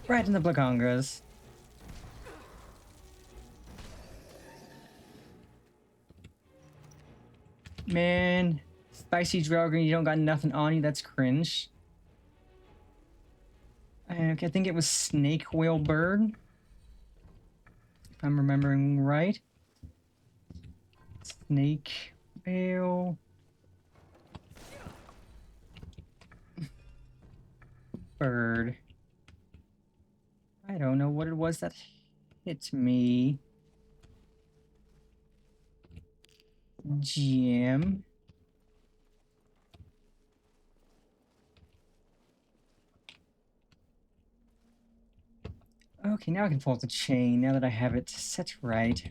Right in the Blagongas. Man, spicy Dragon, you don't got nothing on you, that's cringe. I think it was Snake Whale Bird. If I'm remembering right. Snake Whale Bird. I don't know what it was that hit me. GM. Okay, now I can pull the chain, now that I have it set right.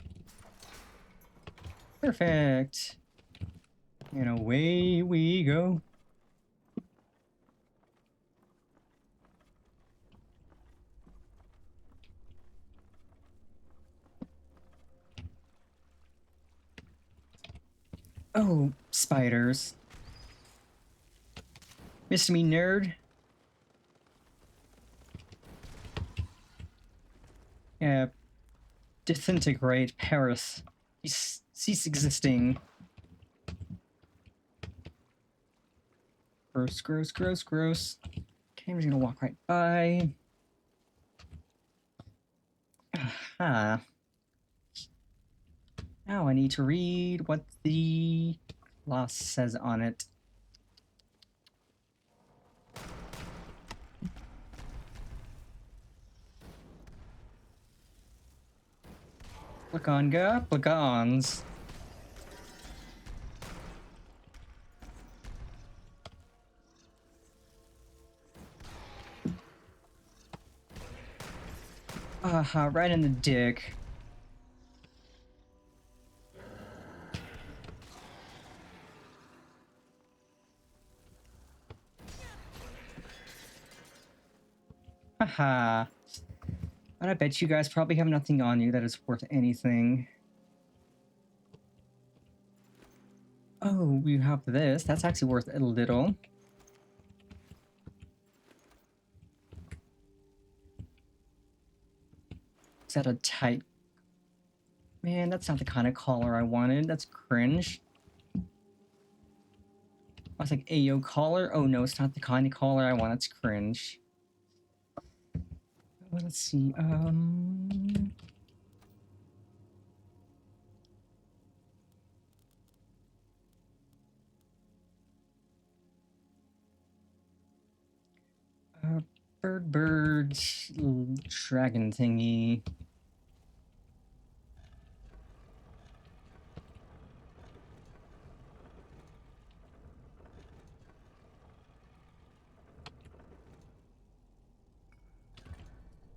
Perfect. And away we go. Oh, spiders. Missed me, nerd. Yeah. Disintegrate, Paris. Cease existing. Gross, gross, gross, gross. Okay, I'm just gonna walk right by. Aha. Now I need to read what the gloss says on it. Blagonga, Blagons. Aha, right in the dick. Haha. But I bet you guys probably have nothing on you that is worth anything. Oh, we have this. That's actually worth a little. Is that a tight... Man, that's not the kind of collar I wanted. That's cringe. I was like, Ayo collar? Oh no, it's not the kind of collar I want. It's cringe. Well, let's see. Bird, dragon thingy.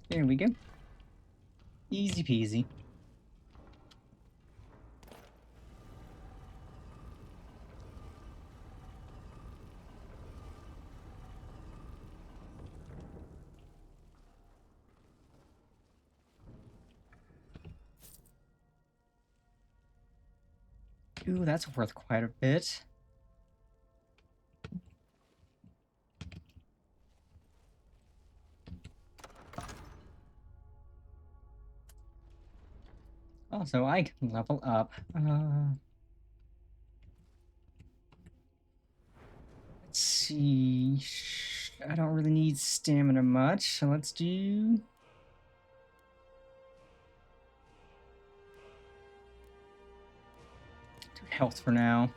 There we go. Easy peasy. Ooh, that's worth quite a bit. Also, I can level up. Let's see. I don't really need stamina much, so let's do... health for now.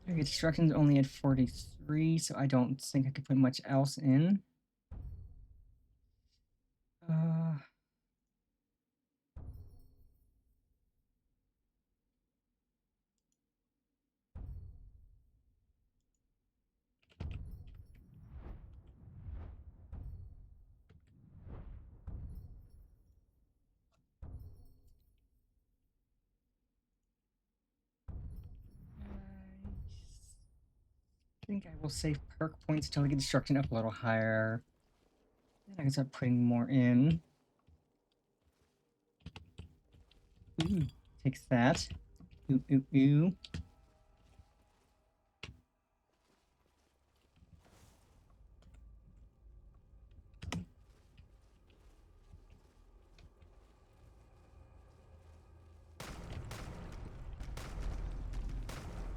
Okay, destruction's only at 43, so I don't think I could put much else in. I think I will save perk points until I get destruction up a little higher. Then I can start putting more in. Ooh, takes that. Ooh, ooh, ooh.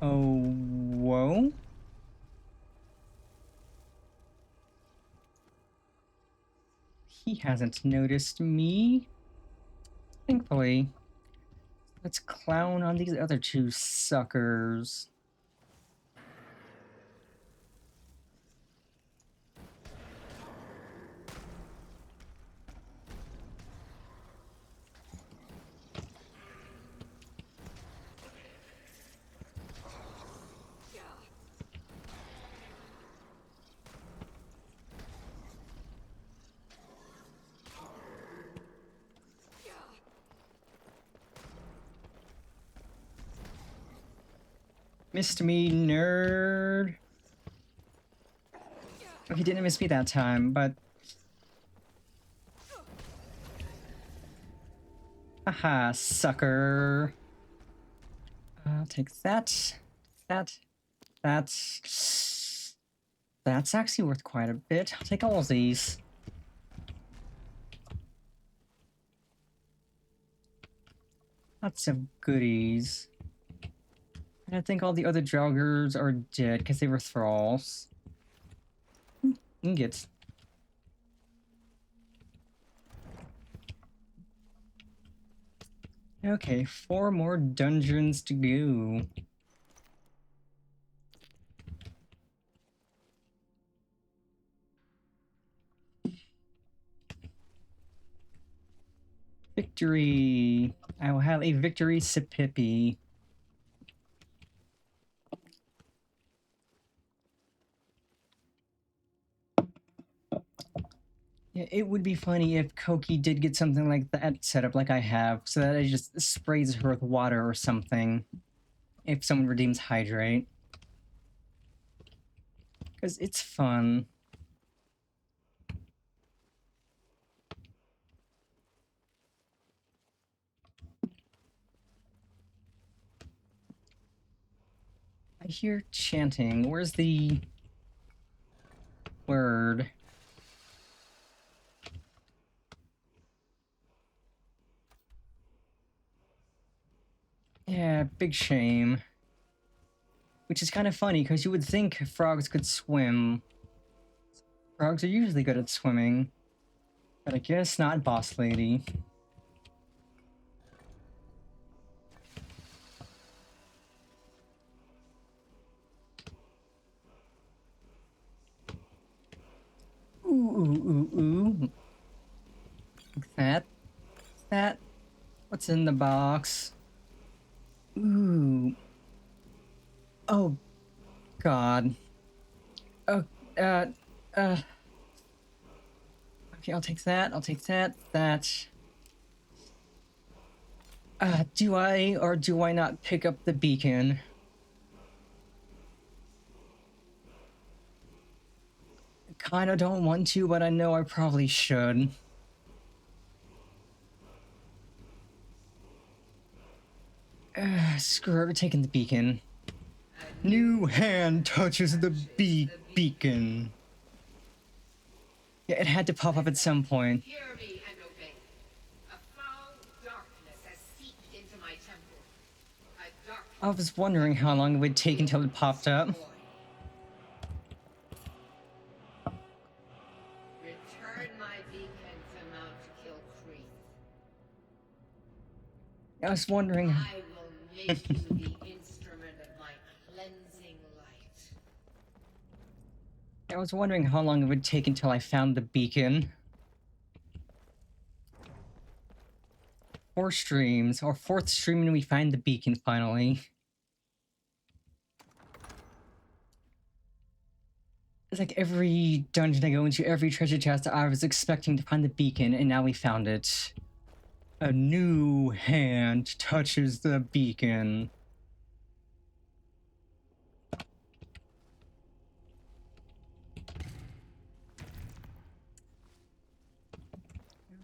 Oh, whoa. He hasn't noticed me. Thankfully. Let's clown on these other two suckers. Missed me, nerd. Oh, he didn't miss me that time, but... Haha, sucker. I'll take that. That's actually worth quite a bit. I'll take all of these. Lots of goodies. And I think all the other Draugrs are dead because they were thralls. Ingots. Okay, 4 more dungeons to go. Victory! I will have a victory sipippy. Yeah, it would be funny if Koki did get something like that set up like I have, so that it just sprays her with water or something. If someone redeems Hydrate. Because it's fun. I hear chanting. Where's the word? Yeah, big shame. Which is kind of funny, because you would think frogs could swim. Frogs are usually good at swimming. But I guess not, boss lady. Ooh. Like that. That. What's in the box? Ooh. Oh, God. Oh, okay, I'll take that. I'll take that. That. Do I or do I not pick up the beacon? Kinda don't want to, but I know I probably should. Screw it, taking the beacon. New hand touches the beacon. Yeah, it had to pop up at some point. Hear me and obey. A foul darkness has seeped into my temple. A dark I was wondering how long it would take until it popped up. return my beacon to Mount Kilcreath. I was wondering. I will make you the instrument of my cleansing light. I was wondering how long it would take until I found the beacon. 4 streams, or 4th stream and we find the beacon finally. It's like every dungeon I go into, every treasure chest, I was expecting to find the beacon, and now we found it. A new hand touches the beacon.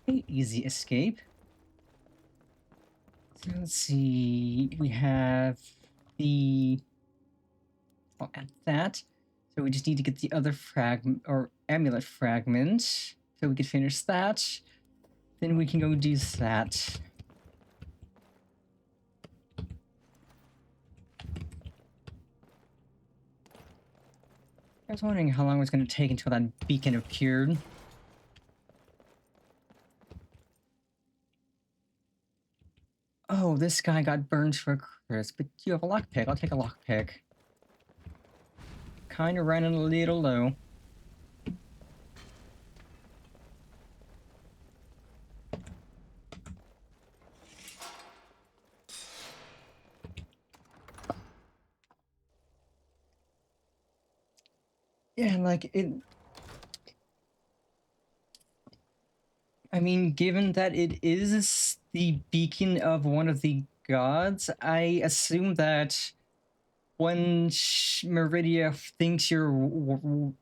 Okay, easy escape. So let's see, we have the... I'll add that. So we just need to get the other fragment, or amulet fragment, so we can finish that. Then we can go do that. I was wondering how long it was going to take until that beacon appeared. Oh, this guy got burned for a crisp, but you have a lockpick. I'll take a lockpick. Kinda running a little low. Yeah, like it... I mean, given that it is the beacon of one of the gods, I assume that when Meridia thinks you're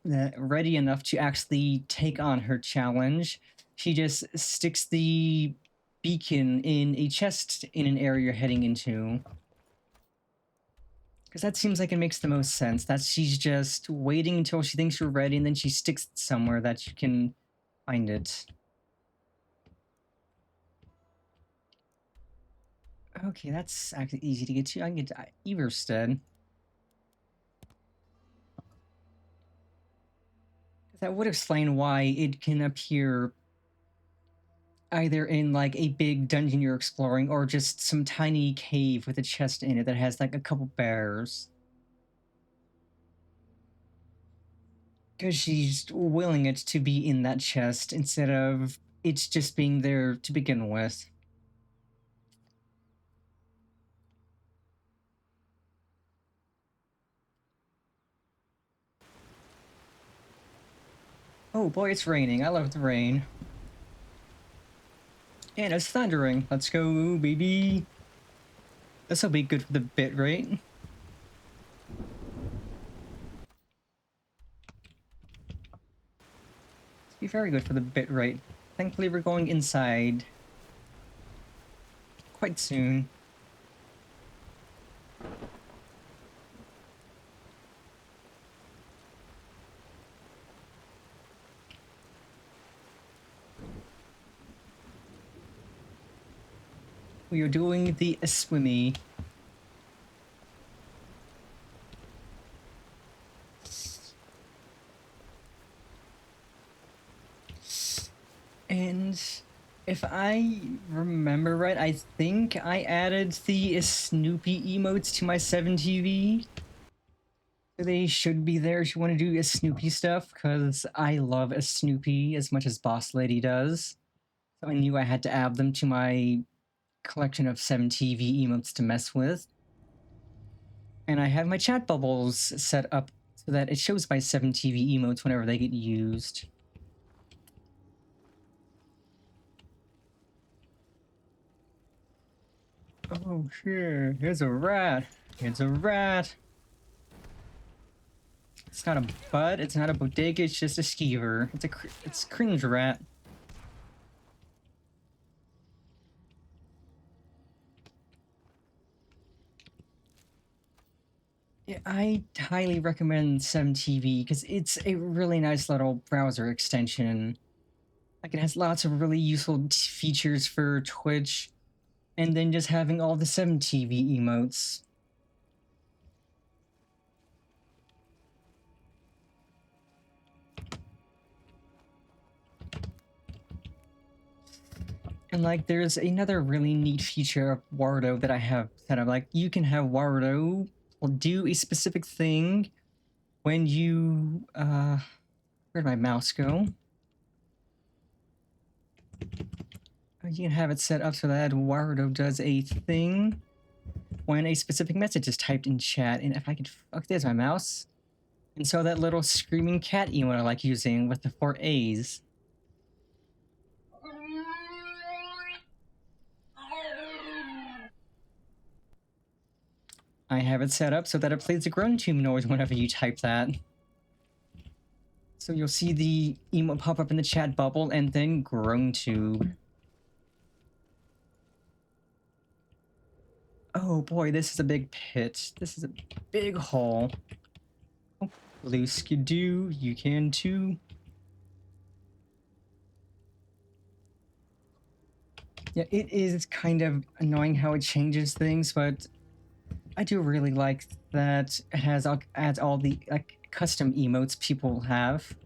ready enough to actually take on her challenge, she just sticks the beacon in a chest in an area you're heading into. Because that seems like it makes the most sense. That she's just waiting until she thinks you're ready, and then she sticks it somewhere that you can find it. Okay, that's actually easy to get to. I can get to Everstead. That would explain why it can appear either in like a big dungeon you're exploring or just some tiny cave with a chest in it that has like a couple bears. Because she's willing it to be in that chest instead of it's just being there to begin with. Oh boy, it's raining. I love the rain. And it's thundering. Let's go, baby. This'll be good for the bit rate. Be very good for the bitrate. Thankfully, we're going inside quite soon. We are doing the swimmy. And if I remember right, I think I added the Snoopy emotes to my 7TV. So they should be there if you want to do Snoopy stuff, because I love a Snoopy as much as Boss Lady does. So I knew I had to add them to my collection of 7TV emotes to mess with. And I have my chat bubbles set up so that it shows my 7TV emotes whenever they get used. Oh shit, here's a rat. It's a rat. It's not a butt, it's not a bodega, it's just a skeever. It's cringe rat. Yeah, I highly recommend 7TV because it's a really nice little browser extension. Like, it has lots of really useful features for Twitch, and then just having all the 7TV emotes. And like, there's another really neat feature of Wardo that I have set up. Like, you can have Wardo do a specific thing when you, where'd my mouse go? You can have it set up so that Wardo does a thing when a specific message is typed in chat. And if I could, there's my mouse. And so that little screaming cat emote I like using with the 4 A's. I have it set up so that it plays the groan tube noise whenever you type that. So you'll see the emote pop up in the chat bubble and then groan tube. Oh boy, this is a big pit. This is a big hole. Oh, blue skidoo, you can too. Yeah, it is kind of annoying how it changes things, but I do really like that it adds all the custom emotes people have.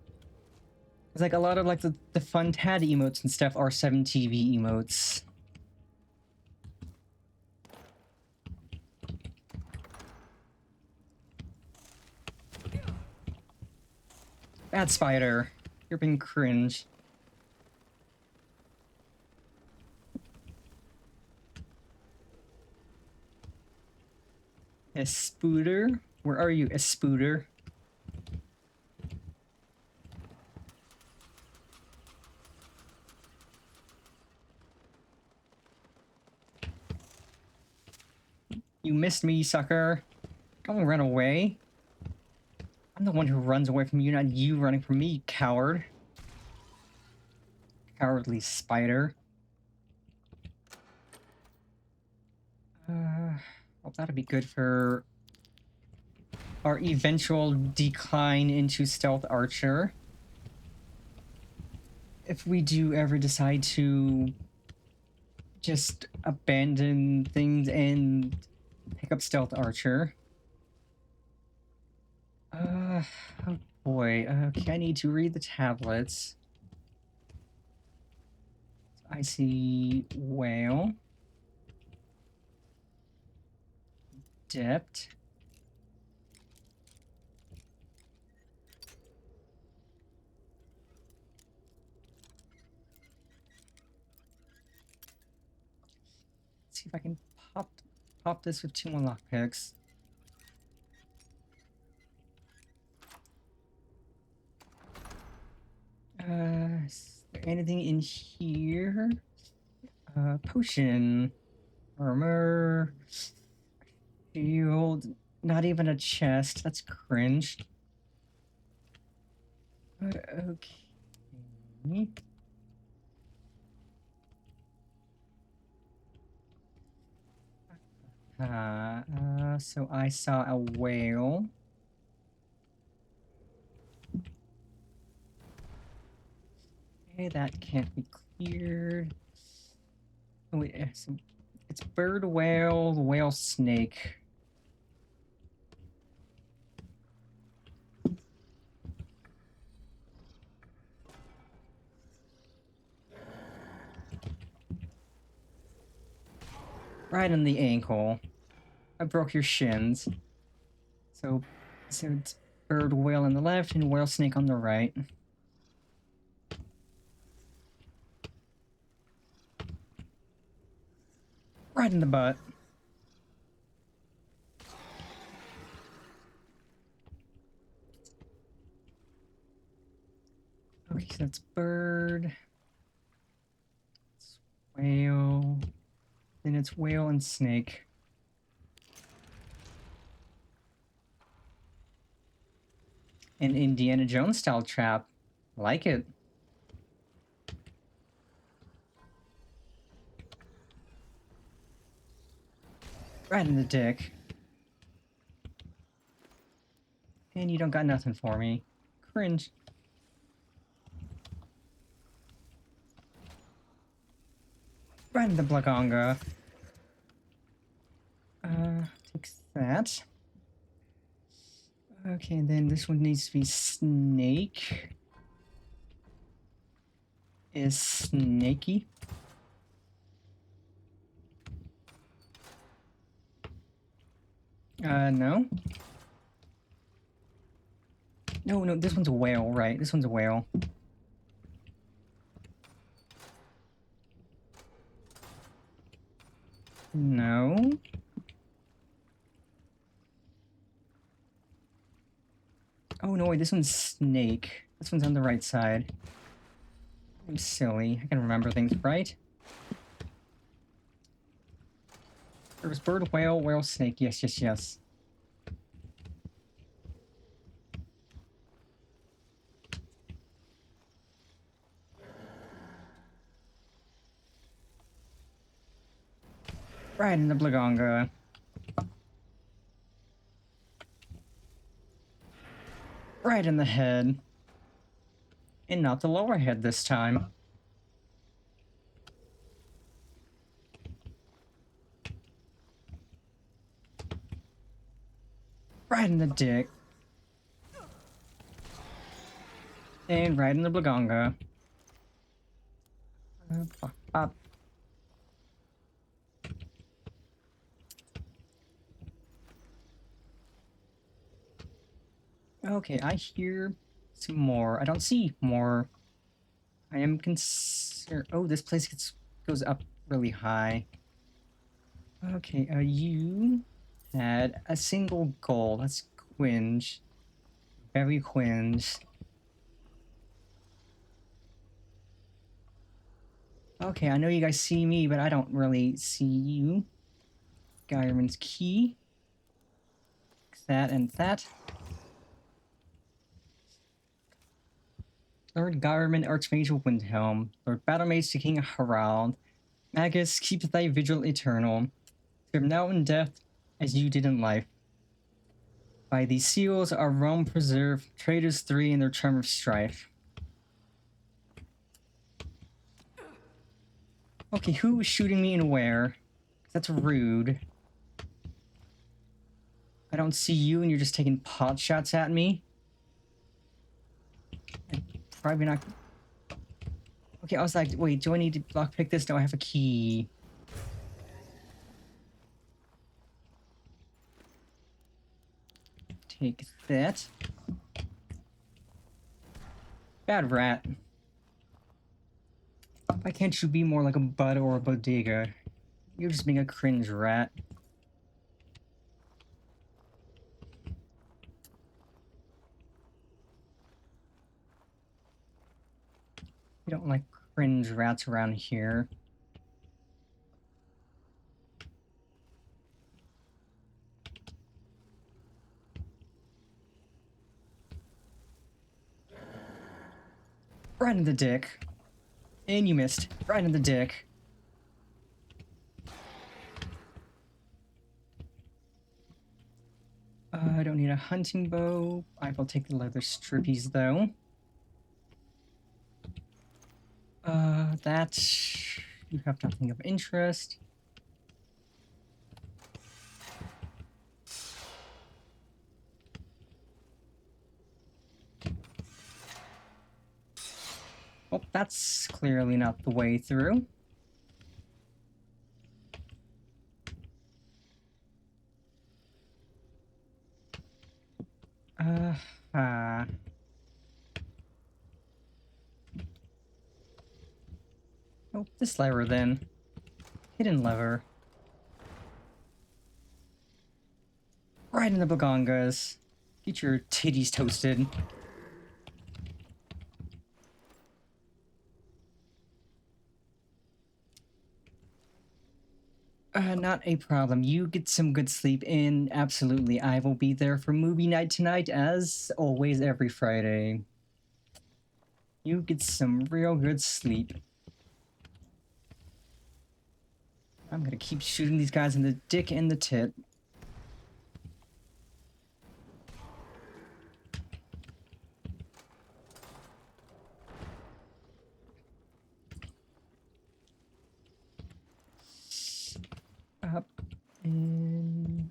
It's like a lot of the fun TAD emotes and stuff are 7TV emotes. Bad spider, you're being cringe. Espooter? Where are you, Espooter? You missed me, sucker. Don't run away. I'm the one who runs away from you, not you running from me, coward. Cowardly spider. Well, that'd be good for our eventual decline into stealth archer. If we do ever decide to just abandon things and pick up stealth archer. Oh boy, okay, I need to read the tablets. I see whale. Depth. Let's see if I can pop this with 2 more lockpicks. Is there anything in here? Potion. Armor. Shield. Not even a chest. That's cringe. Okay. Okay. So I saw a whale. Okay, that can't be cleared. Oh, wait, it's bird whale, whale snake. Right in the ankle. I broke your shins. So it's bird whale on the left and whale snake on the right. Right in the butt. Okay, so that's bird. It's whale. Then it's whale and snake. An Indiana Jones style trap. Like it. Right in the dick. And you don't got nothing for me. Cringe. Right in the Blagonga. Takes that. Okay, and then this one needs to be snake. Is snaky. No. No, this one's a whale, right? This one's a whale. No. Oh, no, wait, this one's snake. This one's on the right side. I'm silly. I can remember things right. There was bird, whale, whale, snake. Yes, yes, yes. Right in the Blagonga. Right in the head. And not the lower head this time. Right in the dick. And right in the Blagonga. Up. Okay, I hear some more. I don't see more. I am concerned. Oh, this place goes up really high. Okay, you had a single goal. That's Quinge. Very Quinge. Okay, I know you guys see me, but I don't really see you. Gyreman's key. That and that. Lord Gyreman, Archmage of Windhelm. Lord Battlemage to King Harald. Magus, keep thy vigil eternal. Serve now in death as you did in life. By these seals our realm preserve, traitors three in their charm of strife. Okay, who is shooting me and where? That's rude. I don't see you and you're just taking pot shots at me. I'm probably not... Okay, I was like, wait, do I need to lockpick this? No, I have a key. Take that. Bad rat. Why can't you be more like a bud or a bodega? You're just being a cringe rat. We don't like cringe rats around here. Right in the dick. And you missed. Right in the dick. I don't need a hunting bow. I will take the leather strippies, though. That... You have nothing of interest. Well, that's clearly not the way through. Oh, this lever then. Hidden lever. Right in the bagongas. Get your titties toasted. Not a problem. You get some good sleep in. Absolutely. I will be there for movie night tonight, as always, every Friday. You get some real good sleep. I'm gonna keep shooting these guys in the dick and the tit. Up and...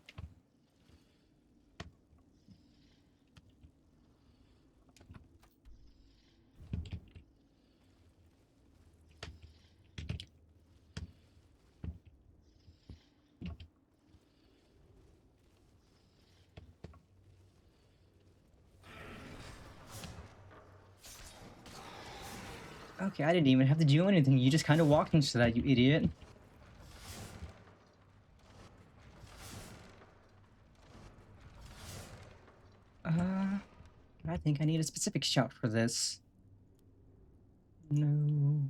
Okay, I didn't even have to do anything. You just kind of walked into that, you idiot. I think I need a specific shout for this. No.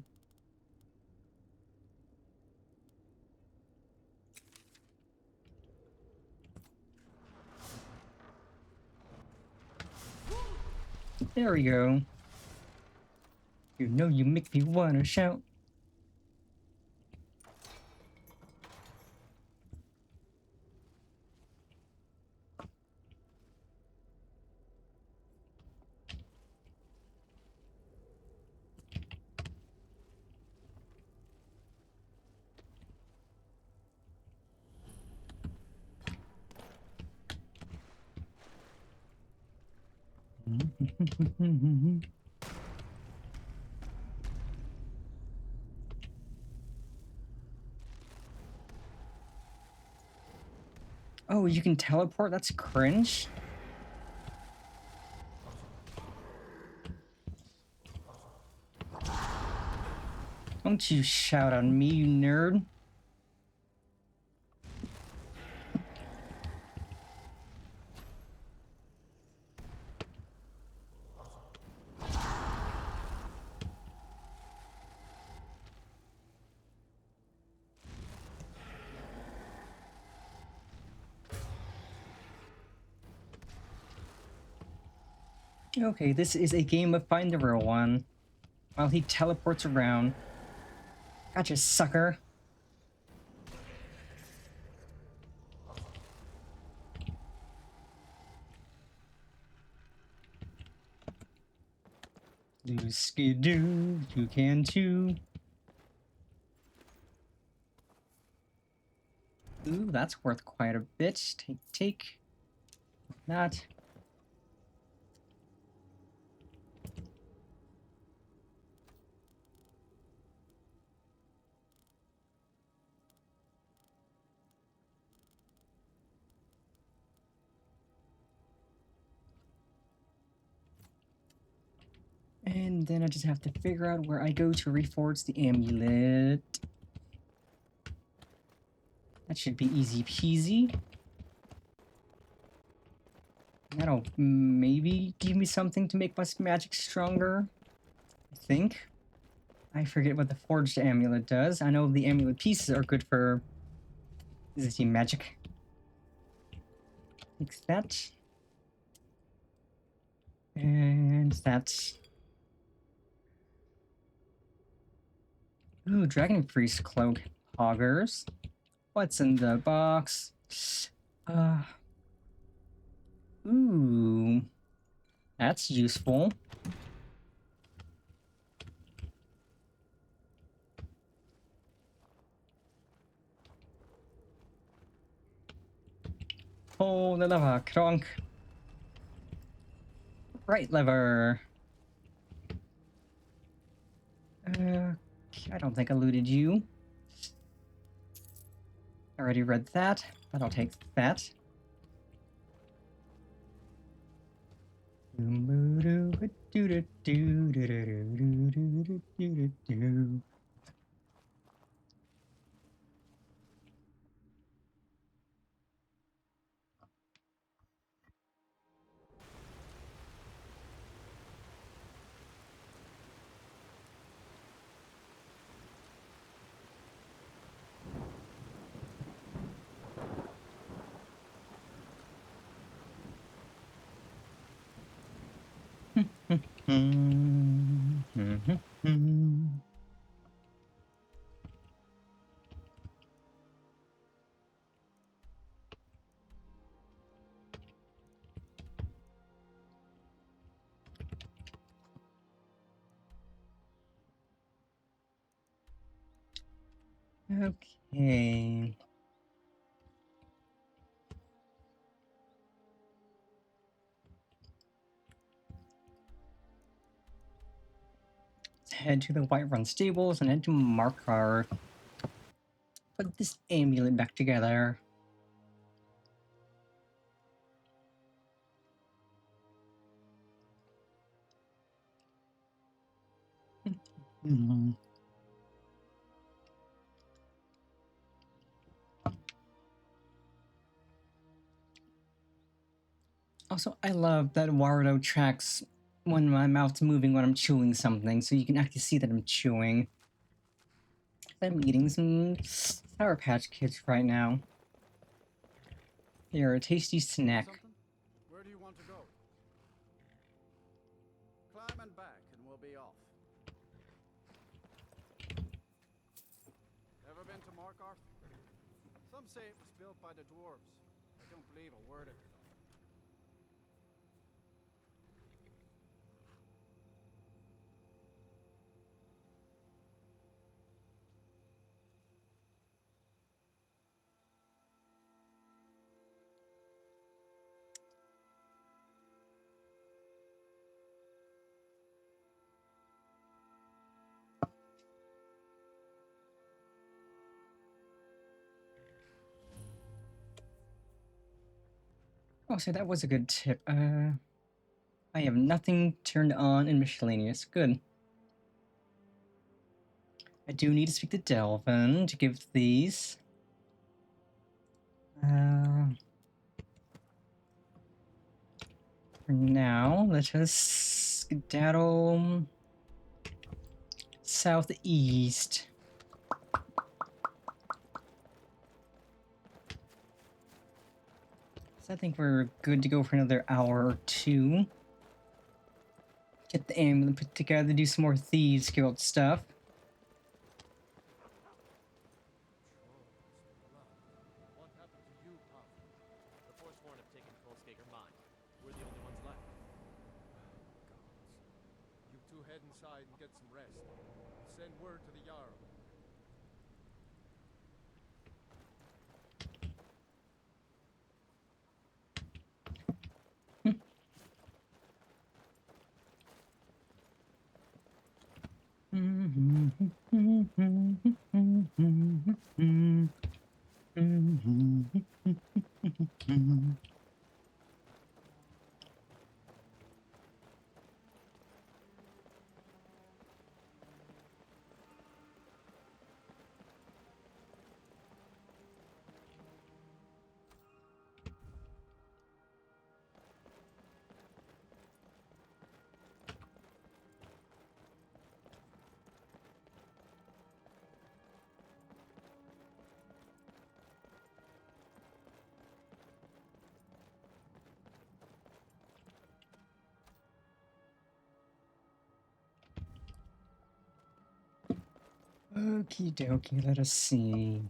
There we go. You know you make me wanna shout. Oh, you can teleport? That's cringe. Don't you shout on me, you nerd. Okay, this is a game of find the real one. While he teleports around. Gotcha, sucker. Do skidoo, you can too. Ooh, that's worth quite a bit. Take. That. And then I just have to figure out where I go to reforge the amulet. That should be easy peasy. That'll maybe give me something to make my magic stronger. I think. I forget what the forged amulet does. I know the amulet pieces are good for existing magic. Fix that. And that. Ooh, Dragon Priest Cloak. Hoggers. What's in the box? Ooh. That's useful. Pull the lever, Kronk. Right lever. I don't think I looted you. Already read that, but I'll take that. Okay. Let's head to the Whiterun stables and head to Markarth. Put this amulet back together. Also, I love that Warudo tracks when my mouth's moving when I'm chewing something, so you can actually see that I'm chewing. I'm eating some Sour Patch Kids right now. They are a tasty snack. Where do you want to go? Climb and back, and we'll be off. Ever been to Markarth? Some say it was built by the dwarves. I don't believe a word of it, though. Oh, so that was a good tip. I have nothing turned on in miscellaneous. Good. I do need to speak to Delvin to give these. For now, let us skedaddle southeast. So I think we're good to go for another hour or two. Get the amulet put together, do some more Thieves Guild stuff. What happened to you, Puff? The Forsworn have taken Trollskaker mine. We're the only ones left. You two head inside and get some rest. Send word to the Jarl. Okie dokie, let us see.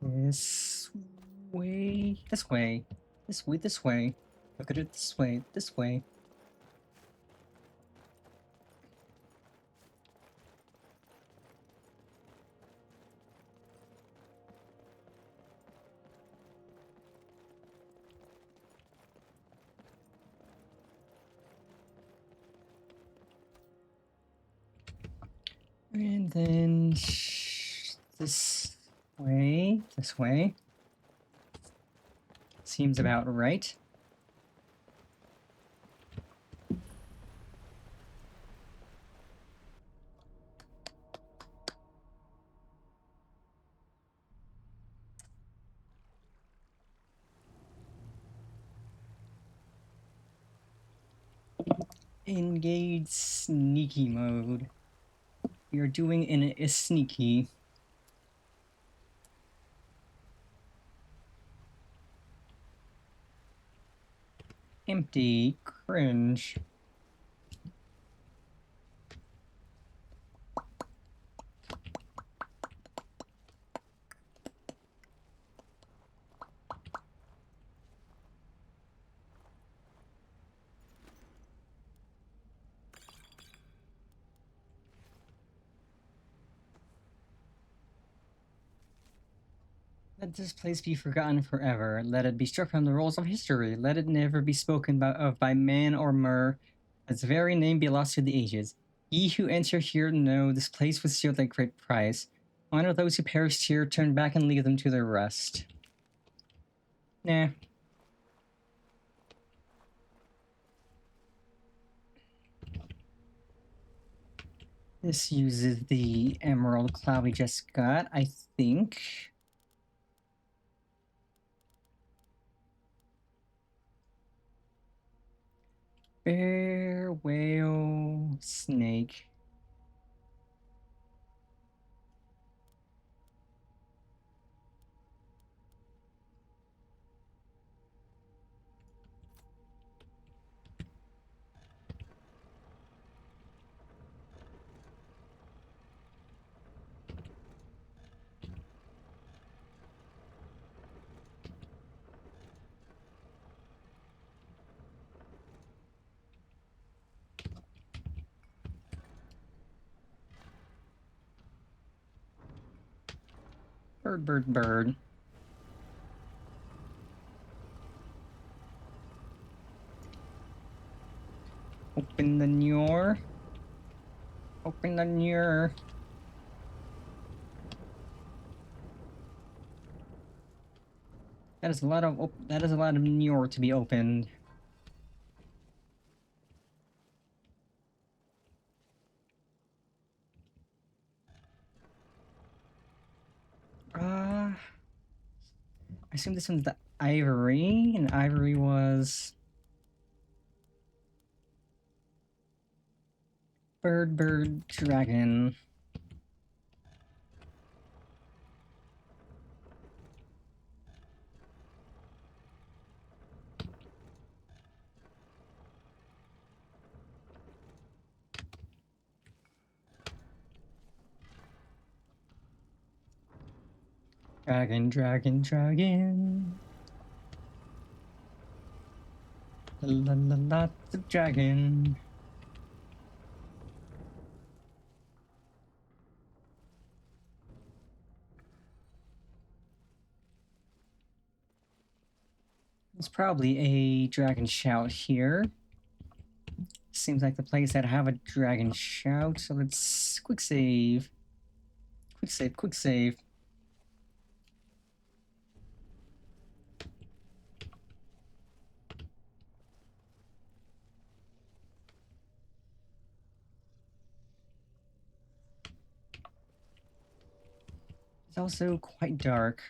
This way, this way, this way, this way. Look at it this way, this way. And then this way, this way. Seems about right. Engage sneaky mode. We are doing a sneaky. Empty. Cringe. Let this place be forgotten forever. Let it be struck from the rolls of history. Let it never be spoken of by man or mer. Its very name be lost to the ages. Ye who enter here know this place was sealed at great price. Honor those who perished here, turn back and leave them to their rest. Nah. This uses the emerald cloud we just got, I think. Bear, whale, snake. Bird, bird, bird. Open the door. Open the door. That is a lot of Nior to be opened. I assume this one's the ivory, and ivory was bird, bird, dragon. Dragon, dragon, dragon. Lots of dragon. There's probably a dragon shout here. Seems like the place that have a dragon shout, so let's quick save. Quick save, quick save. It's also quite dark.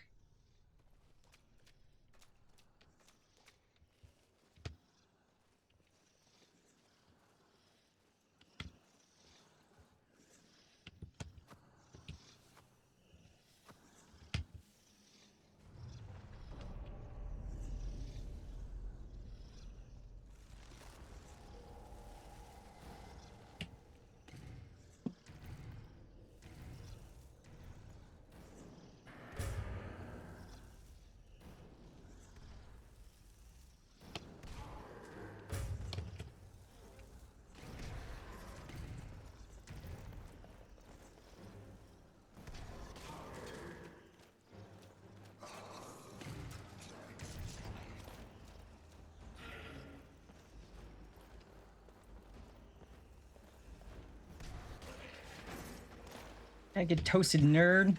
I get toasted, nerd.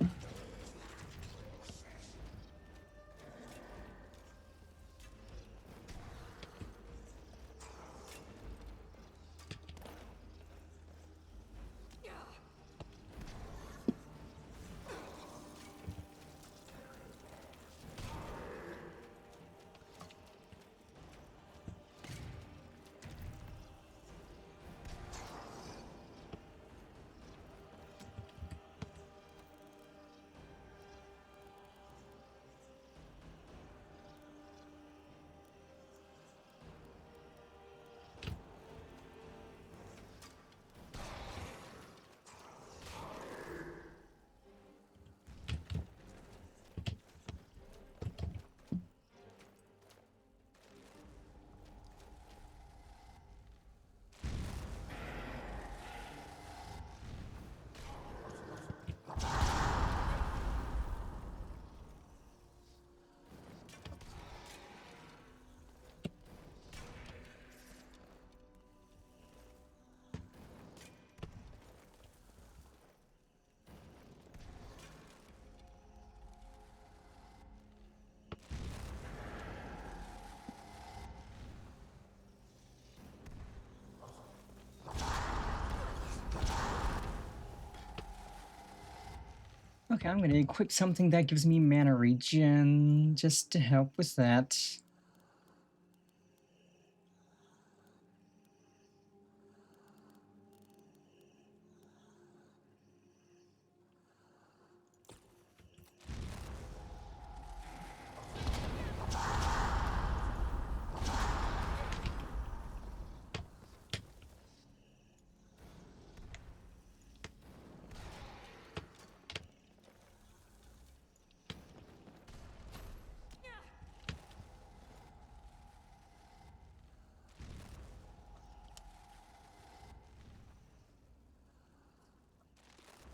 Okay, I'm going to equip something that gives me mana regen, just to help with that.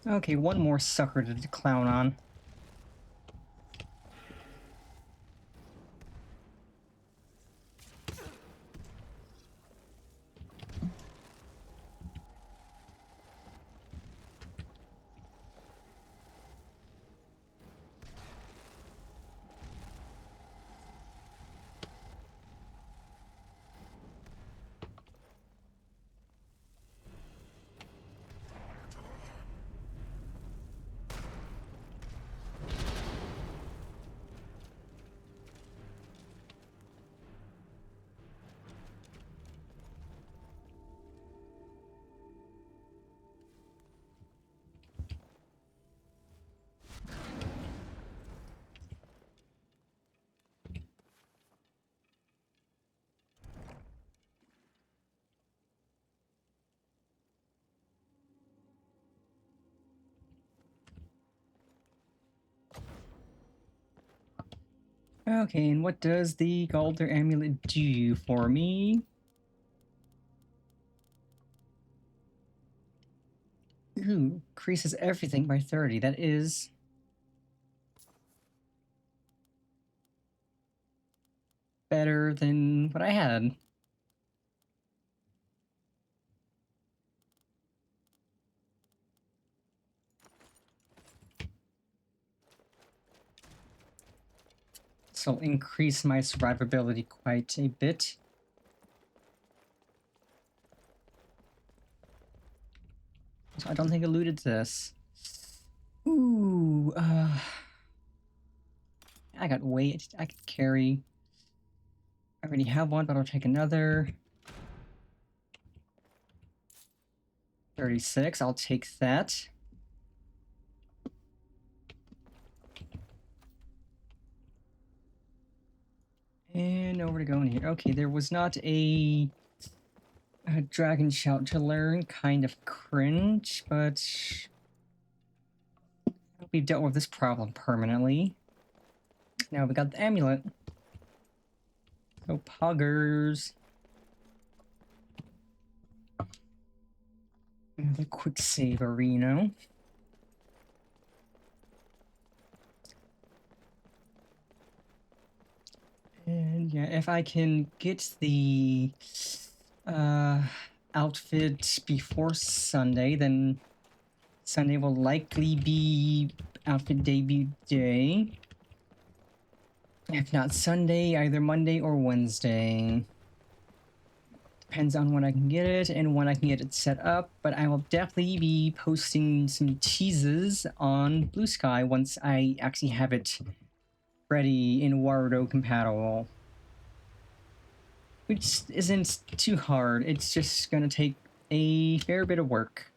Okay, one more sucker to clown on. Okay, and what does the Galder Amulet do for me? Ooh, increases everything by 30. That is better than what I had. So increase my survivability quite a bit. So I don't think I looted this. Ooh, I got weight. I could carry. I already have one, but I'll take another. 36, I'll take that. And nowhere to go in here. Okay, there was not a dragon shout to learn. Kind of cringe, but we've dealt with this problem permanently. Now we got the amulet. So poggers. Another quick save arena. And yeah, if I can get the outfit before Sunday, then Sunday will likely be outfit debut day. If not Sunday, either Monday or Wednesday. Depends on when I can get it and when I can get it set up, but I will definitely be posting some teases on Blue Sky once I actually have it ready in Warudo compatible. Which isn't too hard, it's just gonna take a fair bit of work.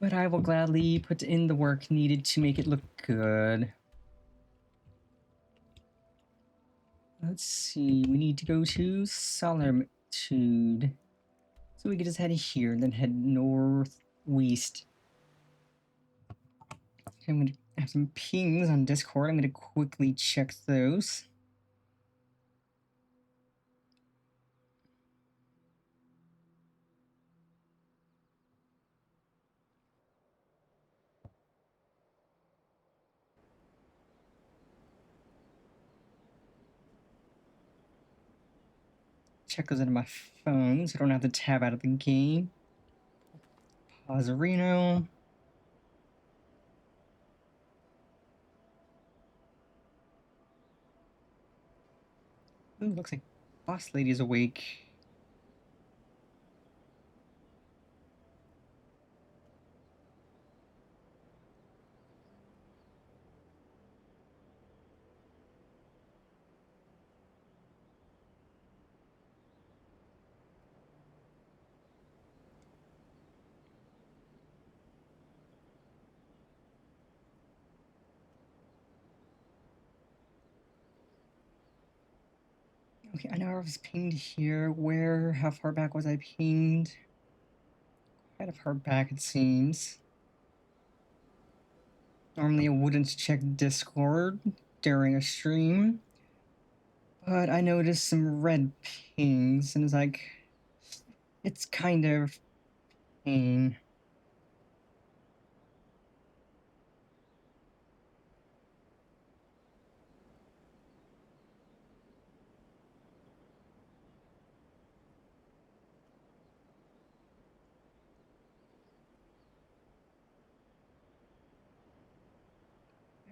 But I will gladly put in the work needed to make it look good. Let's see, we need to go to Solitude. So we can just head here and then head northeast. I'm going to have some pings on Discord. I'm going to quickly check those. Check those into my phone so I don't have to tab out of the game. Pause Reno. Ooh, looks like Boss Lady is awake. Okay, I know I was pinged here. Where, how far back was I pinged? Quite a far back, it seems. Normally I wouldn't check Discord during a stream, but I noticed some red pings, and it's like, it's kind of pain.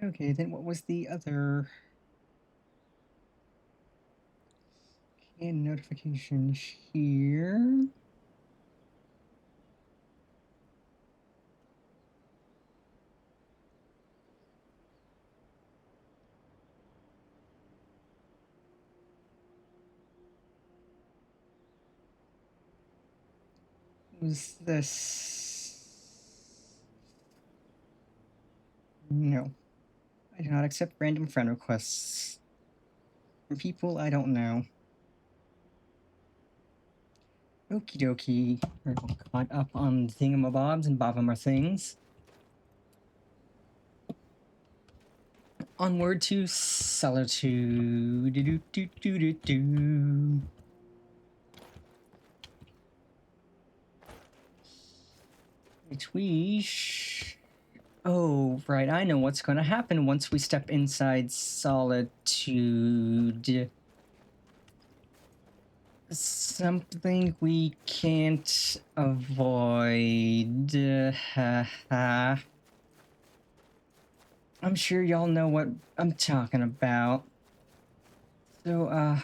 Okay, then what was the other notification here? Was this? No. I do not accept random friend requests from people I don't know. Okie dokie. We're caught up on thingamabobs and bobhammer things. Onward to Solitude. Do do do do do do. Oh, right, I know what's gonna happen once we step inside Solitude. Something we can't avoid. I'm sure y'all know what I'm talking about. So,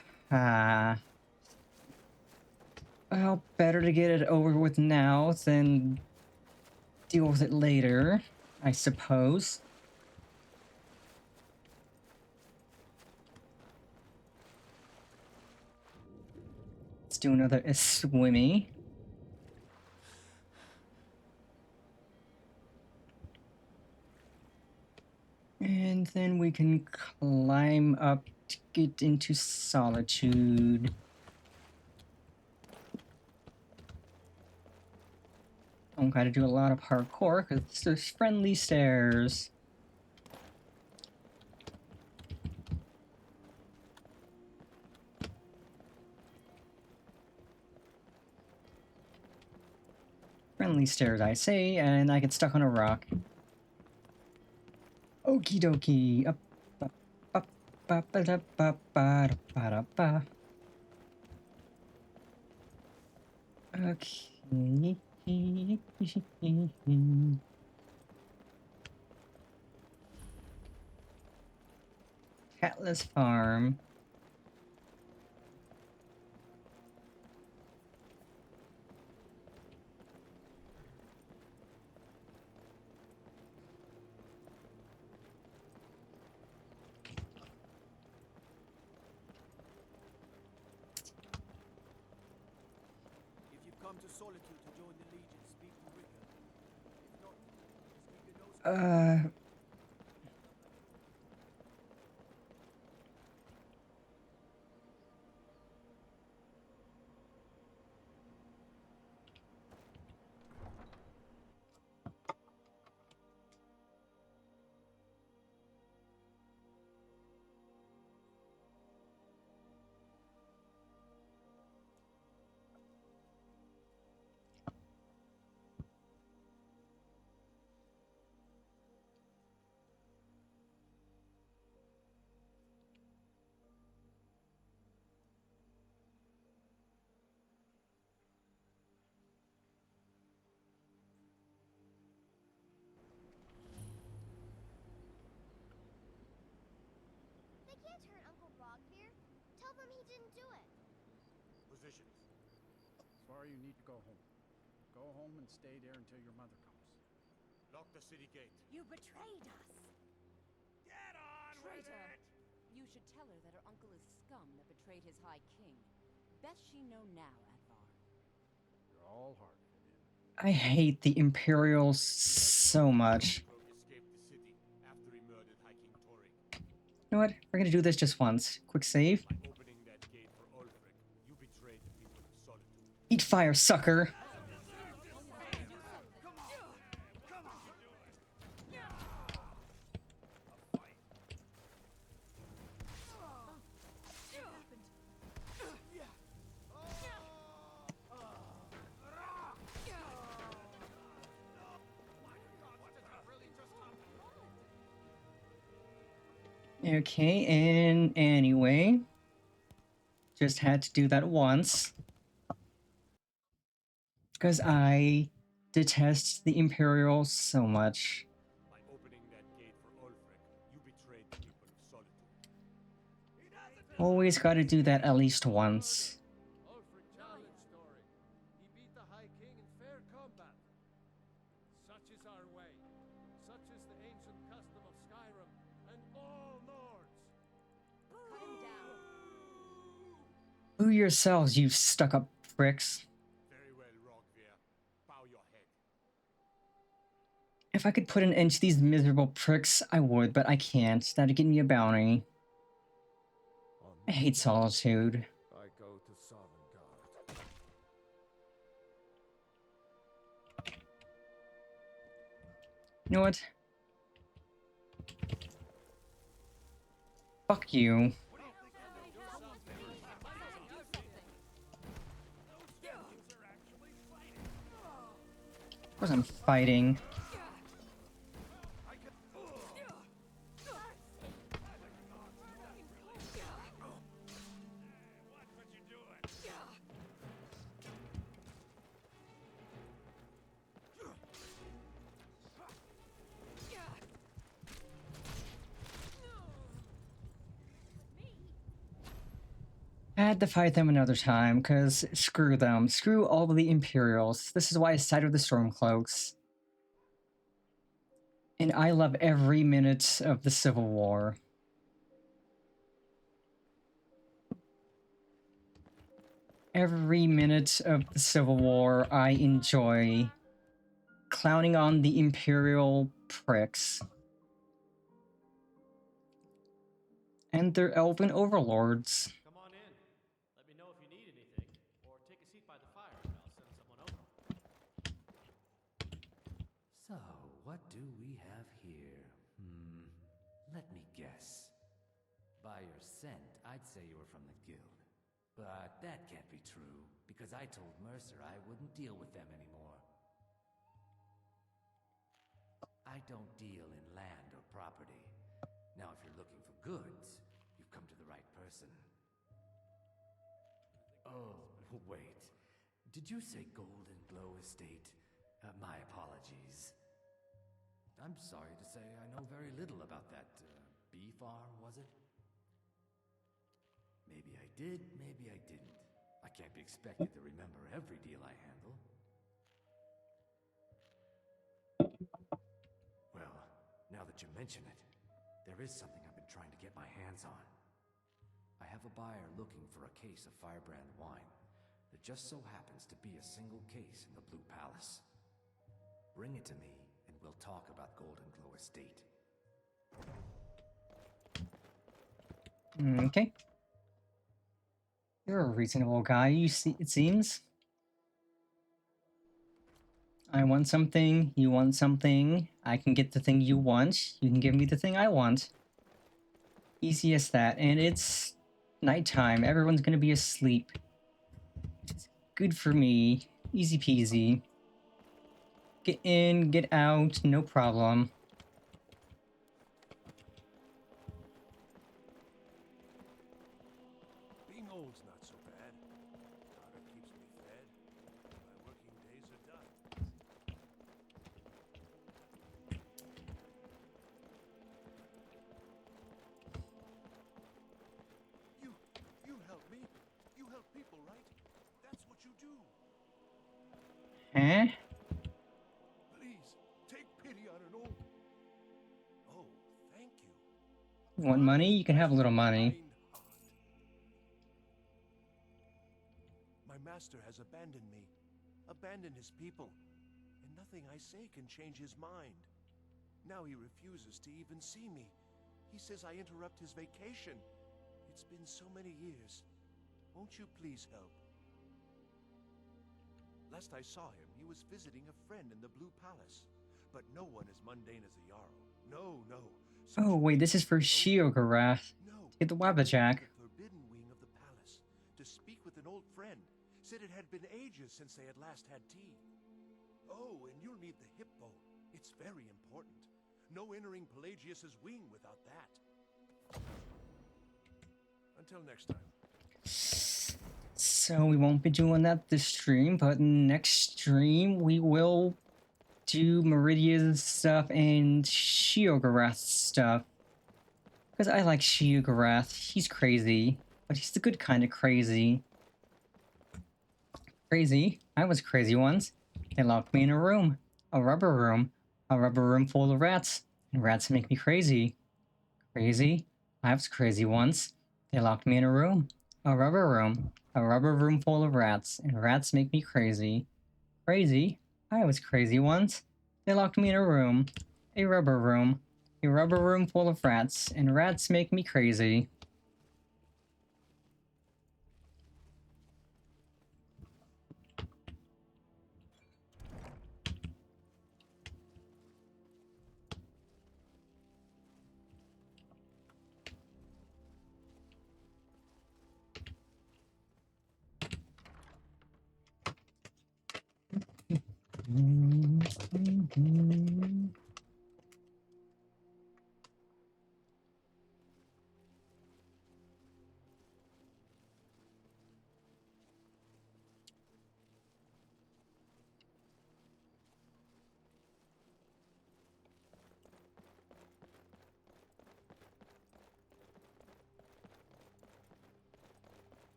well, better to get it over with now than deal with it later, I suppose. Let's do another swimmy. And then we can climb up to get into Solitude. Don't gotta do a lot of parkour because there's friendly stairs. Friendly stairs, I say, and I get stuck on a rock. Okie dokie. Up, up, up, up, up, up, up, up, up, up. Okay. Catless Farm. If you've come to Solitude to join the Legion, speak to Ricker. If not, just keep your nose. They can't hurt Uncle Bogbeer. Tell them he didn't do it. Positions. Swear you need to go home. Go home and stay there until your mother comes. Lock the city gate. You betrayed us! Get on with Traitor! it! You should tell her that her uncle is scum that betrayed his High King. Best she know now, Advar. You're all hard. I hate the Imperials so much. Escaped the city after he murdered High King Torik. You know what? We're gonna do this just once. Quick save. By opening that gate for Ulfric, you betrayed the people of Solitude. Eat fire, sucker! Okay, and anyway, just had to do that once. Because I detest the Imperials so much. By opening that gate for Ulfric, you betrayed the people of Solitude. Always gotta do that at least once. Ulfric challenged Torik. He beat the High King in fair combat. Such is our way. Such is the ancient custom of Skyrim and all Nords. Cut him down. Boo yourselves, you stuck-up pricks. Very well, Rogvier. Bow your head. If I could put an end to these miserable pricks, I would, but I can't. That'd give me a bounty. I hate Solitude. I go to Sovngarde. You know what? Fuck you. Of course I'm fighting. I had to fight them another time, because screw them. Screw all of the Imperials. This is why I side with the Stormcloaks. And I love every minute of the Civil War. Every minute of the Civil War I enjoy clowning on the Imperial pricks. And their elven overlords. Come on in. Let me know if you need anything, or take a seat by the fire and I'll send someone over. So, what do we have here? Let me guess. By your scent, I'd say you were from the guild. But that can't be true, because I told Mercer I wouldn't deal with them anymore. I don't deal in land or property. Now, if you're looking for goods, you've come to the right person. Oh, wait. Did you say Golden Glow Estate? My apologies. I'm sorry to say I know very little about that bee farm, was it? did, maybe I didn't. I can't be expected to remember every deal I handle. Well, now that you mention it, there is something I've been trying to get my hands on. I have a buyer looking for a case of firebrand wine. There just so happens to be a single case in the Blue Palace. Bring it to me, and we'll talk about Golden Glow Estate. Okay. You're a reasonable guy, you see, it seems. I want something, you want something. I can get the thing you want, you can give me the thing I want. Easy as that, and it's nighttime. Everyone's gonna be asleep. It's good for me. Easy peasy. Get in, get out, no problem. Being old's not so bad. Daughter keeps me fed. My working days are done. You help me. You help people, right? That's what you do. Huh? Please, take pity on an old... Oh, thank you. You want money? You can have a little money. My master has abandoned me, abandoned his people, and nothing I say can change his mind. Now he refuses to even see me. He says I interrupt his vacation. It's been so many years. Won't you please help? Last I saw him, he was visiting a friend in the Blue Palace. But no one as mundane as a Jarl. No, no. Oh, wait, this is for Sheogorath. Get the Wabbajack. The forbidden wing of the palace to speak with an old friend. Said it had been ages since they had last had tea. Oh, and you'll need the hip bone. It's very important. No entering Pelagius's wing without that. Until next time. So we won't be doing that this stream, but next stream we will do Meridia's stuff and Sheogorath's stuff. Because I like Sheogorath. He's crazy, but he's the good kind of crazy. Crazy? I was crazy once. They locked me in a room. A rubber room full of rats. And rats make me crazy. Crazy? I was crazy once. They locked me in a room. A rubber room full of rats. And rats make me crazy. Crazy? I was crazy once. They locked me in a room. A rubber room full of rats. And rats make me crazy.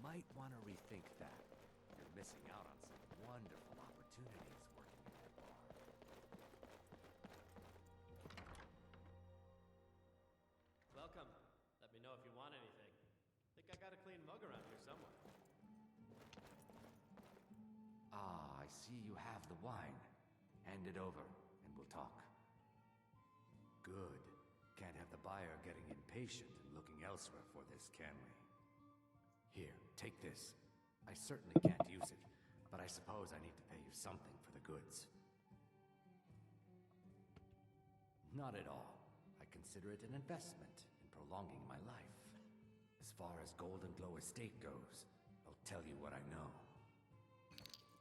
Might want to rethink that. You're missing out on some wonderful opportunities working at that bar. Welcome. Let me know if you want anything. Think I got a clean mug around here somewhere. Ah, I see you have the wine. Hand it over, and we'll talk. Good. Can't have the buyer getting impatient and looking elsewhere for this, can we? Here, take this. I certainly can't use it, but I suppose I need to pay you something for the goods. Not at all. I can consider it an investment in prolonging my life. As far as Golden Glow Estate goes, I'll tell you what I know.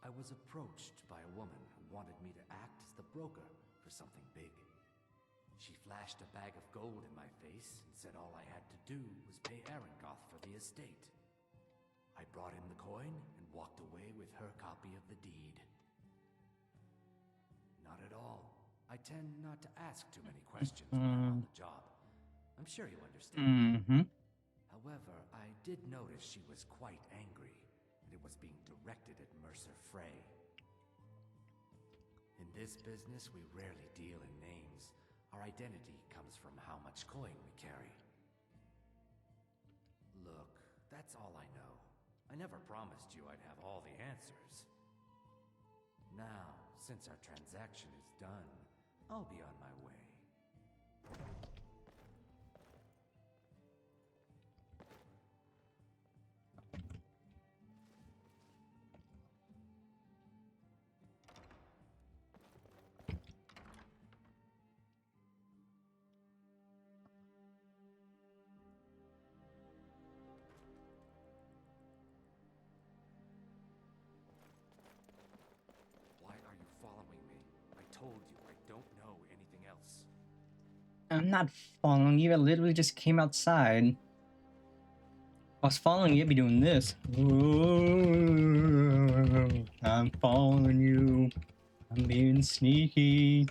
I was approached by a woman who wanted me to act as the broker for something big. She flashed a bag of gold in my face and said all I had to do was pay Arangoth for the estate. I brought in the coin and walked away with her copy of the deed. Not at all. I tend not to ask too many questions when I'm on the job. I'm sure you understand. However, I did notice she was quite angry, and it was being directed at Mercer Frey. In this business, we rarely deal in names. Our identity comes from how much coin we carry. Look, that's all I know. I never promised you I'd have all the answers. Now, since our transaction is done, I'll be on my way. Told you I don't know anything else. I'm not following you. I literally just came outside. If I was following you, I'd be doing this. I'm following you. I'm being sneaky.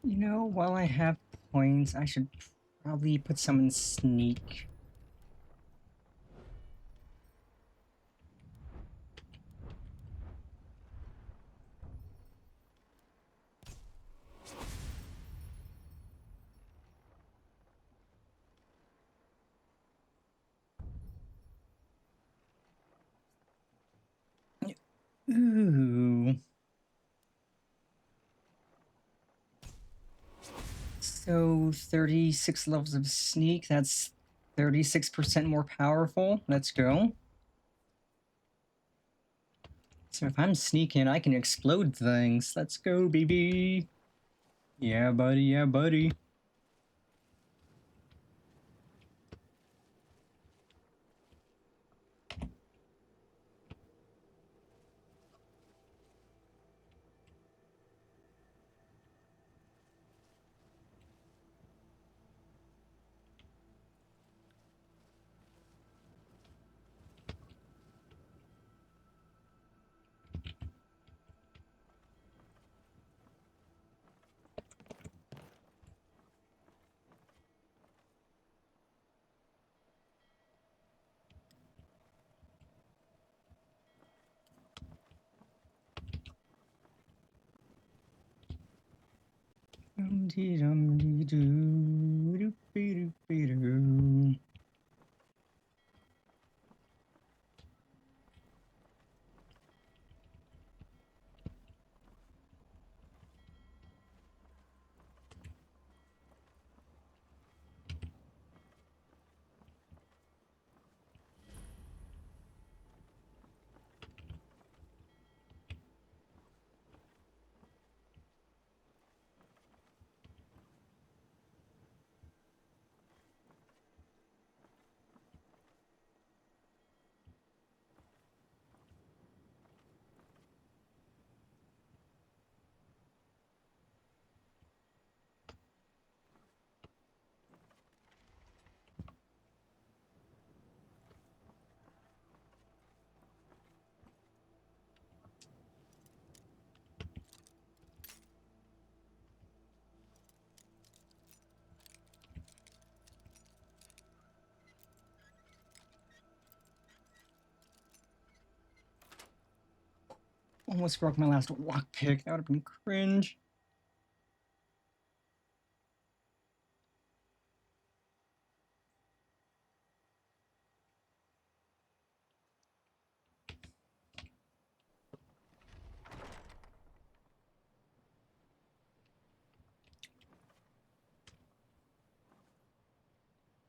You know, while I have points, I should probably put some in sneak. Ooh. So 36 levels of sneak, that's 36% more powerful. Let's go. So if I'm sneaking, I can explode things. Let's go, baby. Yeah, buddy. Yeah, buddy. Dum-dee-dum-dee-doo-doo-be-doo-be-doo. Almost broke my last lockpick. That would have been cringe.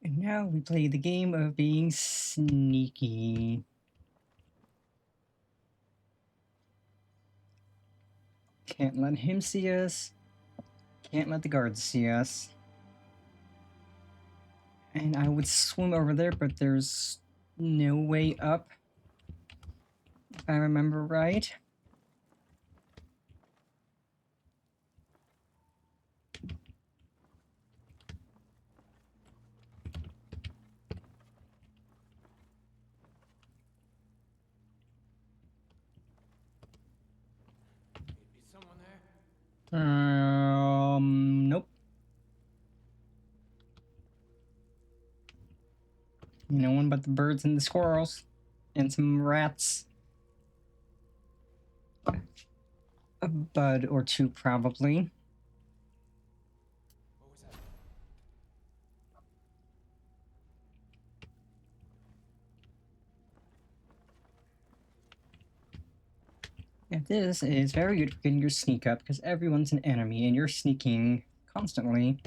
And now we play the game of being sneaky. Can't let him see us. Can't let the guards see us. And I would swim over there, but there's no way up. If I remember right. Someone there? Nope. No one but the birds and the squirrels. And some rats. A bud or two, probably. Yeah, this is very good for getting your sneak up, because everyone's an enemy and you're sneaking constantly.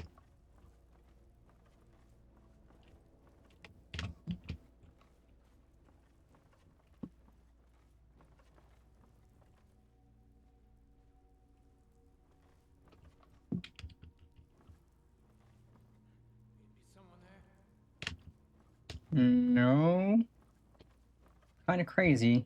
No. Kind of crazy.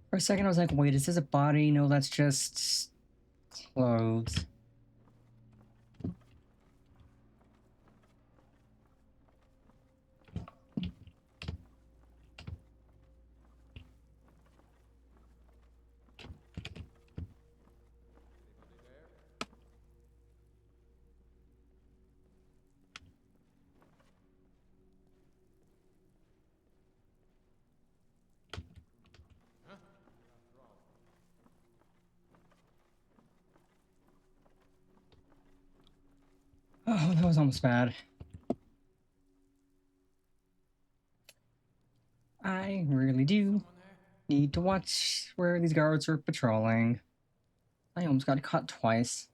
For a second, I was like, wait, is this a body? No, that's just clothes. Oh, that was almost bad. I really do need to watch where these guards are patrolling. I almost got caught twice.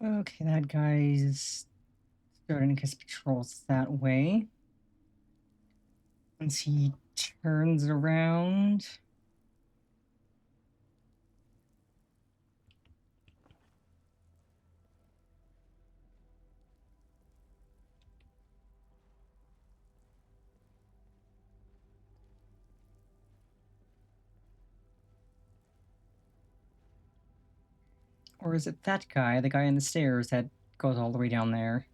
Okay, that guy's starting his patrols that way. Once he turns around... Or is it that guy, the guy on the stairs that goes all the way down there?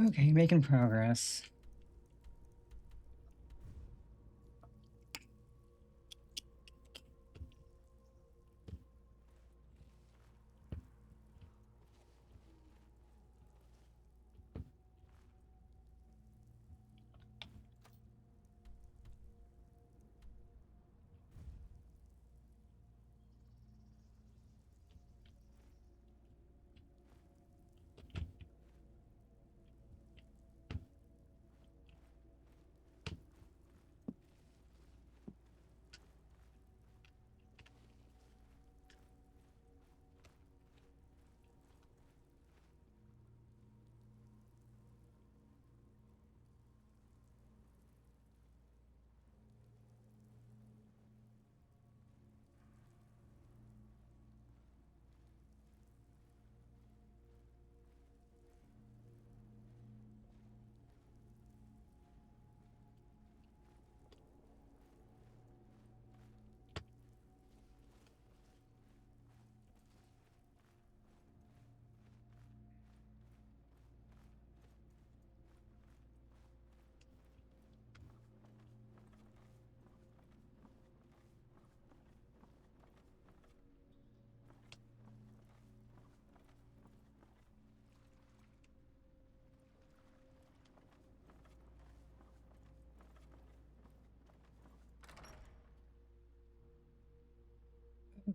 Okay, making progress.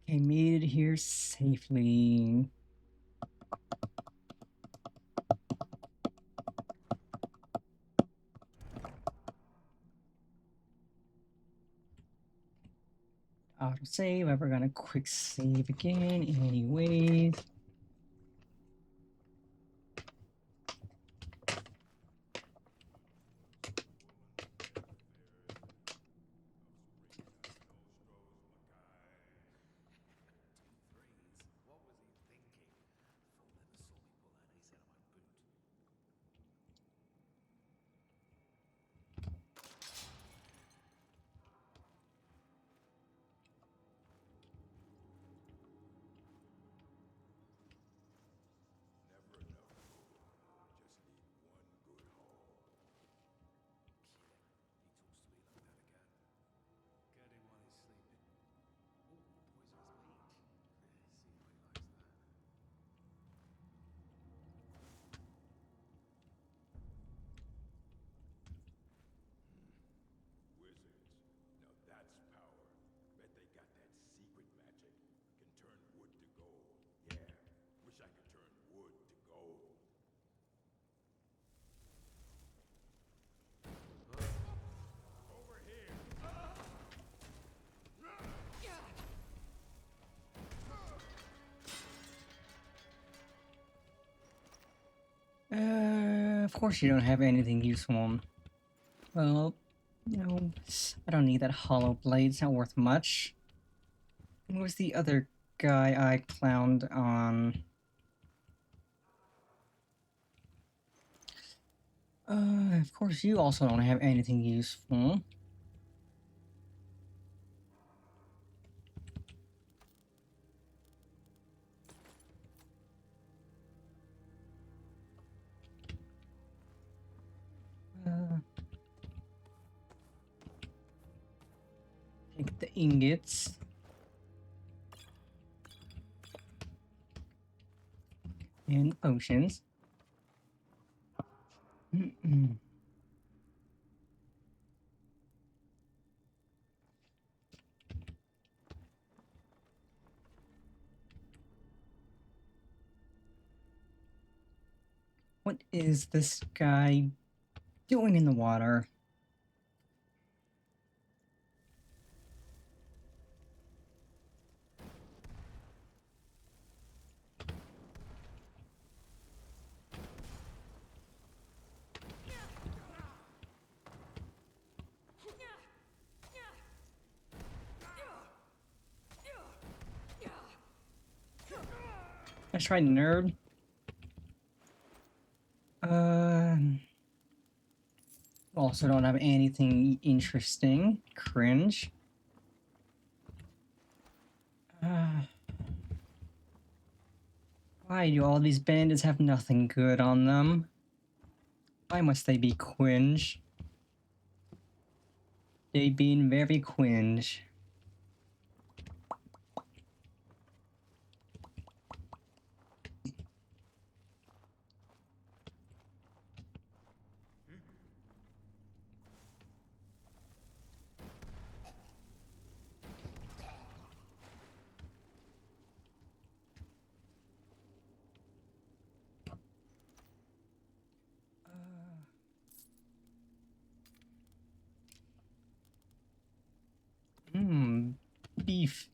Okay, made it here safely. Autosave, we're gonna quick save again anyways. Of course you don't have anything useful. Well, no, I don't need that hollow blade. It's not worth much. And where's the other guy I clowned on? Of course you also don't have anything useful. Take the ingots. And potions. What is this guy doing in the water? Let's try nerd. Also don't have anything interesting. Cringe. Why do all these bandits have nothing good on them? Why must they be cringe? They been very cringe. Beef.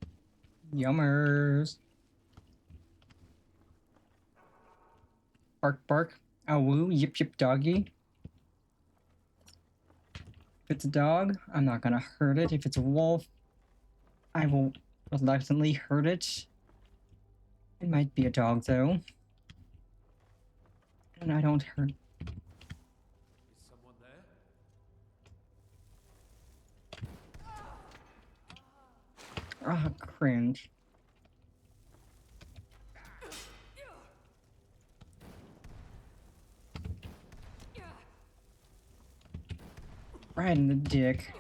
Yummers. Bark bark. Ow woo. Yip yip doggy. If it's a dog, I'm not gonna hurt it. If it's a wolf, I will reluctantly hurt it. It might be a dog though. And I don't hurt. Is someone there? Ah, cringe. Right in the dick.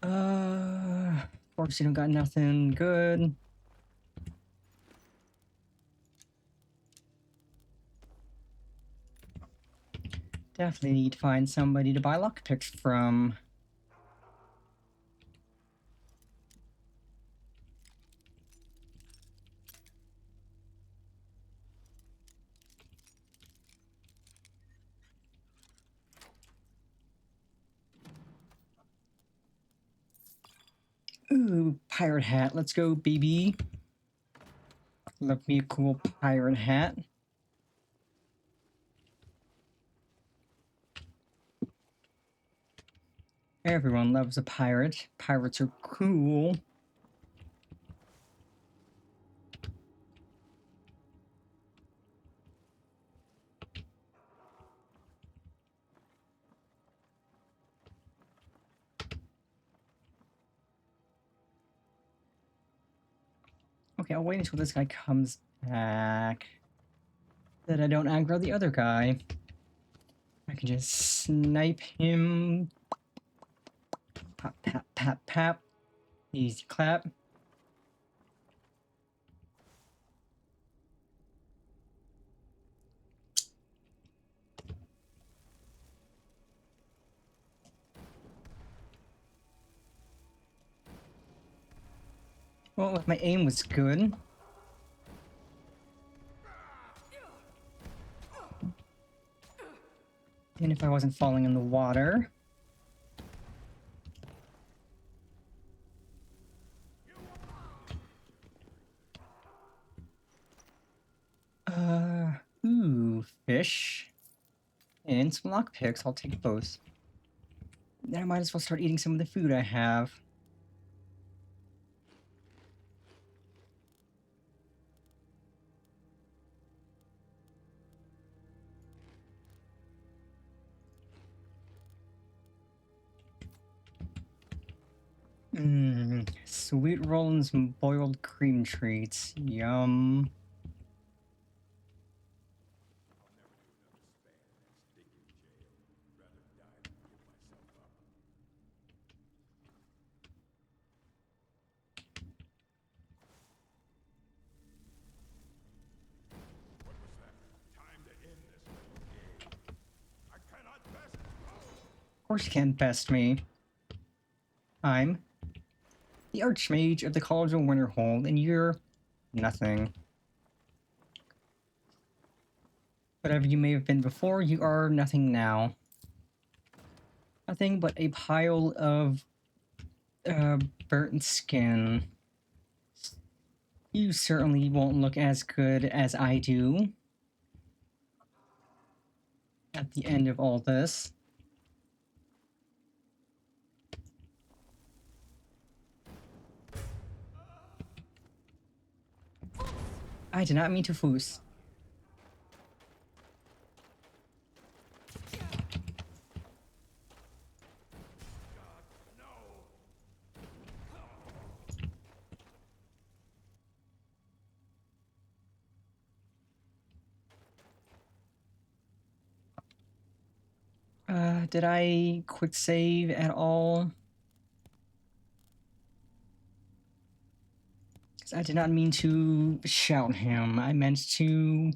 Of course you don't got nothing good. Definitely need to find somebody to buy lockpicks from. Ooh, pirate hat. Let's go, baby. Love me a cool pirate hat. Everyone loves a pirate. Pirates are cool. Okay, I'll wait until this guy comes back. That I don't aggro the other guy. I can just snipe him. Pop, pap, pap, pap. Easy clap. Well, if my aim was good. And if I wasn't falling in the water. fish and some lockpicks. I'll take both. Then I might as well start eating some of the food I have. Sweet roll and some boiled cream treats. Yum. Of course you can't best me. I'm the Archmage of the College of Winterhold, and you're nothing. Whatever you may have been before, you are nothing now. Nothing but a pile of burnt skin. You certainly won't look as good as I do at the end of all this. I did not mean to foos. Did I quick save at all? I did not mean to shout him. I meant to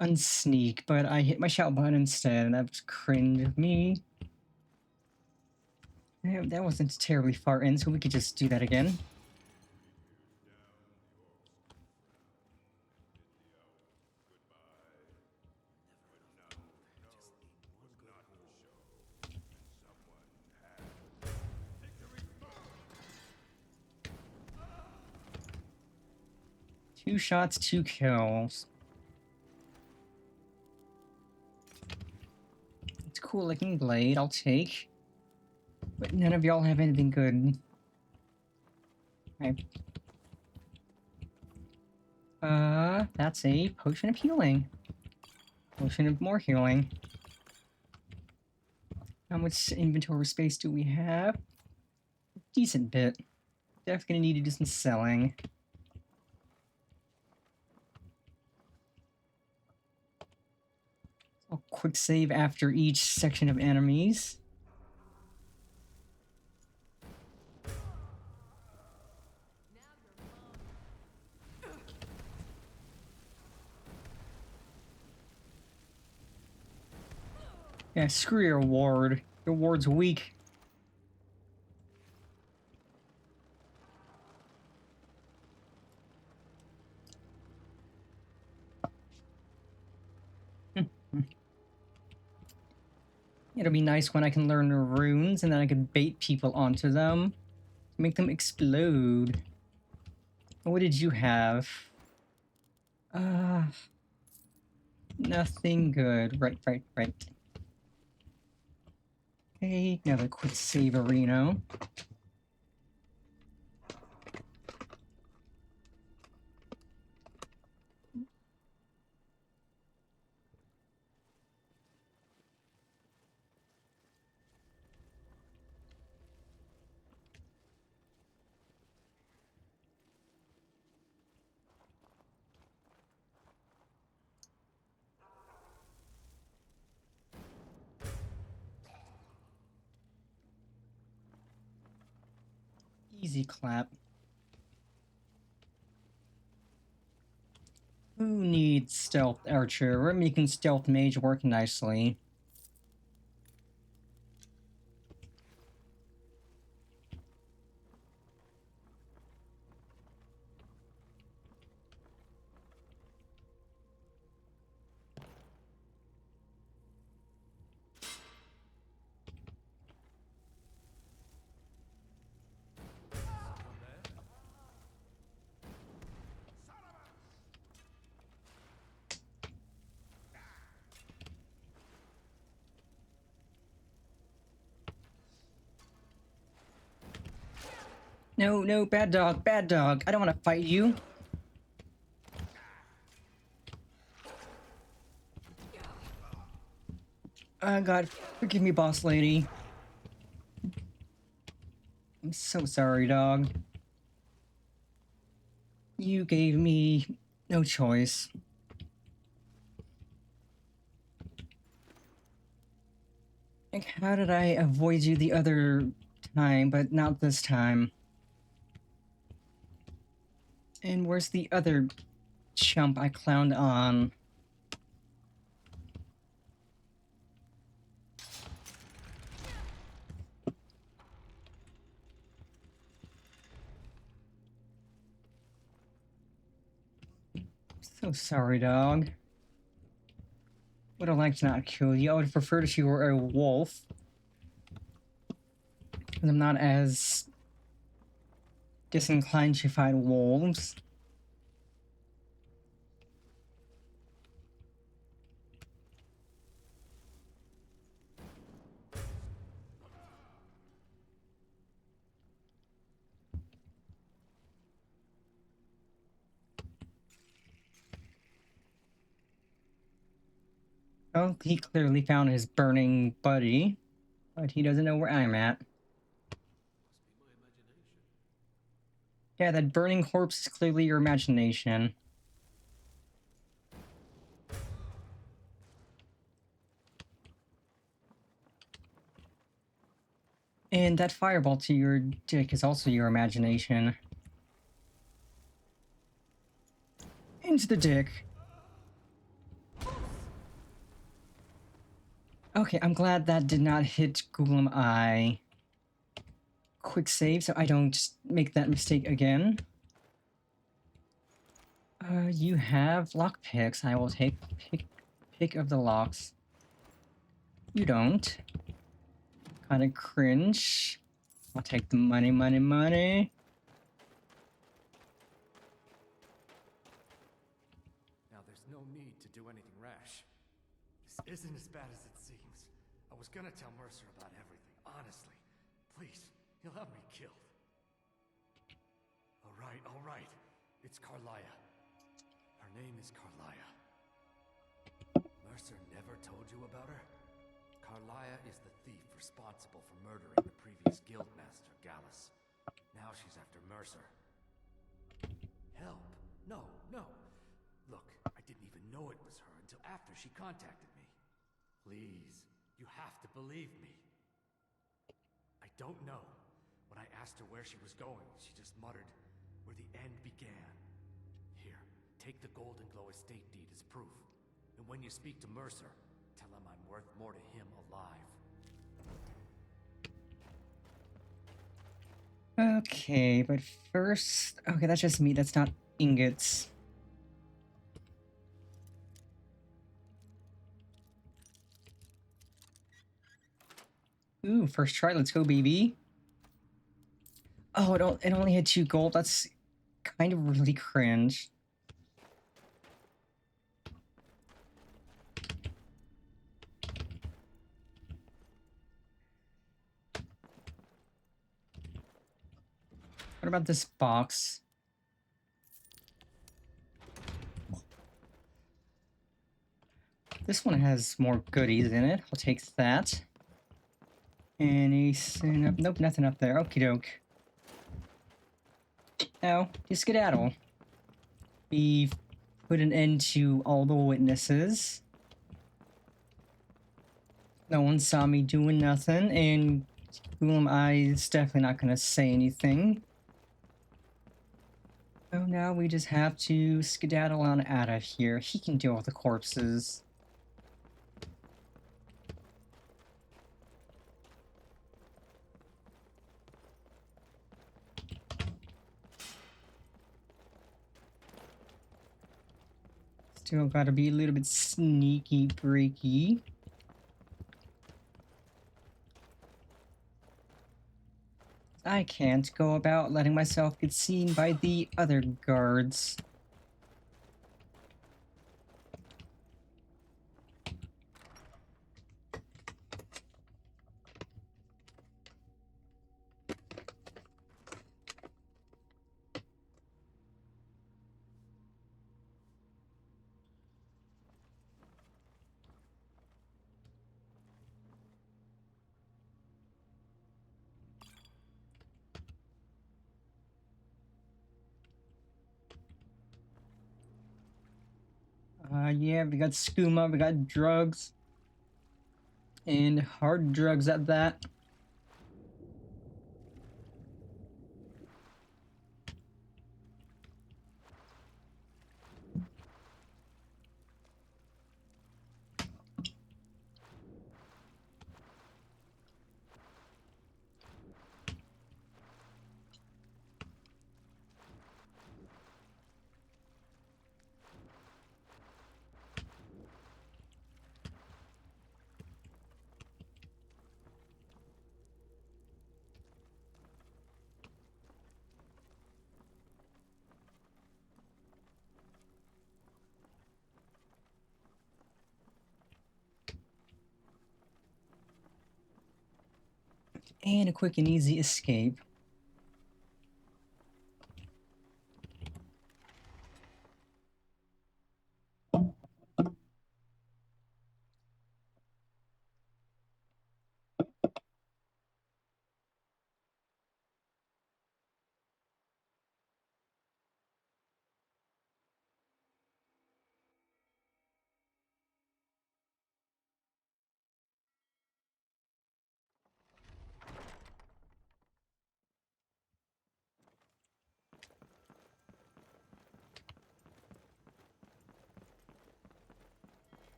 unsneak, but I hit my shout button instead, and that was cringe of me. Yeah, that wasn't terribly far in, so we could just do that again. Two shots, 2 kills. It's a cool looking blade, I'll take. But none of y'all have anything good. Okay. That's a potion of healing. Potion of more healing. How much inventory space do we have? Decent bit. Definitely gonna need to do some selling. I'll quick save after each section of enemies. Yeah, screw your ward. Your ward's weak. It'll be nice when I can learn the runes and then I can bait people onto them. Make them explode. What did you have? Nothing good. Right. Okay, another quick save arena. Easy clap. Who needs stealth archer? We're making stealth mage work nicely. No, no, bad dog, bad dog. I don't want to fight you. Oh god, forgive me, boss lady. I'm so sorry, dog. You gave me no choice. Like, how did I avoid you the other time, but not this time? And where's the other chump I clowned on? So sorry, dog. Would have liked to not kill you. I would have preferred if you were a wolf. Because I'm not as disinclined to fight wolves. Well, he clearly found his burning buddy, but he doesn't know where I'm at. Yeah, that burning corpse is clearly your imagination. And that fireball to your dick is also your imagination. Into the dick. Okay, I'm glad that did not hit Google's eye. Quick save so I don't make that mistake again. You have lockpicks. I will take pick of the locks. You don't. Kinda cringe. I'll take the money, money, money. Now there's no need to do anything rash. This isn't as bad as it seems. I was gonna tell Mercer about everything, honestly. Please, he'll have me killed. All right. It's Carlia. Her name is Carlia. Mercer never told you about her? Carlia is the thief responsible for murdering the previous guildmaster, Gallus. Now she's after Mercer. Help? No. Look, I didn't even know it was her until after she contacted me. Please, you have to believe me. I don't know. When I asked her where she was going, she just muttered, "Where the end began." Here, take the Golden Glow estate deed as proof. And when you speak to Mercer, tell him I'm worth more to him alive. Okay, but first... Okay, that's just me. That's not ingots. Ooh, first try. Let's go, baby. Oh, it only had 2 gold. That's kind of really cringe. What about this box? This one has more goodies in it. I'll take that. Anything up? Nope, nothing up there. Okie doke. Now, just skedaddle. We've put an end to all the witnesses. No one saw me doing nothing, and who am I is definitely not going to say anything. So now we just have to skedaddle on out of here. He can deal with the corpses. Still gotta be a little bit sneaky breaky. I can't go about letting myself get seen by the other guards. Yeah, we got skooma, we got drugs. And hard drugs at that. And a quick and easy escape.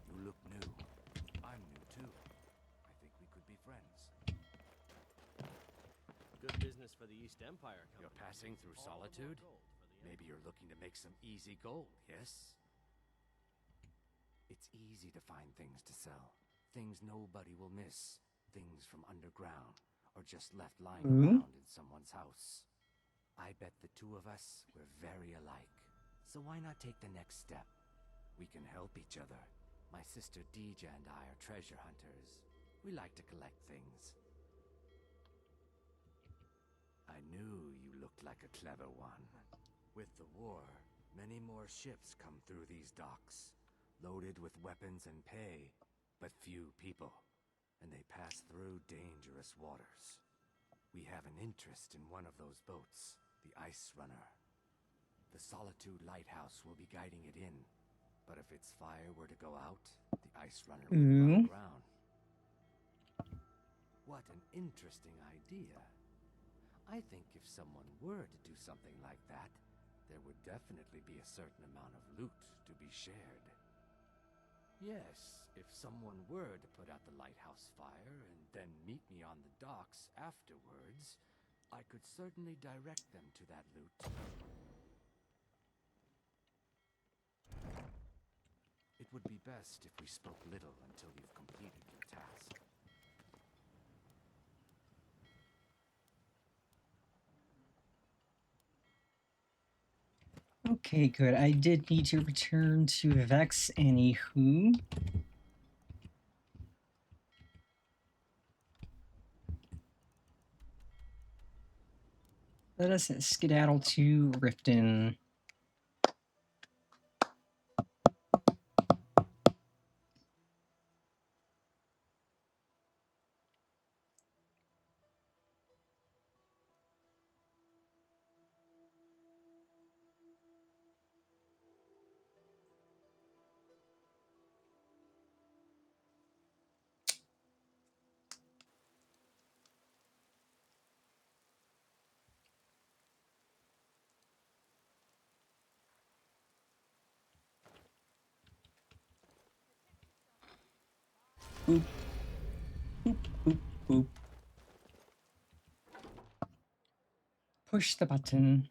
You look new. I'm new too. I think we could be friends. Good business for the East Empire Company. You're passing through Solitude? Maybe you're looking to make some easy gold, yes? It's easy to find things to sell. Things nobody will miss. Things from underground, or just left lying around in someone's house. I bet the two of us were very alike. So why not take the next step? We can help each other. My sister Deja and I are treasure hunters. We like to collect things. I knew you looked like a clever one. With the war, many more ships come through these docks, loaded with weapons and pay, but few people, and they pass through dangerous waters. We have an interest in one of those boats, the Ice Runner. The Solitude Lighthouse will be guiding it in, but if its fire were to go out, the Ice Runner would run aground. What an interesting idea. I think if someone were to do something like that, there would definitely be a certain amount of loot to be shared. Yes, if someone were to put out the lighthouse fire and then meet me on the docks afterwards, I could certainly direct them to that loot. It would be best if we spoke little until you've completed your task. Okay, good. I did need to return to Vex anywho. Let us skedaddle to Riften. Boop. Boop, boop, boop. Push the button.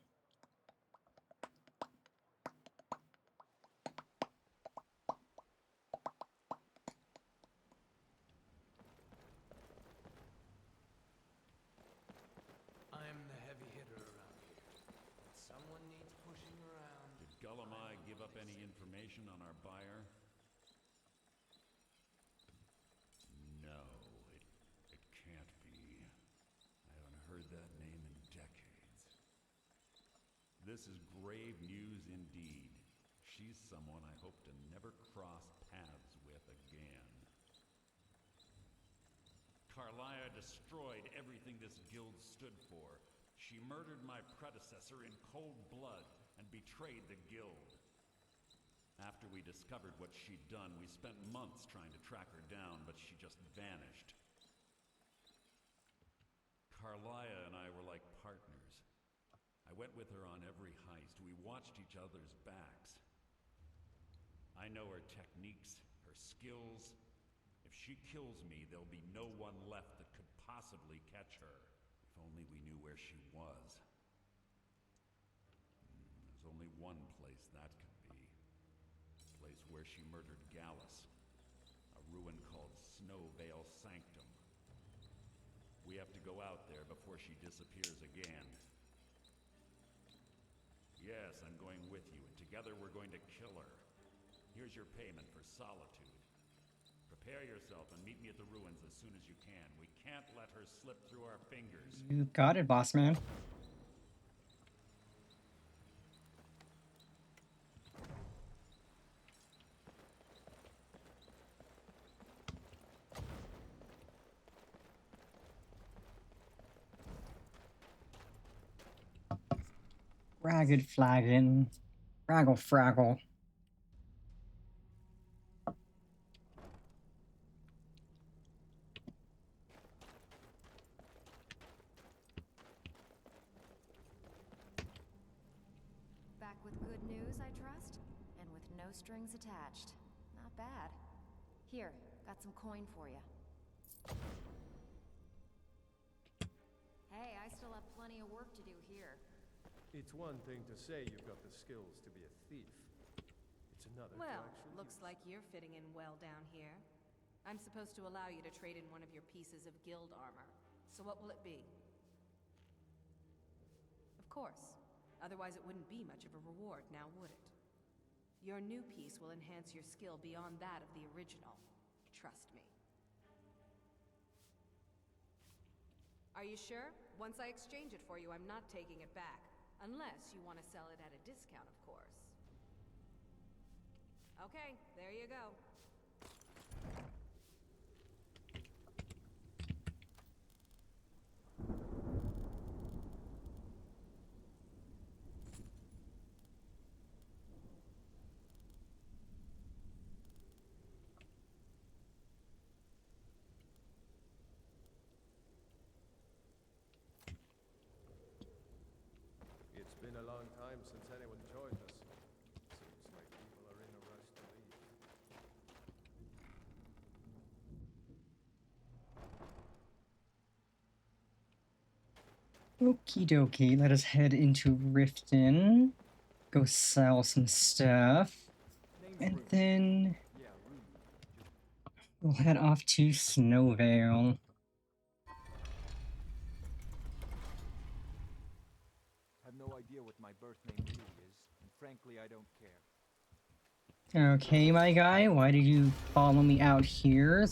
I'm the heavy hitter around here. Someone needs pushing around. Did Gullamai give up any information on our buyer? No, it can't be. I haven't heard that name in decades. This is grave news indeed. She's someone I hope to never cross paths with again. Carlia destroyed everything this guild stood for. She murdered my predecessor in cold blood, and betrayed the guild. After we discovered what she'd done, we spent months trying to track her down, but she just vanished. Carlia and I were like partners. I went with her on every heist. We watched each other's backs. I know her techniques, her skills. If she kills me, there'll be no one left that could possibly catch her. If only we knew where she was. There's only one place that could be. The place where she murdered Gallus. A ruin called Snowvale Sanctum. We have to go out there before she disappears again. Yes, I'm going with you, and together we're going to kill her. Here's your payment for solitude. Prepare yourself and meet me at the ruins as soon as you can. We can't let her slip through our fingers. You got it, boss man. Ragged flagon. Fraggle fraggle. Back with good news, I trust? And with no strings attached. Not bad. Here, got some coin for you. Hey, I still have plenty of work to do here. It's one thing to say you've got the skills to be a thief. It's another to Well, actually looks like you're fitting in well down here. I'm supposed to allow you to trade in one of your pieces of guild armor. So what will it be? Of course. Otherwise it wouldn't be much of a reward, now would it? Your new piece will enhance your skill beyond that of the original. Trust me. Are you sure? Once I exchange it for you, I'm not taking it back. Unless you want to sell it at a discount, of course. Okay, there you go. It's been a long time since anyone joined us. Seems like people are in a rush to leave. Okie dokie, let us head into Riften. Go sell some stuff. And then we'll head off to Snowvale. I have no idea what my birth name really is, and frankly, I don't care. Okay, my guy, why did you follow me out here?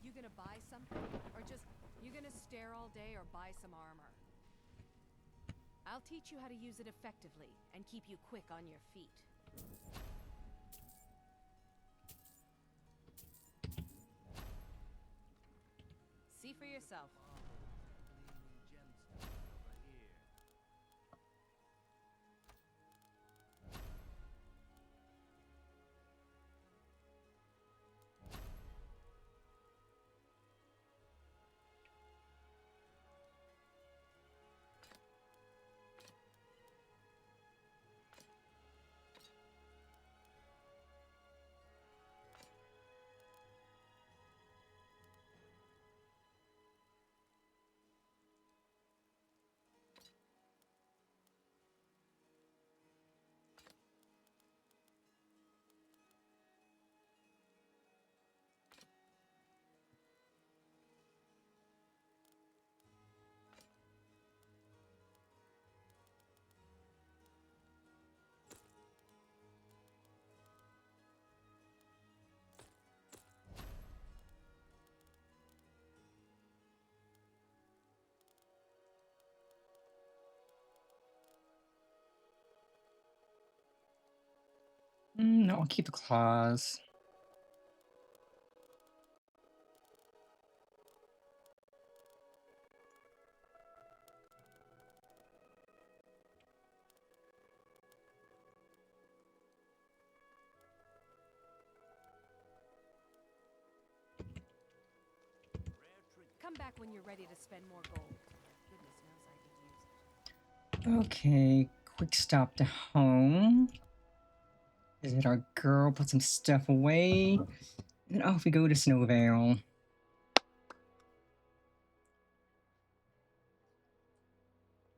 You gonna buy something? Or just, you gonna stare all day or buy some armor? I'll teach you how to use it effectively and keep you quick on your feet. See for yourself. No, I'll keep the claws. Come back when you're ready to spend more gold. Goodness knows I could use it. Okay, quick stop to home. Visit our girl, put some stuff away, and off we go to Snowvale.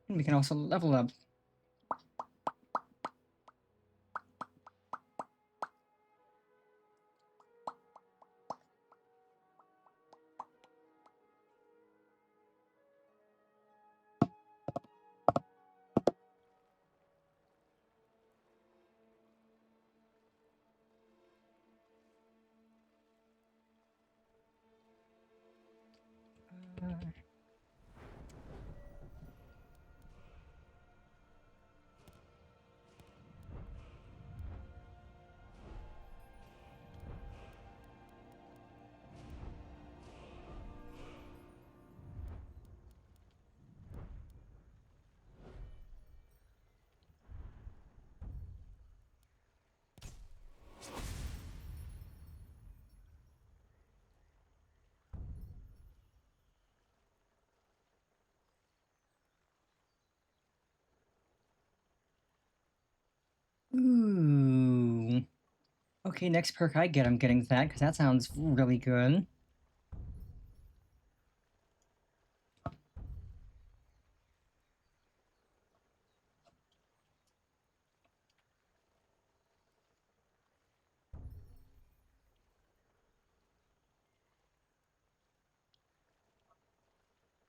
And we can also level up. Ooh. Okay, next perk I get, I'm getting that, because that sounds really good.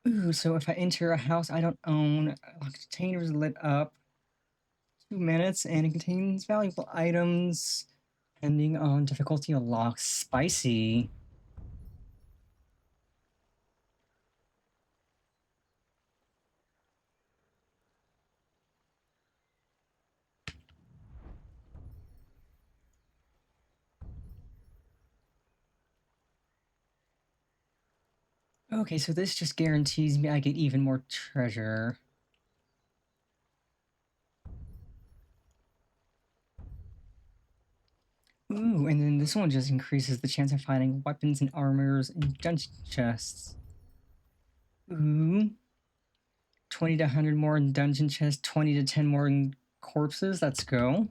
Ooh, so if I enter a house I don't own, a container is lit up 2 minutes, and it contains valuable items, depending on difficulty unlocked. Spicy. Okay, so this just guarantees me I get even more treasure. Ooh, and then this one just increases the chance of finding weapons and armors in dungeon chests. Ooh. 20 to 100 more in dungeon chests, 20 to 10 more in corpses. Let's go.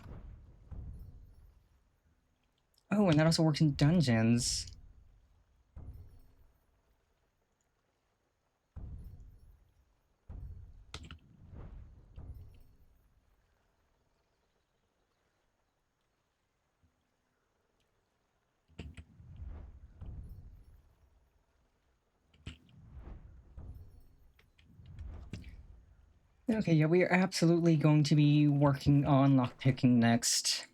Oh, and that also works in dungeons. Okay, yeah, we are absolutely going to be working on lockpicking next,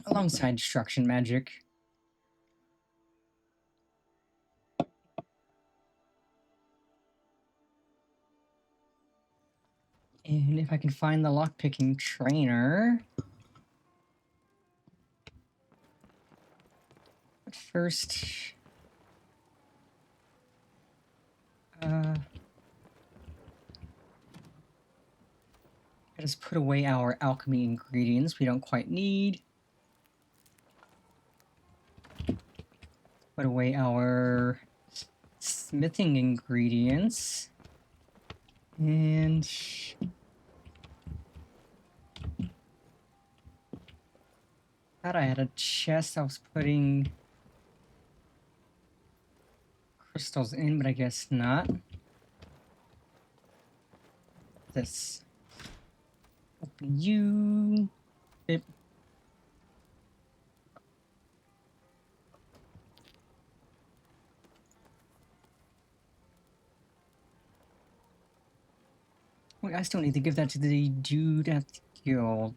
alongside destruction magic. And if I can find the lockpicking trainer... But first... Let us put away our alchemy ingredients we don't quite need. Put away our smithing ingredients. And... thought I had a chest I was putting crystals in, but I guess not. This. Open you. It. Wait, I still need to give that to the dude at the guild.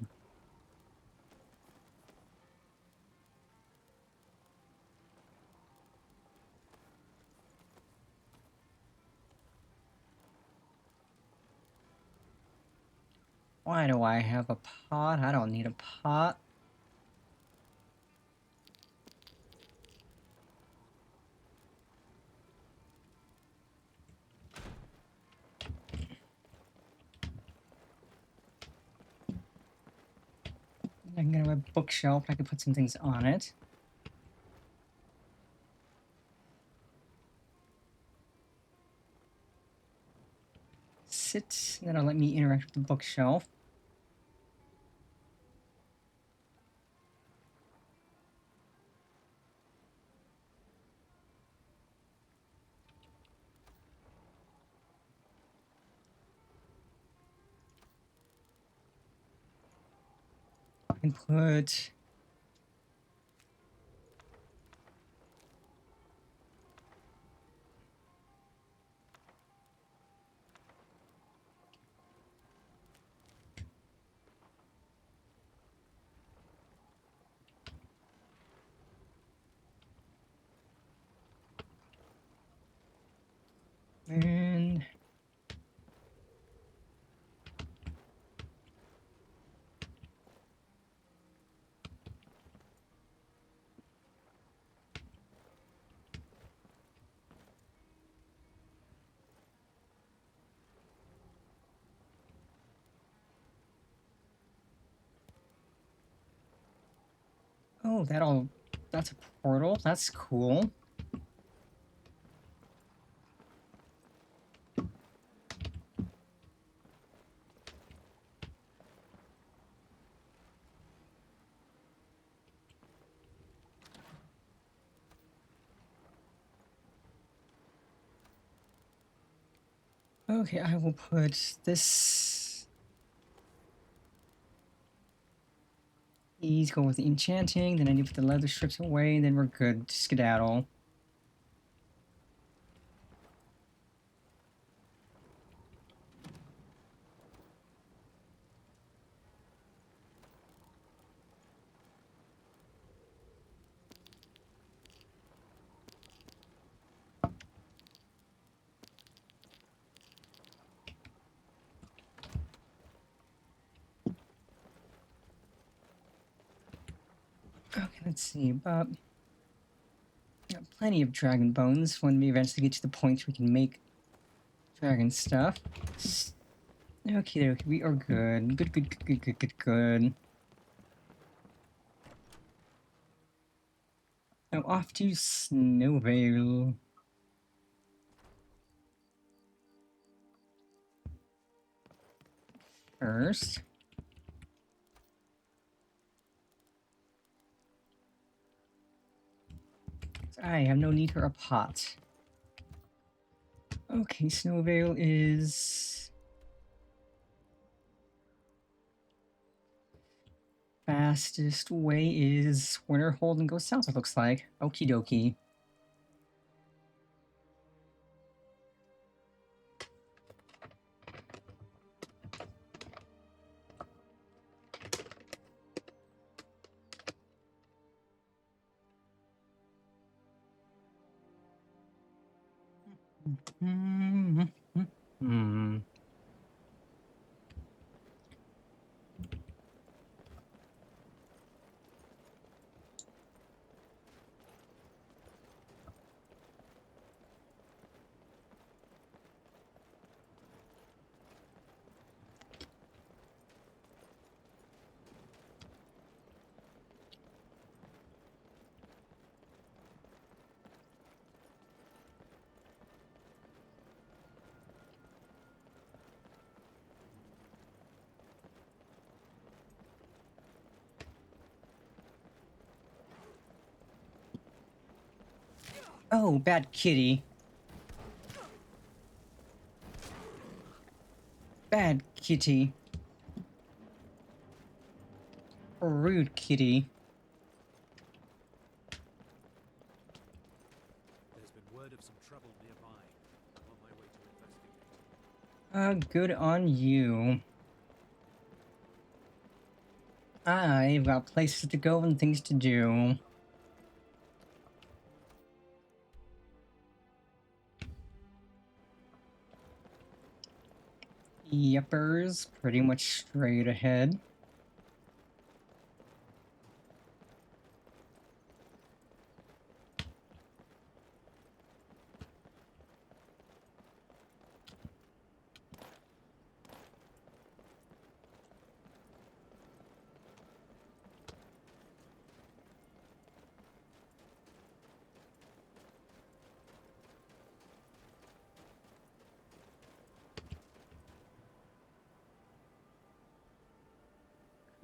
Why do I have a pot? I don't need a pot. can get a bookshelf. I can put some things on it. Sit. That'll let me interact with the bookshelf. I can put... And... Oh, that's a portal. That's cool. Okay, I will put this... He's going with the enchanting, then I need to put the leather strips away, and then we're good. Skedaddle. Okay, let's see, but... Got plenty of dragon bones when we eventually get to the point we can make dragon stuff. Okay, we are good. Good. Now off to Snowvale. First. I have no need for a pot. Okay, Snowvale is... Fastest way is Winterhold and go south, it looks like. Okie dokie. Oh, bad kitty. Bad kitty. Rude kitty. There's been word of some trouble nearby. I'm on my way to investigate. Good on you. I've got places to go and things to do. Yuppers, pretty much straight ahead.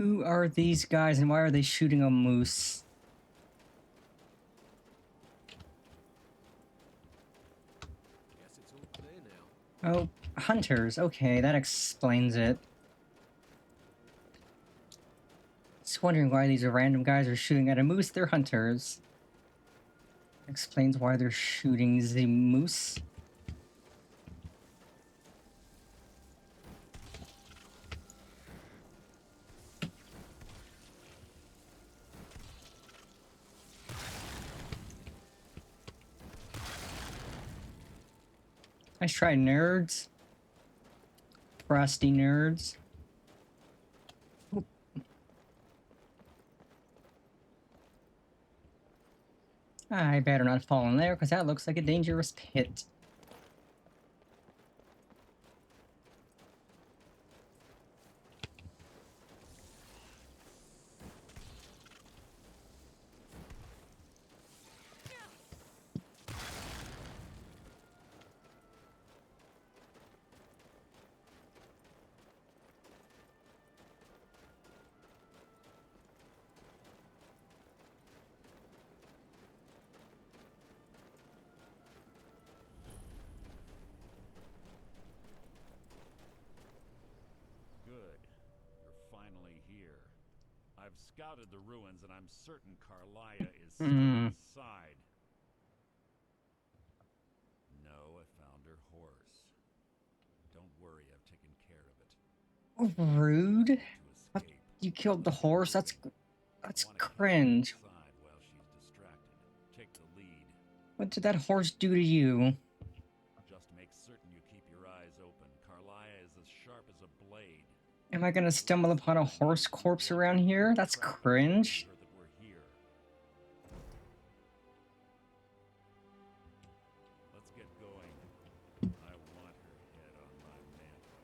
Who are these guys and why are they shooting a moose? Guess it's all clear now. Oh, hunters. Okay, that explains it. Just wondering why these random guys are shooting at a moose. They're hunters. Explains why they're shooting the moose. Nice try, nerds. Frosty nerds. Oop. I better not fall in there, because that looks like a dangerous pit. I've scouted the ruins, and I'm certain Carlia is still inside. No, I found her horse. Don't worry, I've taken care of it. Rude. You killed the horse? That's cringe. While she's distracted. Take the lead. What did that horse do to you? Just make certain you keep your eyes open. Carlia is as sharp as a blade. Am I gonna stumble upon a horse corpse around here? That's cringe. Let's get going. I want her head on my mantle.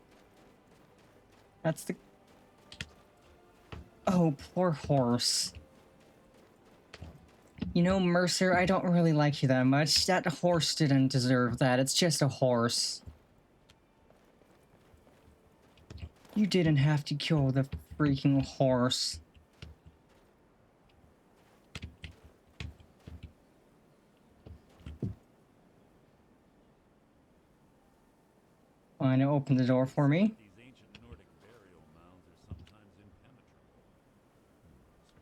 That's the... Oh, poor horse. You know, Mercer, I don't really like you that much. That horse didn't deserve that. It's just a horse. You didn't have to kill the freaking horse. Fine, open the door for me. These ancient Nordic burial mounds are sometimes impenetrable.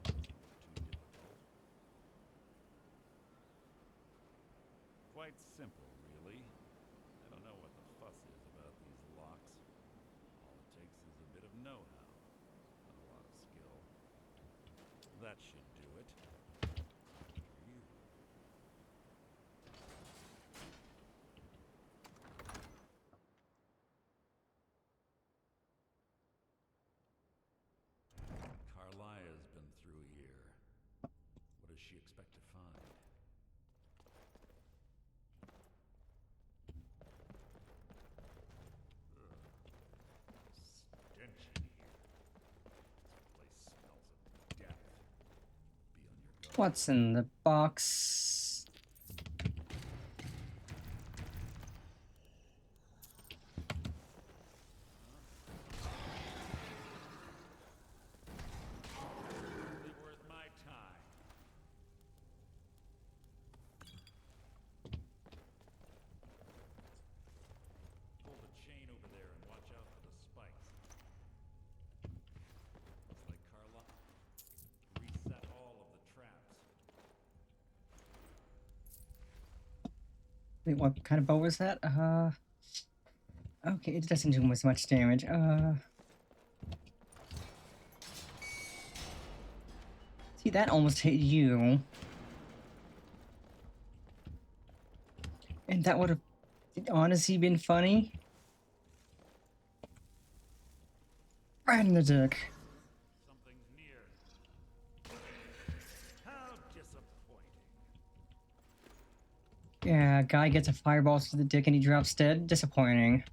This one's not too difficult. Quite simple, really. I don't know what the fuss is about these locks. All it takes is a bit of know-how, and a lot of skill. That should do it. You. Carlia's been through here. What does she expect to find? Stench in here. This place smells of death. Be on your guard. What's in the box? Hardly worth my time. Pull the chain over there and watch out for the spikes. Looks like Carla reset all of the traps. Wait, what kind of bow was that? Okay, it doesn't do as much damage. See, that almost hit you. And that would have honestly been funny. Right in the dick. Something's near. How disappointing. Yeah, guy gets a fireball to the dick and he drops dead. Disappointing.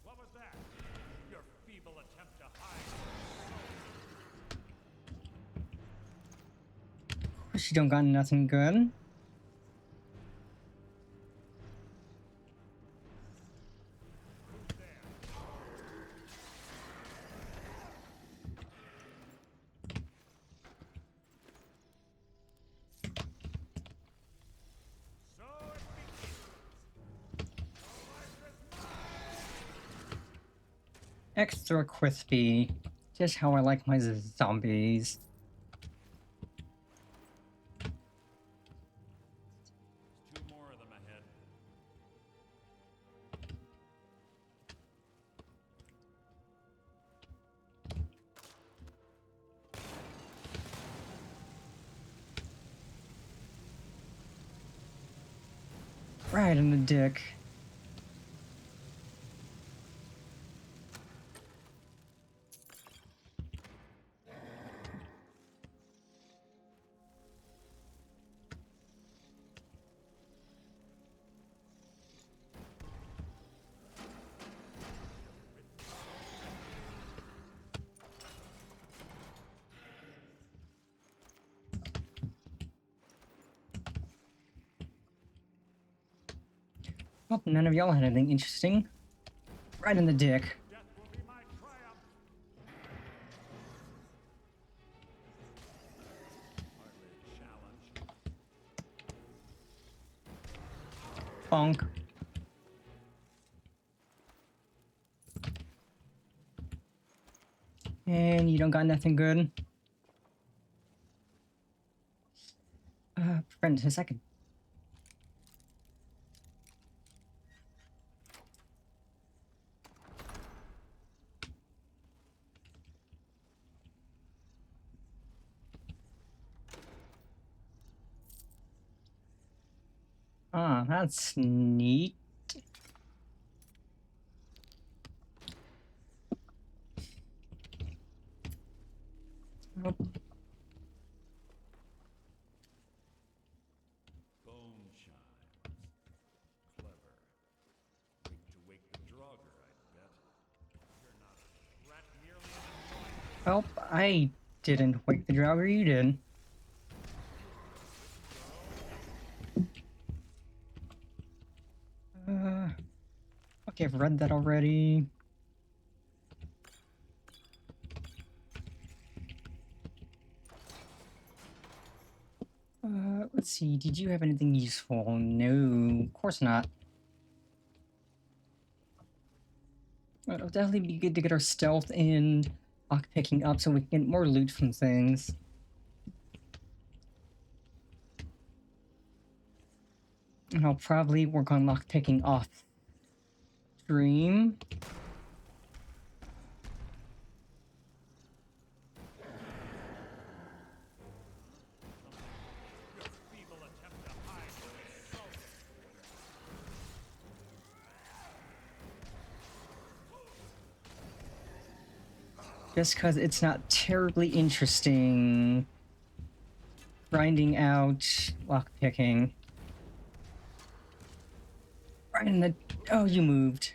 What was that? Your feeble attempt to hide. She don't got nothing good. Extra crispy. Just how I like my zombies. Two more of them ahead. Right in the dick. Well, none of y'all had anything interesting. Right in the dick. Bonk. And you don't got nothing good. Friend, a second. Ah, that's neat. Oh. Bone chimes. Clever. Wake the Draugr, I bet. You're not a threat nearly enough. Well, I didn't wake the Draugr, you did. Okay, I've read that already. Let's see, did you have anything useful? No, of course not. It'll definitely be good to get our stealth and lockpicking up so we can get more loot from things. And I'll probably work on lockpicking off stream. Just because it's not terribly interesting grinding out lockpicking. Right in the... Oh, you moved.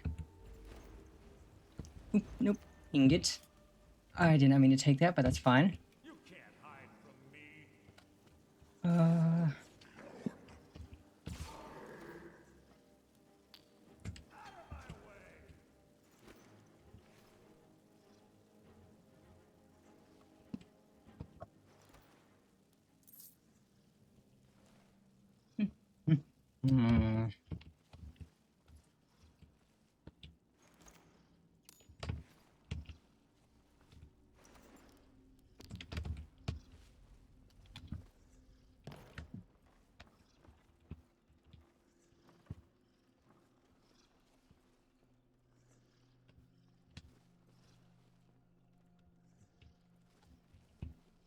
Oop, nope. Ingot. I did not mean to take that, but that's fine. You can't hide from me. Hmm.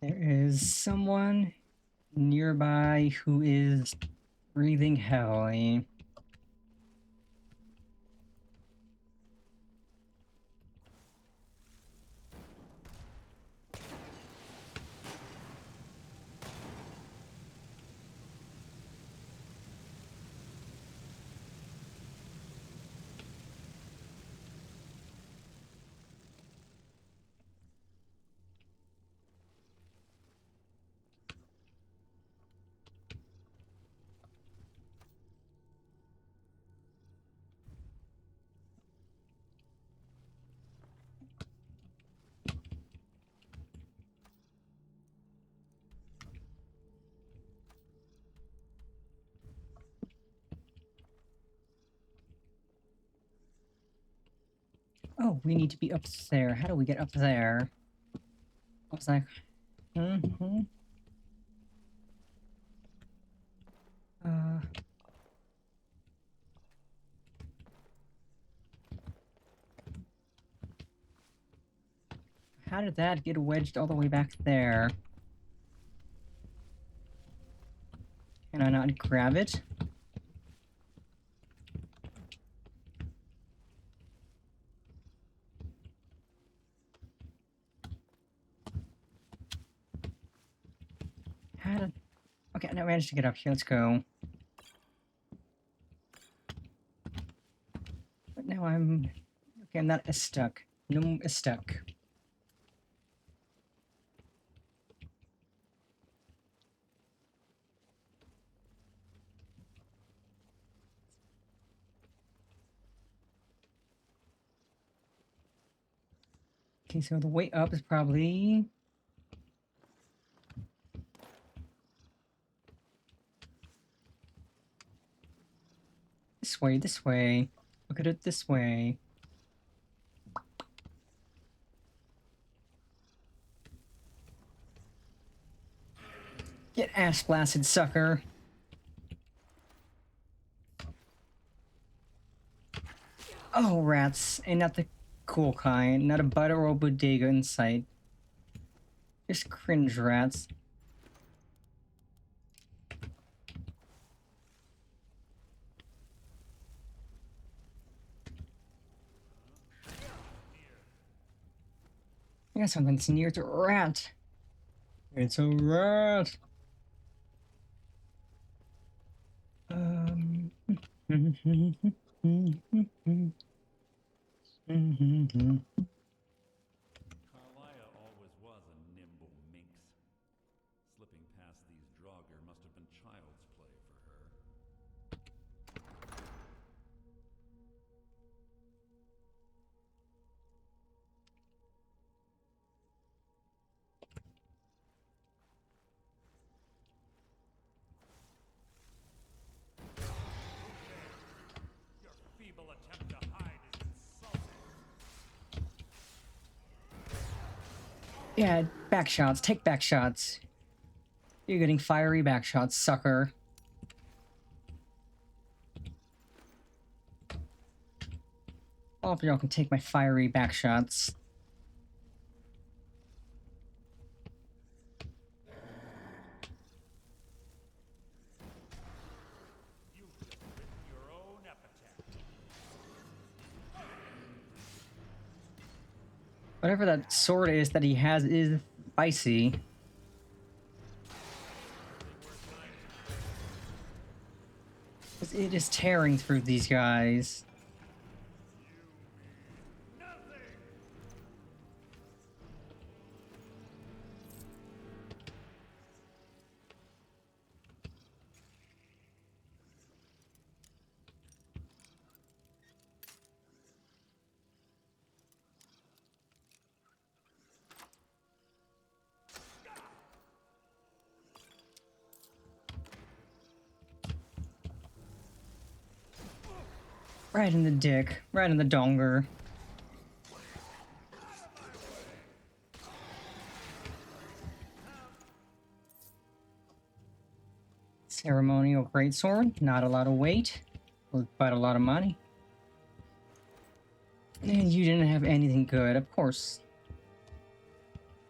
There is someone nearby who is breathing heavily. Oh, we need to be up there. How do we get up there? I was like, how did that get wedged all the way back there? Can I not grab it? How did... Okay, now I managed to get up here. Let's go. But now I'm... Okay, I'm not as stuck. No, I'm stuck. Okay, so the way up is probably... This way, this way. Look at it this way. Get ass blasted, sucker. Oh, rats. And not the cool kind. Not a butter or a bodega in sight. Just cringe rats. I got something that's near to a rat. It's a rat. Carlia always was a nimble minx. Slipping past these Draugr must have been child's play for her. Your feeble attempt to hide is insulting. Yeah, back shots. Take back shots. You're getting fiery back shots, sucker. All of y'all can take my fiery back shots. You've just written your own epitaph. Whatever that sword is that he has is spicy. It is tearing through these guys. Right in the dick. Right in the donger. Ceremonial greatsword. Not a lot of weight. But a lot of money. And you didn't have anything good, of course.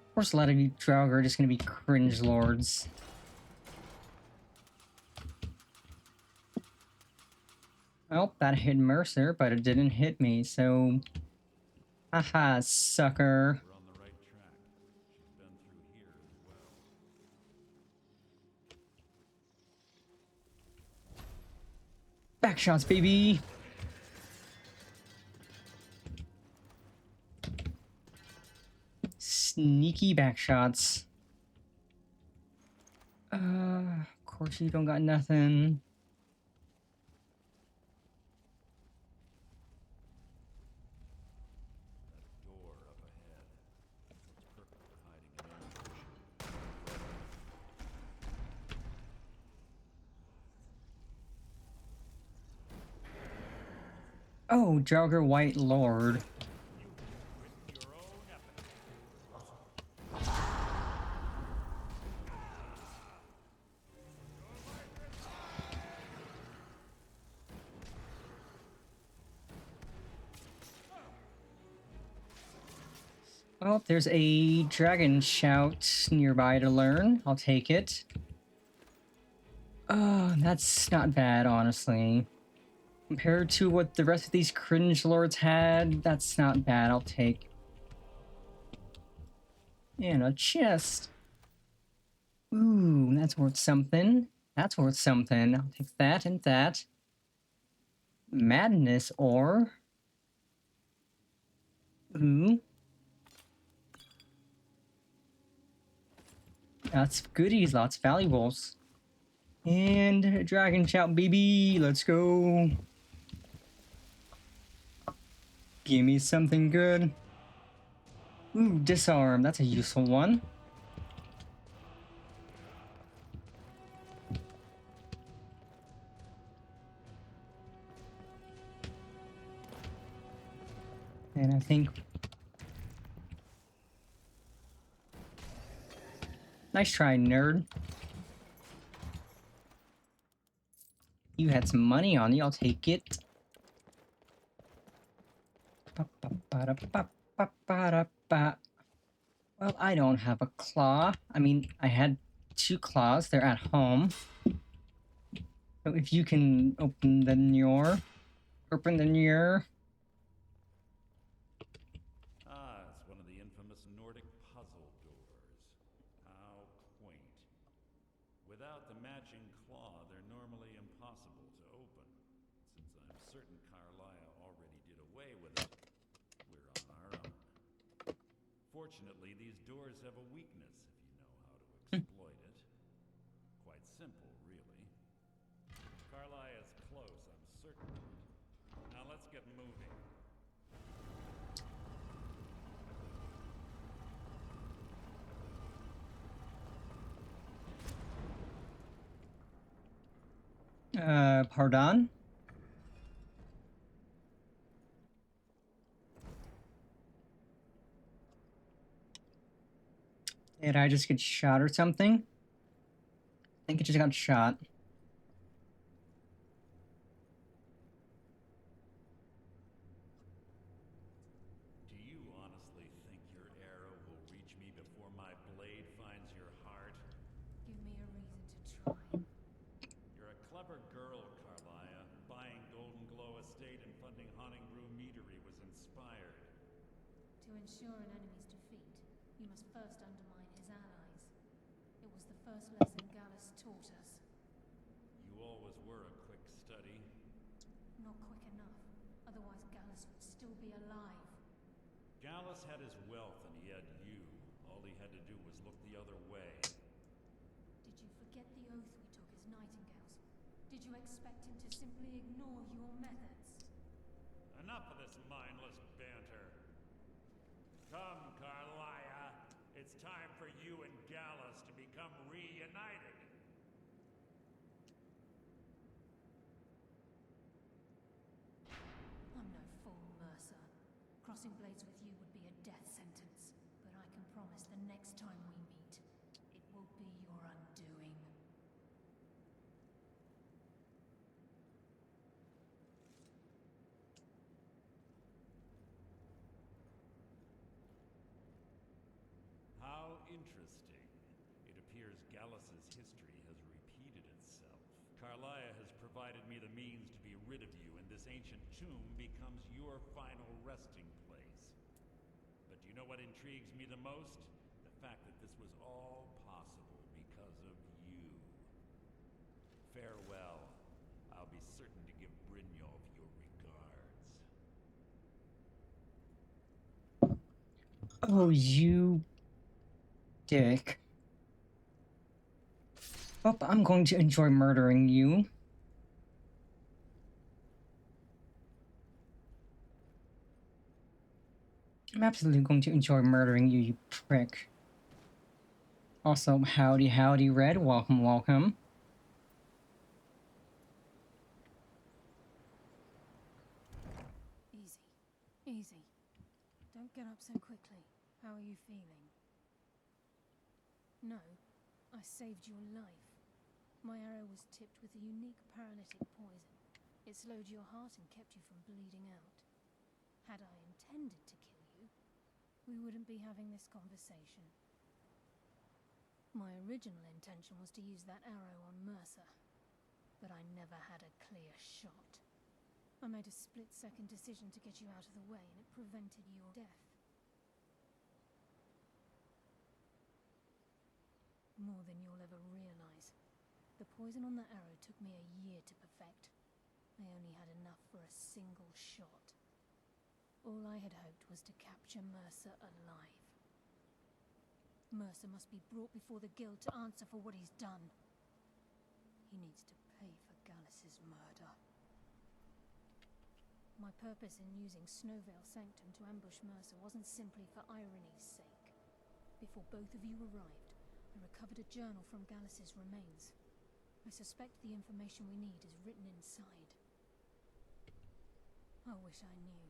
Of course, a lot of you Draugr are just gonna be cringe lords. Well, that hit Mercer, but it didn't hit me, so... Haha, sucker. We're on the right track. She's been through here as well. Back shots, baby! Sneaky back shots. Of course you don't got nothing. Door up ahead. What's perfect for hiding an ambush? Oh, Draugr White Lord. Oh, there's a dragon shout nearby to learn. I'll take it. Oh, that's not bad, honestly. Compared to what the rest of these cringe lords had, that's not bad. I'll take. And a chest. Ooh, that's worth something. That's worth something. I'll take that and that. Madness ore. Ooh. That's goodies, lots of valuables. And dragon shout, baby. Let's go. Give me something good. Ooh, disarm. That's a useful one. And I think... Nice try, nerd. You had some money on you. I'll take it. Well, I don't have a claw. I mean, I had 2 claws. They're at home. So if you can open the newer... Open the newer... Ah, it's one of the infamous Nordic puzzle doors. How quaint. Without the matching claw, they're normally impossible to open. Since I'm certain Carlia already did away with it, we're on our own. Fortunately, these doors have a weakness if you know how to exploit it. Quite simple, really. Carlia is close, I'm certain of it. Now let's get moving. Pardon? Did I just get shot or something? I think I just got shot. Do you honestly think your arrow will reach me before my blade finds your heart? Give me a reason to try. You're a clever girl, Carlia. Buying Golden Glow Estate and funding Haunting Brew Meadery was inspired. To ensure an enemy's defeat, you must first undermine his allies. It was the first lesson Gallus taught us. You always were a quick study. Not quick enough, otherwise Gallus would still be alive. Gallus had his wealth and he had you. All he had to do was look the other way. Did you forget the oath we took as nightingales? Did you expect him to simply ignore your methods? Enough of this mindless banter. Come, Carlia. It's time for you and Gallus to become reunited. I'm no fool, Mercer. Crossing blades with you would be a death sentence. But I can promise the next time we meet, it will be your undoing. How interesting. It appears Gallus's history has repeated itself. Carlia has provided me the means to be rid of you, and this ancient tomb becomes your final resting place. But do you know what intrigues me the most? The fact that this was all possible because of you. Farewell. I'll be certain to give Brynjolf your regards. Oh, you... dick. Well, I'm going to enjoy murdering you. I'm absolutely going to enjoy murdering you, you prick. Also, howdy, howdy, Red. Welcome, welcome. Easy. Easy. Don't get up so quickly. How are you feeling? No, I saved your life. My arrow was tipped with a unique paralytic poison. It slowed your heart and kept you from bleeding out. Had I intended to kill you, we wouldn't be having this conversation. My original intention was to use that arrow on Mercer, but I never had a clear shot. I made a split-second decision to get you out of the way, and it prevented your death. More than you'll ever realize. The poison on that arrow took me a year to perfect. I only had enough for a single shot. All I had hoped was to capture Mercer alive. Mercer must be brought before the guild to answer for what he's done. He needs to pay for Gallus's murder. My purpose in using Snowvale Sanctum to ambush Mercer wasn't simply for irony's sake. Before both of you arrived, I recovered a journal from Gallus's remains. I suspect the information we need is written inside. I wish I knew.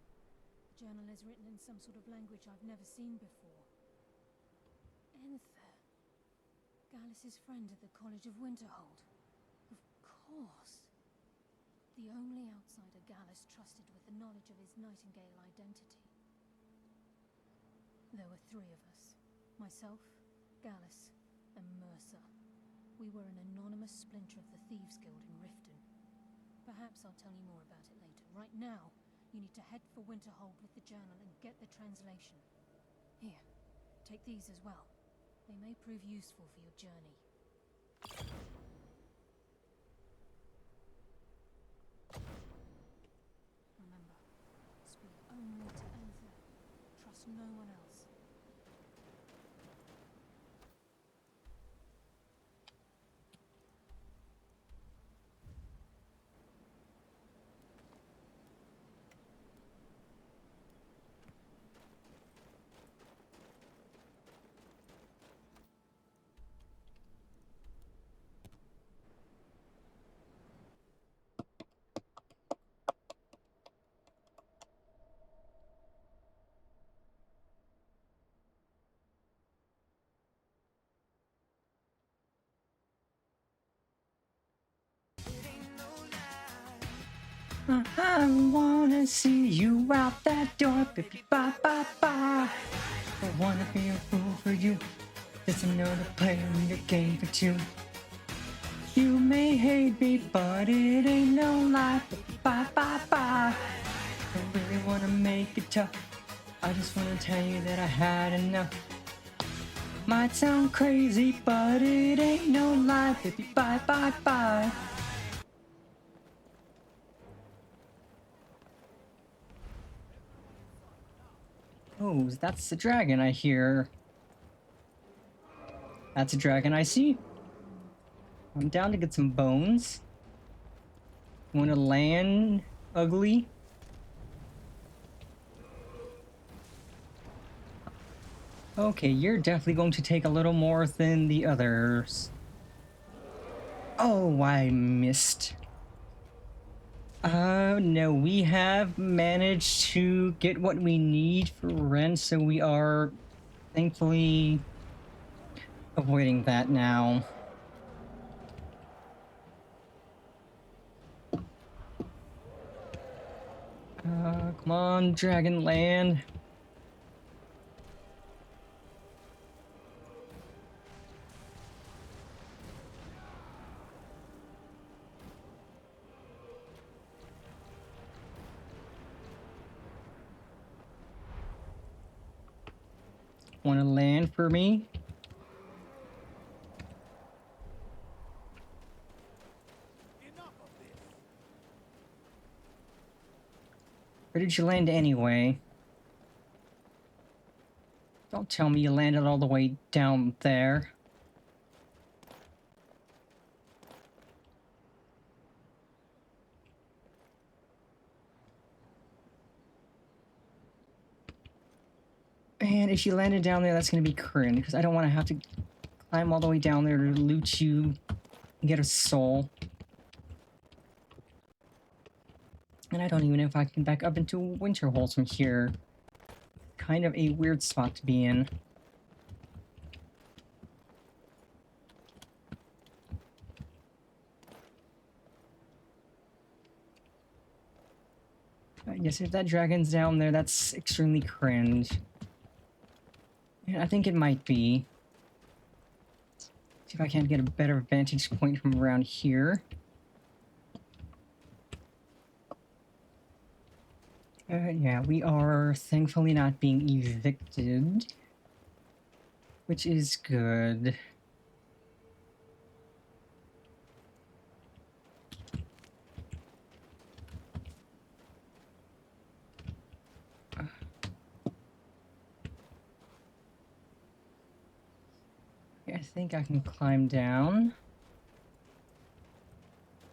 The journal is written in some sort of language I've never seen before. Enther. Gallus's friend at the College of Winterhold. Of course. The only outsider Gallus trusted with the knowledge of his Nightingale identity. There were three of us. Myself, Gallus, and Mercer. We were an anonymous splinter of the Thieves Guild in Riften. Perhaps I'll tell you more about it later. Right now, you need to head for Winterhold with the journal and get the translation. Here, take these as well. They may prove useful for your journey. Remember, speak only to Enther. Trust no one else. I wanna see you out that door, baby, ba ba ba. I wanna be a fool for you, just another player in your game for two. You may hate me, but it ain't no lie, baby, ba ba ba. I really wanna make it tough. I just wanna tell you that I had enough. Might sound crazy, but it ain't no lie, baby, bye bye bye. Oh, that's the dragon I hear. That's a dragon I see. I'm down to get some bones. Want to land, ugly? Okay, you're definitely going to take a little more than the others. Oh, I missed. No, we have managed to get what we need for rent, so we are thankfully avoiding that now. Come on, Dragonland. Want to land for me? Where did you land anyway? Don't tell me you landed all the way down there. And if you landed down there, that's going to be cringe, because I don't want to have to climb all the way down there to loot you and get a soul. And I don't even know if I can back up into Winterhold from here. Kind of a weird spot to be in. Yes, if that dragon's down there, that's extremely cringe. Yeah, I think it might be. See if I can't get a better vantage point from around here. Yeah, we are thankfully not being evicted, which is good. I think I can climb down.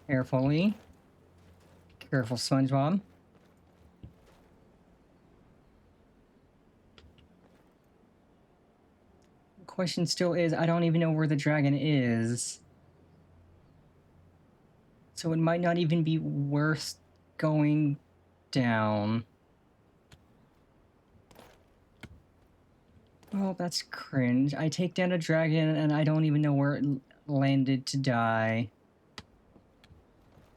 Carefully. Careful, SpongeBob. The question still is, I don't even know where the dragon is. So it might not even be worth going down. Well, that's cringe. I take down a dragon and I don't even know where it landed to die.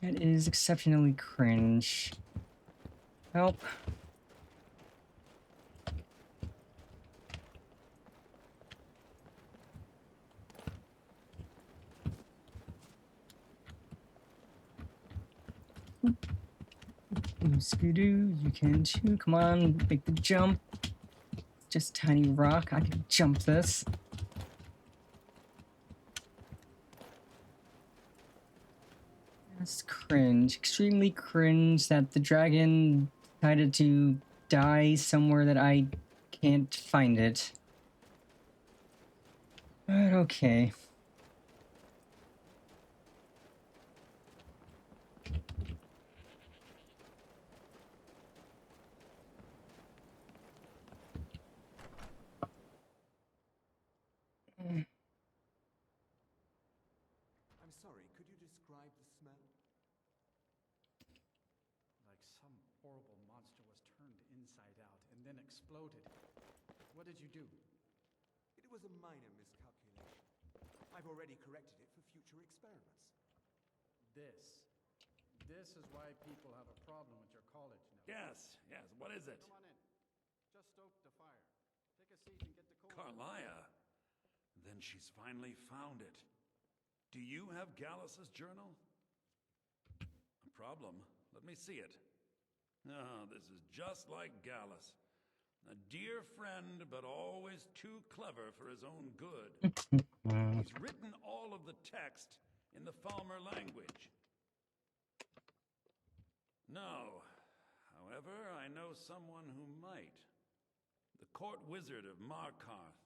That is exceptionally cringe. Help. Scooby-Doo, you can too. Come on, make the jump. Just tiny rock. I can jump this. That's cringe. Extremely cringe that the dragon decided to die somewhere that I can't find it. But okay. I'm sorry, could you describe the smell? Like some horrible monster was turned inside out and then exploded. What did you do? It was a minor miscalculation. I've already corrected it for future experiments. This is why people have a problem with your college now. Yes, what is it? Come on in. Just stoke the fire. Take a seat and get the coal. Carlia? Then she's finally found it. Do you have Gallus's journal? A problem? Let me see it. Oh, this is just like Gallus. A dear friend, but always too clever for his own good. He's written all of the text in the Falmer language. No. However, I know someone who might. The court wizard of Markarth,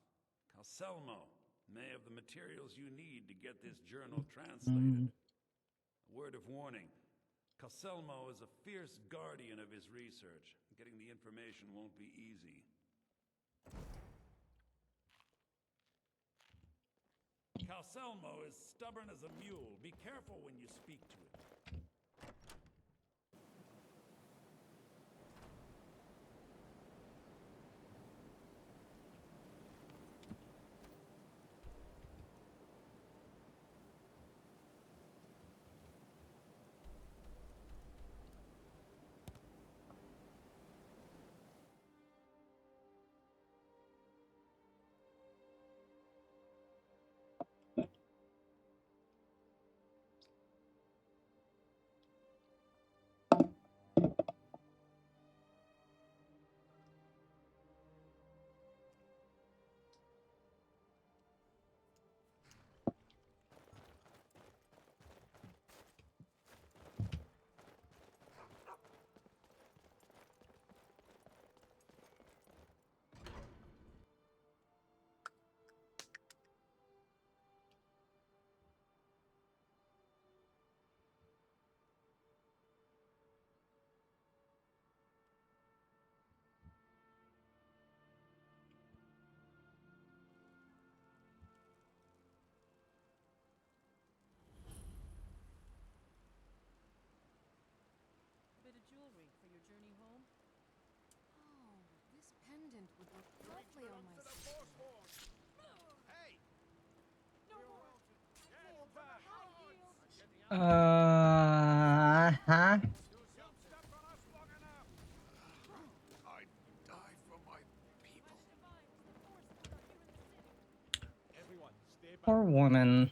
Calselmo, may have the materials you need to get this journal translated. A word of warning. Calselmo is a fierce guardian of his research. Getting the information won't be easy. Calselmo is stubborn as a mule. Be careful when you speak to him. Jewelry for your journey home? Oh, this pendant would look lovely on my sister. Hey! No more! Get back! Huh? I'd die for my people. Poor woman.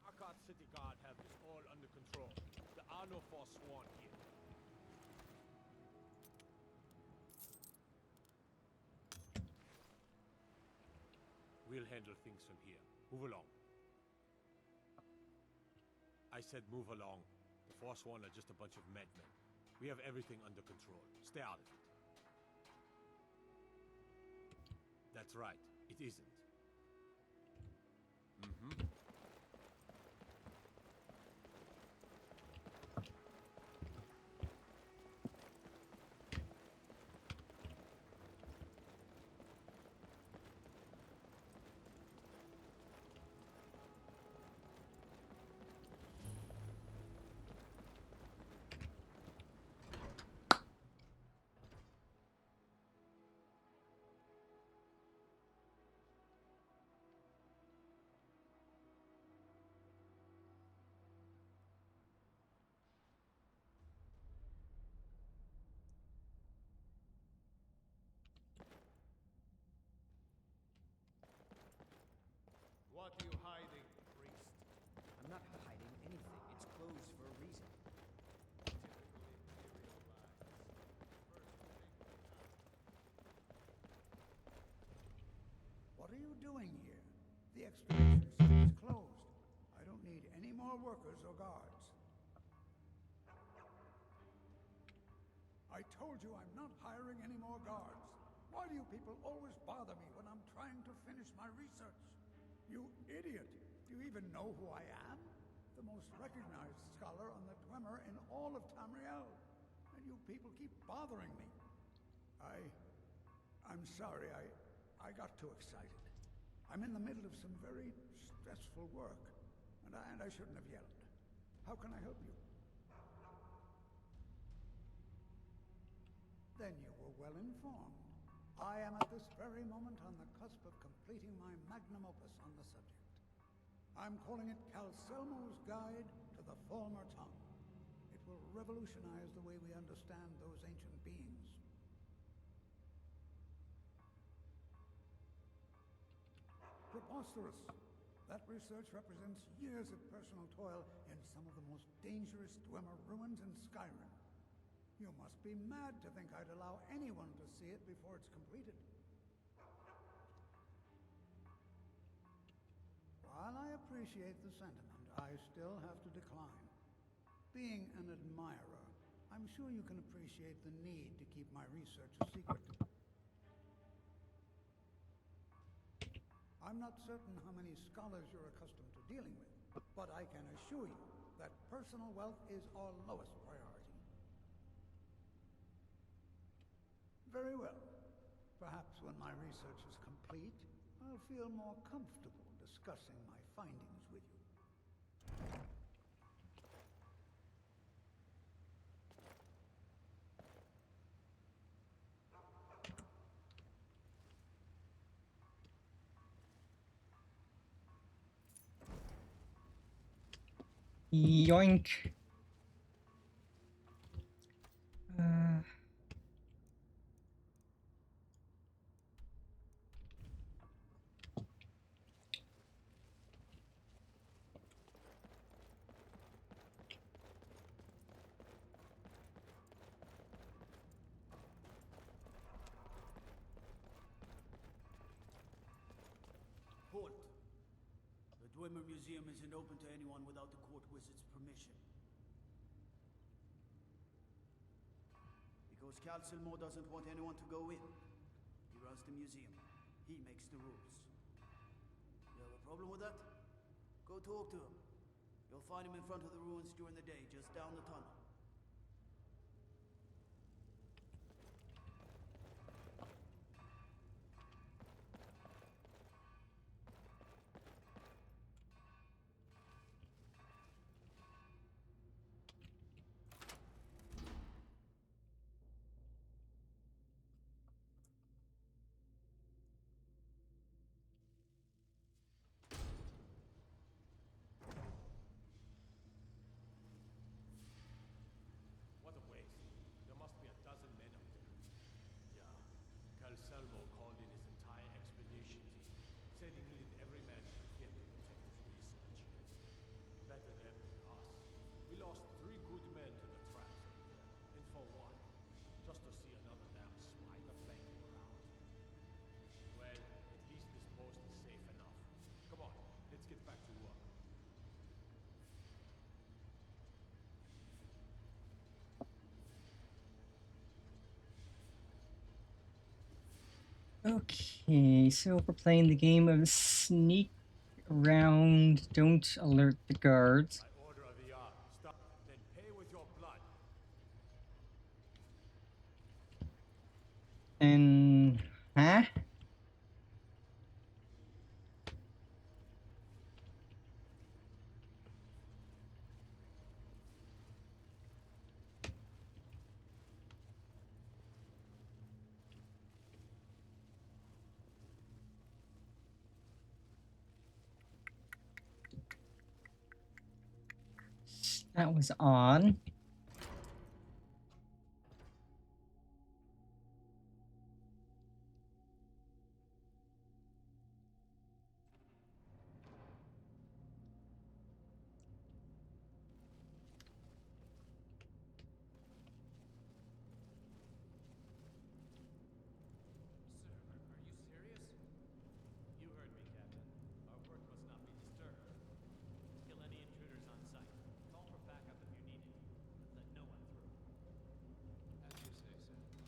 Akkad City Guard have this all under control. There are no forsworn here. We'll handle things from here. Move along. I said move along. The Forsworn are just a bunch of madmen. We have everything under control. Stay out of it. That's right. It isn't. Mm-hmm. What are you hiding, priest? I'm not hiding anything. It's closed for a reason. What are you doing here? The excavation site is closed. I don't need any more workers or guards. I told you I'm not hiring any more guards. Why do you people always bother me when I'm trying to finish my research? You idiot! Do you even know who I am? The most recognized scholar on the Dwemer in all of Tamriel. And you people keep bothering me. I'm sorry, I got too excited. I'm in the middle of some very stressful work, and I shouldn't have yelled. How can I help you? Then you were well informed. I am at this very moment on the cusp of completing my magnum opus on the subject. I'm calling it Calcelmo's Guide to the Former Tongue. It will revolutionize the way we understand those ancient beings. Preposterous! That research represents years of personal toil in some of the most dangerous Dwemer ruins in Skyrim. You must be mad to think I'd allow anyone to see it before it's completed. While I appreciate the sentiment, I still have to decline. Being an admirer, I'm sure you can appreciate the need to keep my research a secret. I'm not certain how many scholars you're accustomed to dealing with, but I can assure you that personal wealth is our lowest priority. Very well. Perhaps when my research is complete, I'll feel more comfortable discussing my findings with you. Yoink. Halt! The Dwemer Museum isn't open to anyone without the court wizard's permission. Because Calcelmo doesn't want anyone to go in. He runs the museum. He makes the rules. You have a problem with that? Go talk to him. You'll find him in front of the ruins during the day, just down the tunnel. Okay, so we're playing the game of sneak around, don't alert the guards. By order of the Yard, stop, then pay with your blood. And... huh? That was on. You heard me, Captain. Our work must not be disturbed. Kill any intruders on sight. Call for backup if you need it, but let no one through. As you say, sir.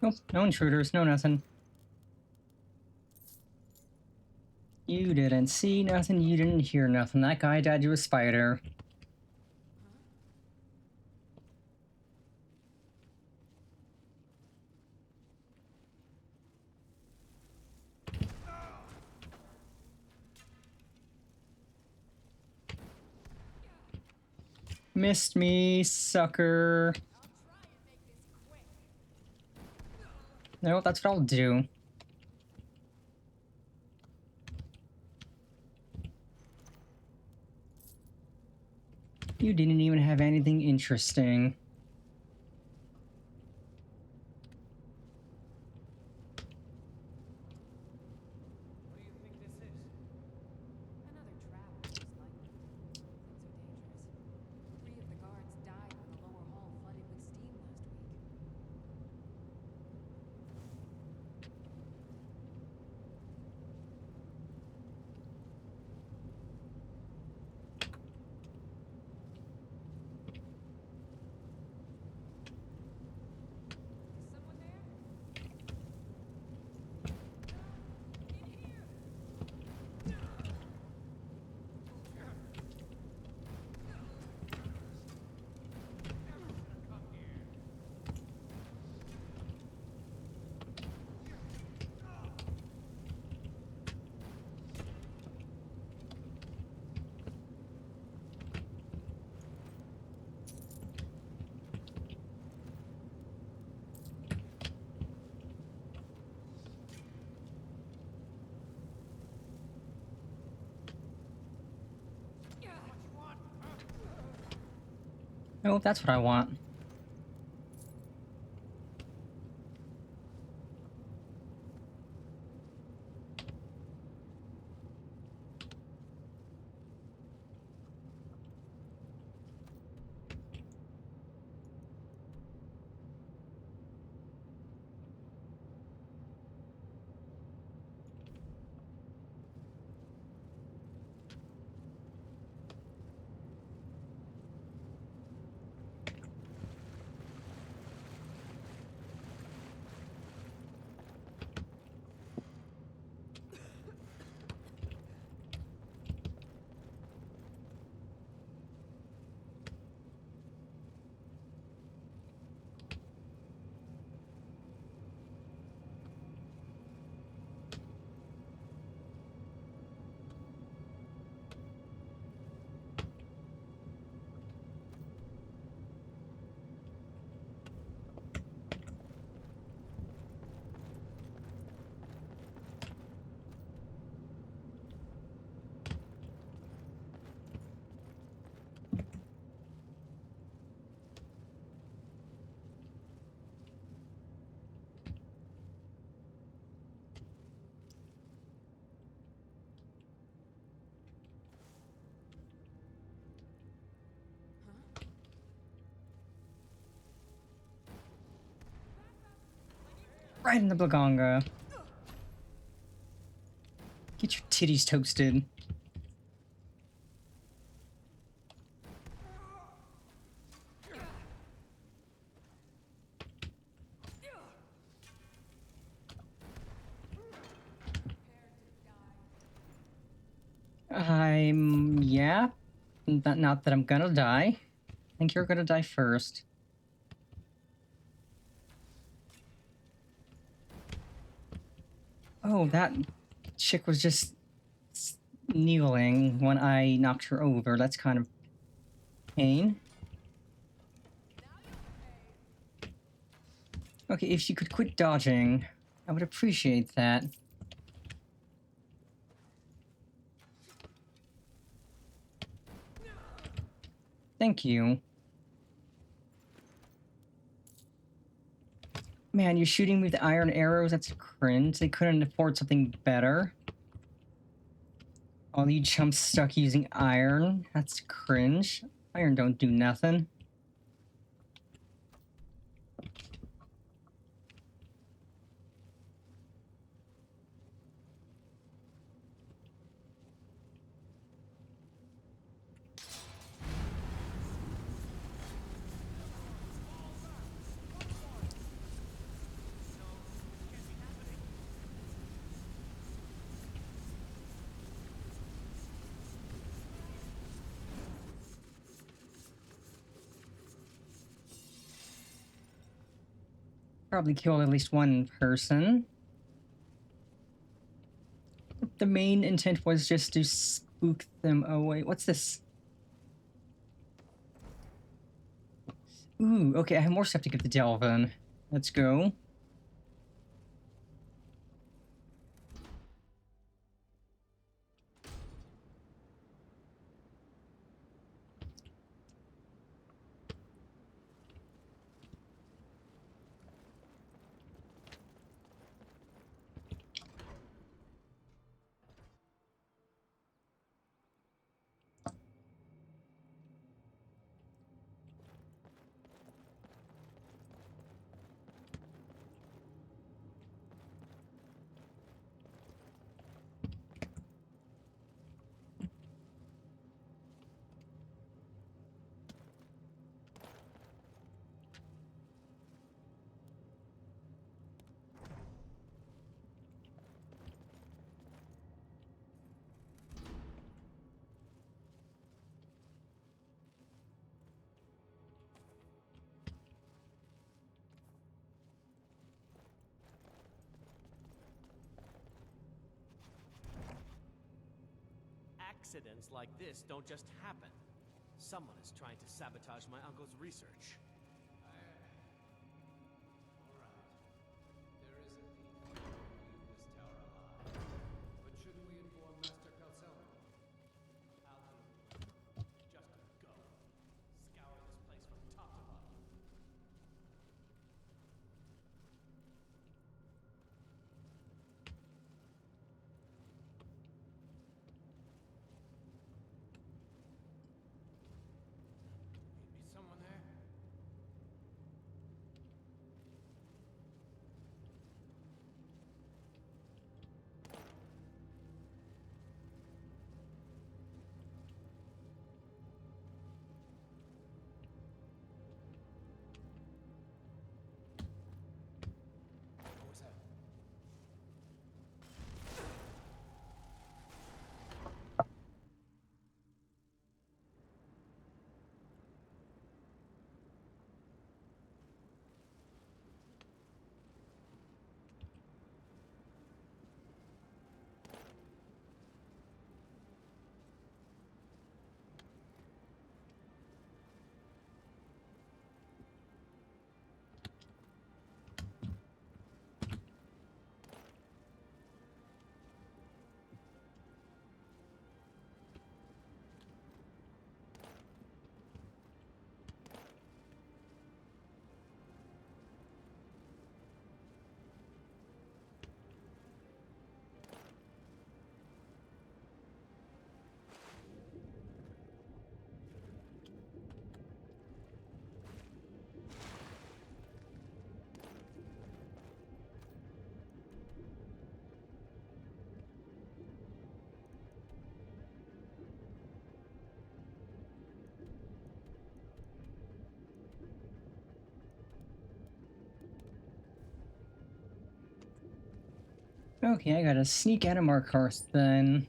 Nope, no intruders, no nothing. You didn't see nothing, you didn't hear nothing. That guy died to a spider. Missed me, sucker. No, that's what I'll do. You didn't even have anything interesting. What do you think this is? Another trap, most likely. Things are dangerous. 3 of the guards died when the lower hall flooded with steam last week. Oh, that's what I want. Right in the Blaganga. Get your titties toasted. Yeah. Not that I'm gonna die. I think you're gonna die first. Oh, that chick was just kneeling when I knocked her over. That's kind of pain. Okay, if you could quit dodging, I would appreciate that. Thank you. Man, you're shooting me with iron arrows? That's cringe. They couldn't afford something better. All you chumps stuck using iron? That's cringe. Iron don't do nothing. Probably killed at least one person. The main intent was just to spook them away. What's this? Ooh, okay, I have more stuff to give to Delvin. Let's go. Accidents like this don't just happen. Someone is trying to sabotage my uncle's research. But shouldn't we inform Master Calcelmo? Just go. Scour this place from top to bottom. Someone there? Okay, I gotta sneak out of Markarth then.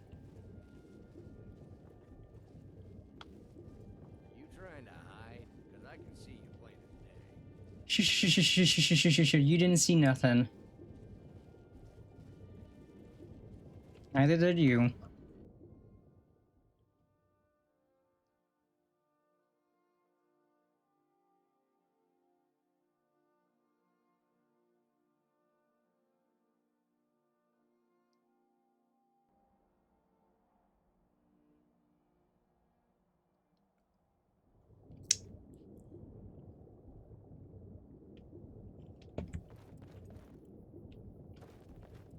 You trying to hide? Because I can see you plain as day. Shh, you didn't see nothing. Neither did you.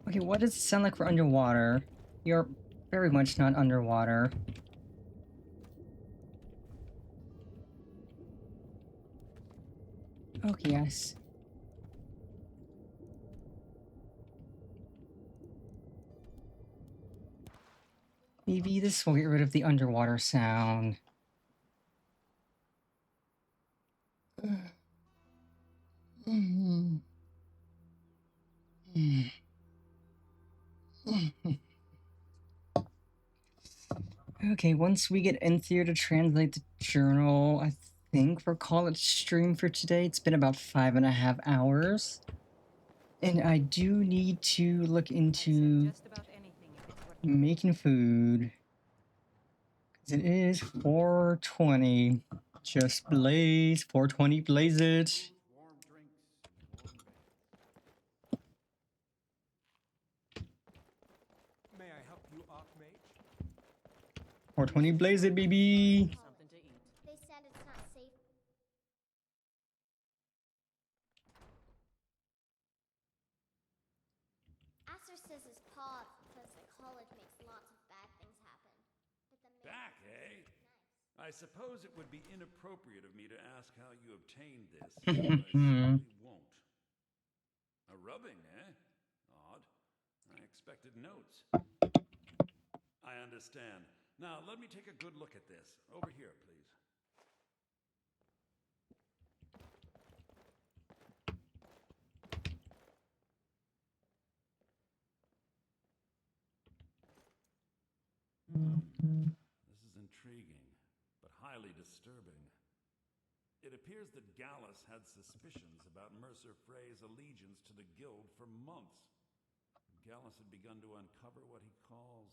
Okay, what does it sound like we're underwater? You're very much not underwater. Okay, yes. Maybe this will get rid of the underwater sound. Okay, once we get Enthir to translate the journal, I think we'll call it stream for today. It's been about 5.5 hours. And I do need to look into making food. Because it is 4:20. Just blaze, 4:20, blaze it. May I help you, Archmage? 4:20, blaze it, baby. Something to eat. They said it's not safe. Aster says his paw says the college makes lots of bad things happen. But the Back, eh? I suppose it would be inappropriate of me to ask how you obtained this, but I certainly won't. A rubbing, eh? Odd. I expected notes. I understand. Now, let me take a good look at this. Over here, please. This is intriguing, but highly disturbing. It appears that Gallus had suspicions about Mercer Frey's allegiance to the Guild for months. Gallus had begun to uncover what he calls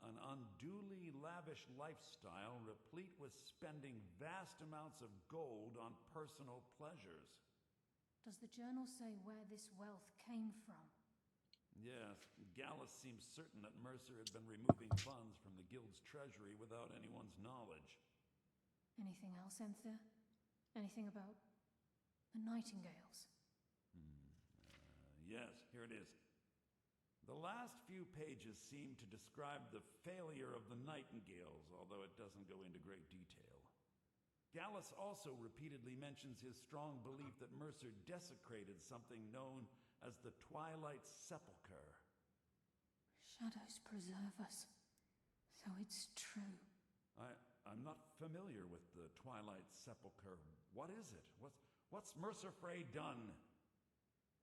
an unduly lavish lifestyle replete with spending vast amounts of gold on personal pleasures. Does the journal say where this wealth came from? Yes, Gallus seems certain that Mercer had been removing funds from the Guild's treasury without anyone's knowledge. Anything else, Enthir? Anything about the Nightingales? Yes, here it is. The last few pages seem to describe the failure of the Nightingales, although it doesn't go into great detail. Gallus also repeatedly mentions his strong belief that Mercer desecrated something known as the Twilight Sepulchre. Shadows preserve us. So it's true. I'm not familiar with the Twilight Sepulchre. What is it? What's Mercer Frey done?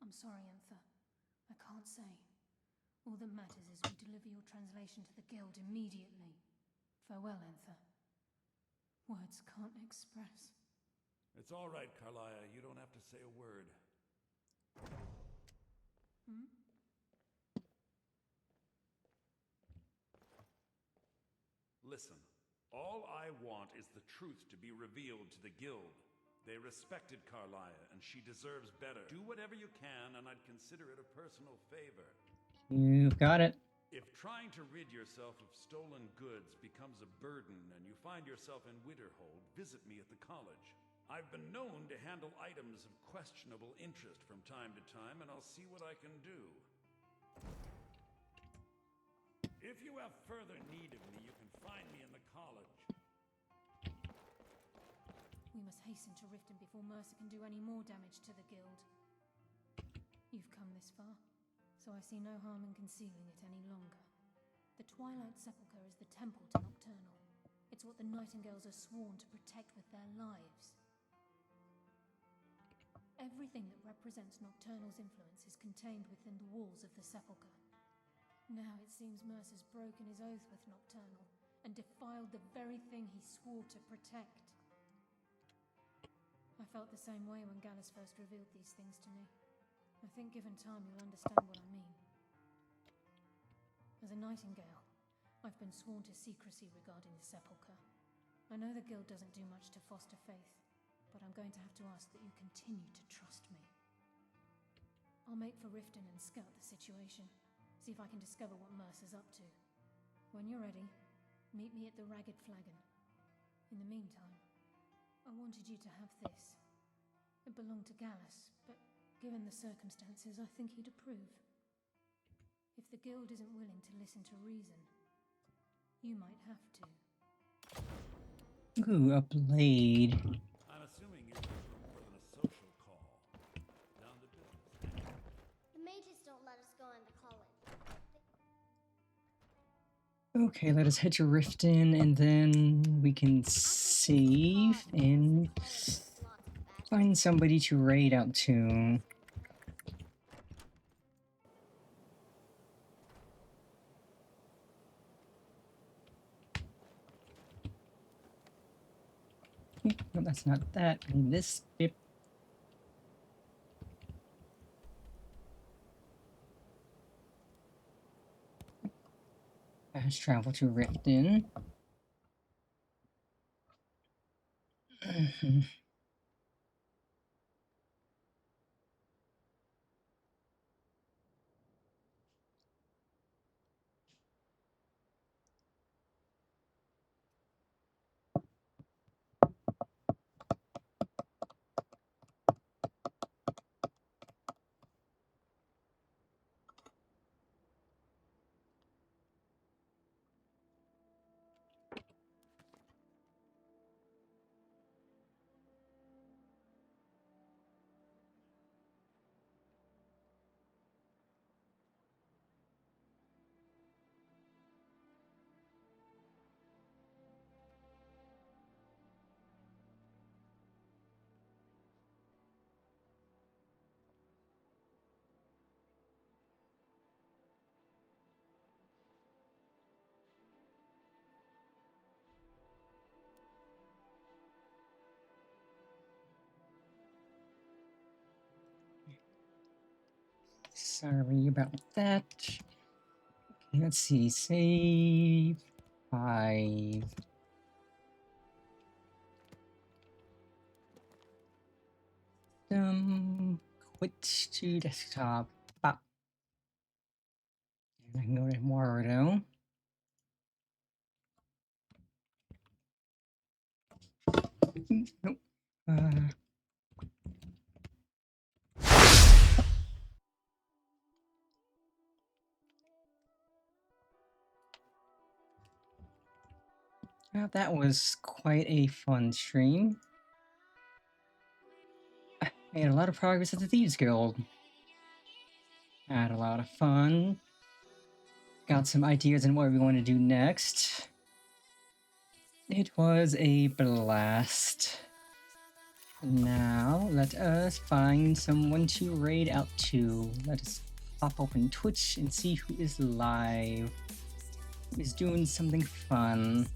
I'm sorry, Enthir. I can't say. All that matters is we deliver your translation to the Guild immediately. Farewell, Enthir. Words can't express. It's all right, Carlia. You don't have to say a word. Listen, all I want is the truth to be revealed to the Guild. They respected Carlia, and she deserves better. Do whatever you can, and I'd consider it a personal favor. You've got it. If trying to rid yourself of stolen goods becomes a burden and you find yourself in Winterhold, visit me at the college. I've been known to handle items of questionable interest from time to time, and I'll see what I can do. If you have further need of me, you can find me in the college. We must hasten to Riften before Mercer can do any more damage to the Guild. You've come this far, so I see no harm in concealing it any longer. The Twilight Sepulchre is the temple to Nocturnal. It's what the Nightingales are sworn to protect with their lives. Everything that represents Nocturnal's influence is contained within the walls of the Sepulchre. Now it seems Mercer's broken his oath with Nocturnal and defiled the very thing he swore to protect. I felt the same way when Gallus first revealed these things to me. I think given time you'll understand what I mean. As a Nightingale, I've been sworn to secrecy regarding the Sepulchre. I know the Guild doesn't do much to foster faith, but I'm going to have to ask that you continue to trust me. I'll make for Riften and scout the situation. See if I can discover what Mercer's up to. When you're ready, meet me at the Ragged Flagon. In the meantime, I wanted you to have this. It belonged to Gallus, but given the circumstances, I think he'd approve. If the Guild isn't willing to listen to reason, you might have to. Ooh, a blade. I'm assuming you're here for more than a social call. Down to business. The mages don't let us go into college. Okay, let us head to Riften, and then we can save and find somebody to raid out to. No, that's not that. I need this bit. Fast travel to Riften. Sorry about that. Okay, let's see. Save 5. Quit to desktop. Ah. And I can go to Mordo. Nope. Well, that was quite a fun stream. I made a lot of progress at the Thieves Guild. Had a lot of fun. Got some ideas on what we want to do next. It was a blast. Now, let us find someone to raid out to. Let us pop open Twitch and see who is live. Who is doing something fun.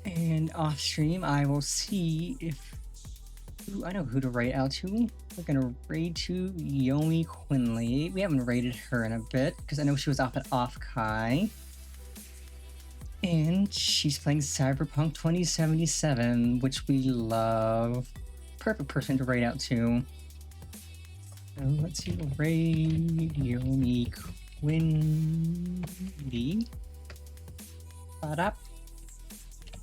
And off stream, I will see if... Ooh, I know who to raid out to. We're gonna raid to Yomi Quinley. We haven't raided her in a bit, because I know she was off at Offkai. And she's playing Cyberpunk 2077, which we love. Perfect person to raid out to. So let's see, raid Yomi Quinley. Ba-da.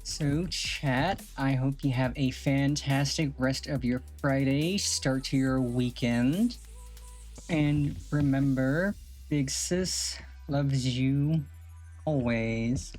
So, chat, I hope you have a fantastic rest of your Friday, start to your weekend. And remember, Big Sis loves you always.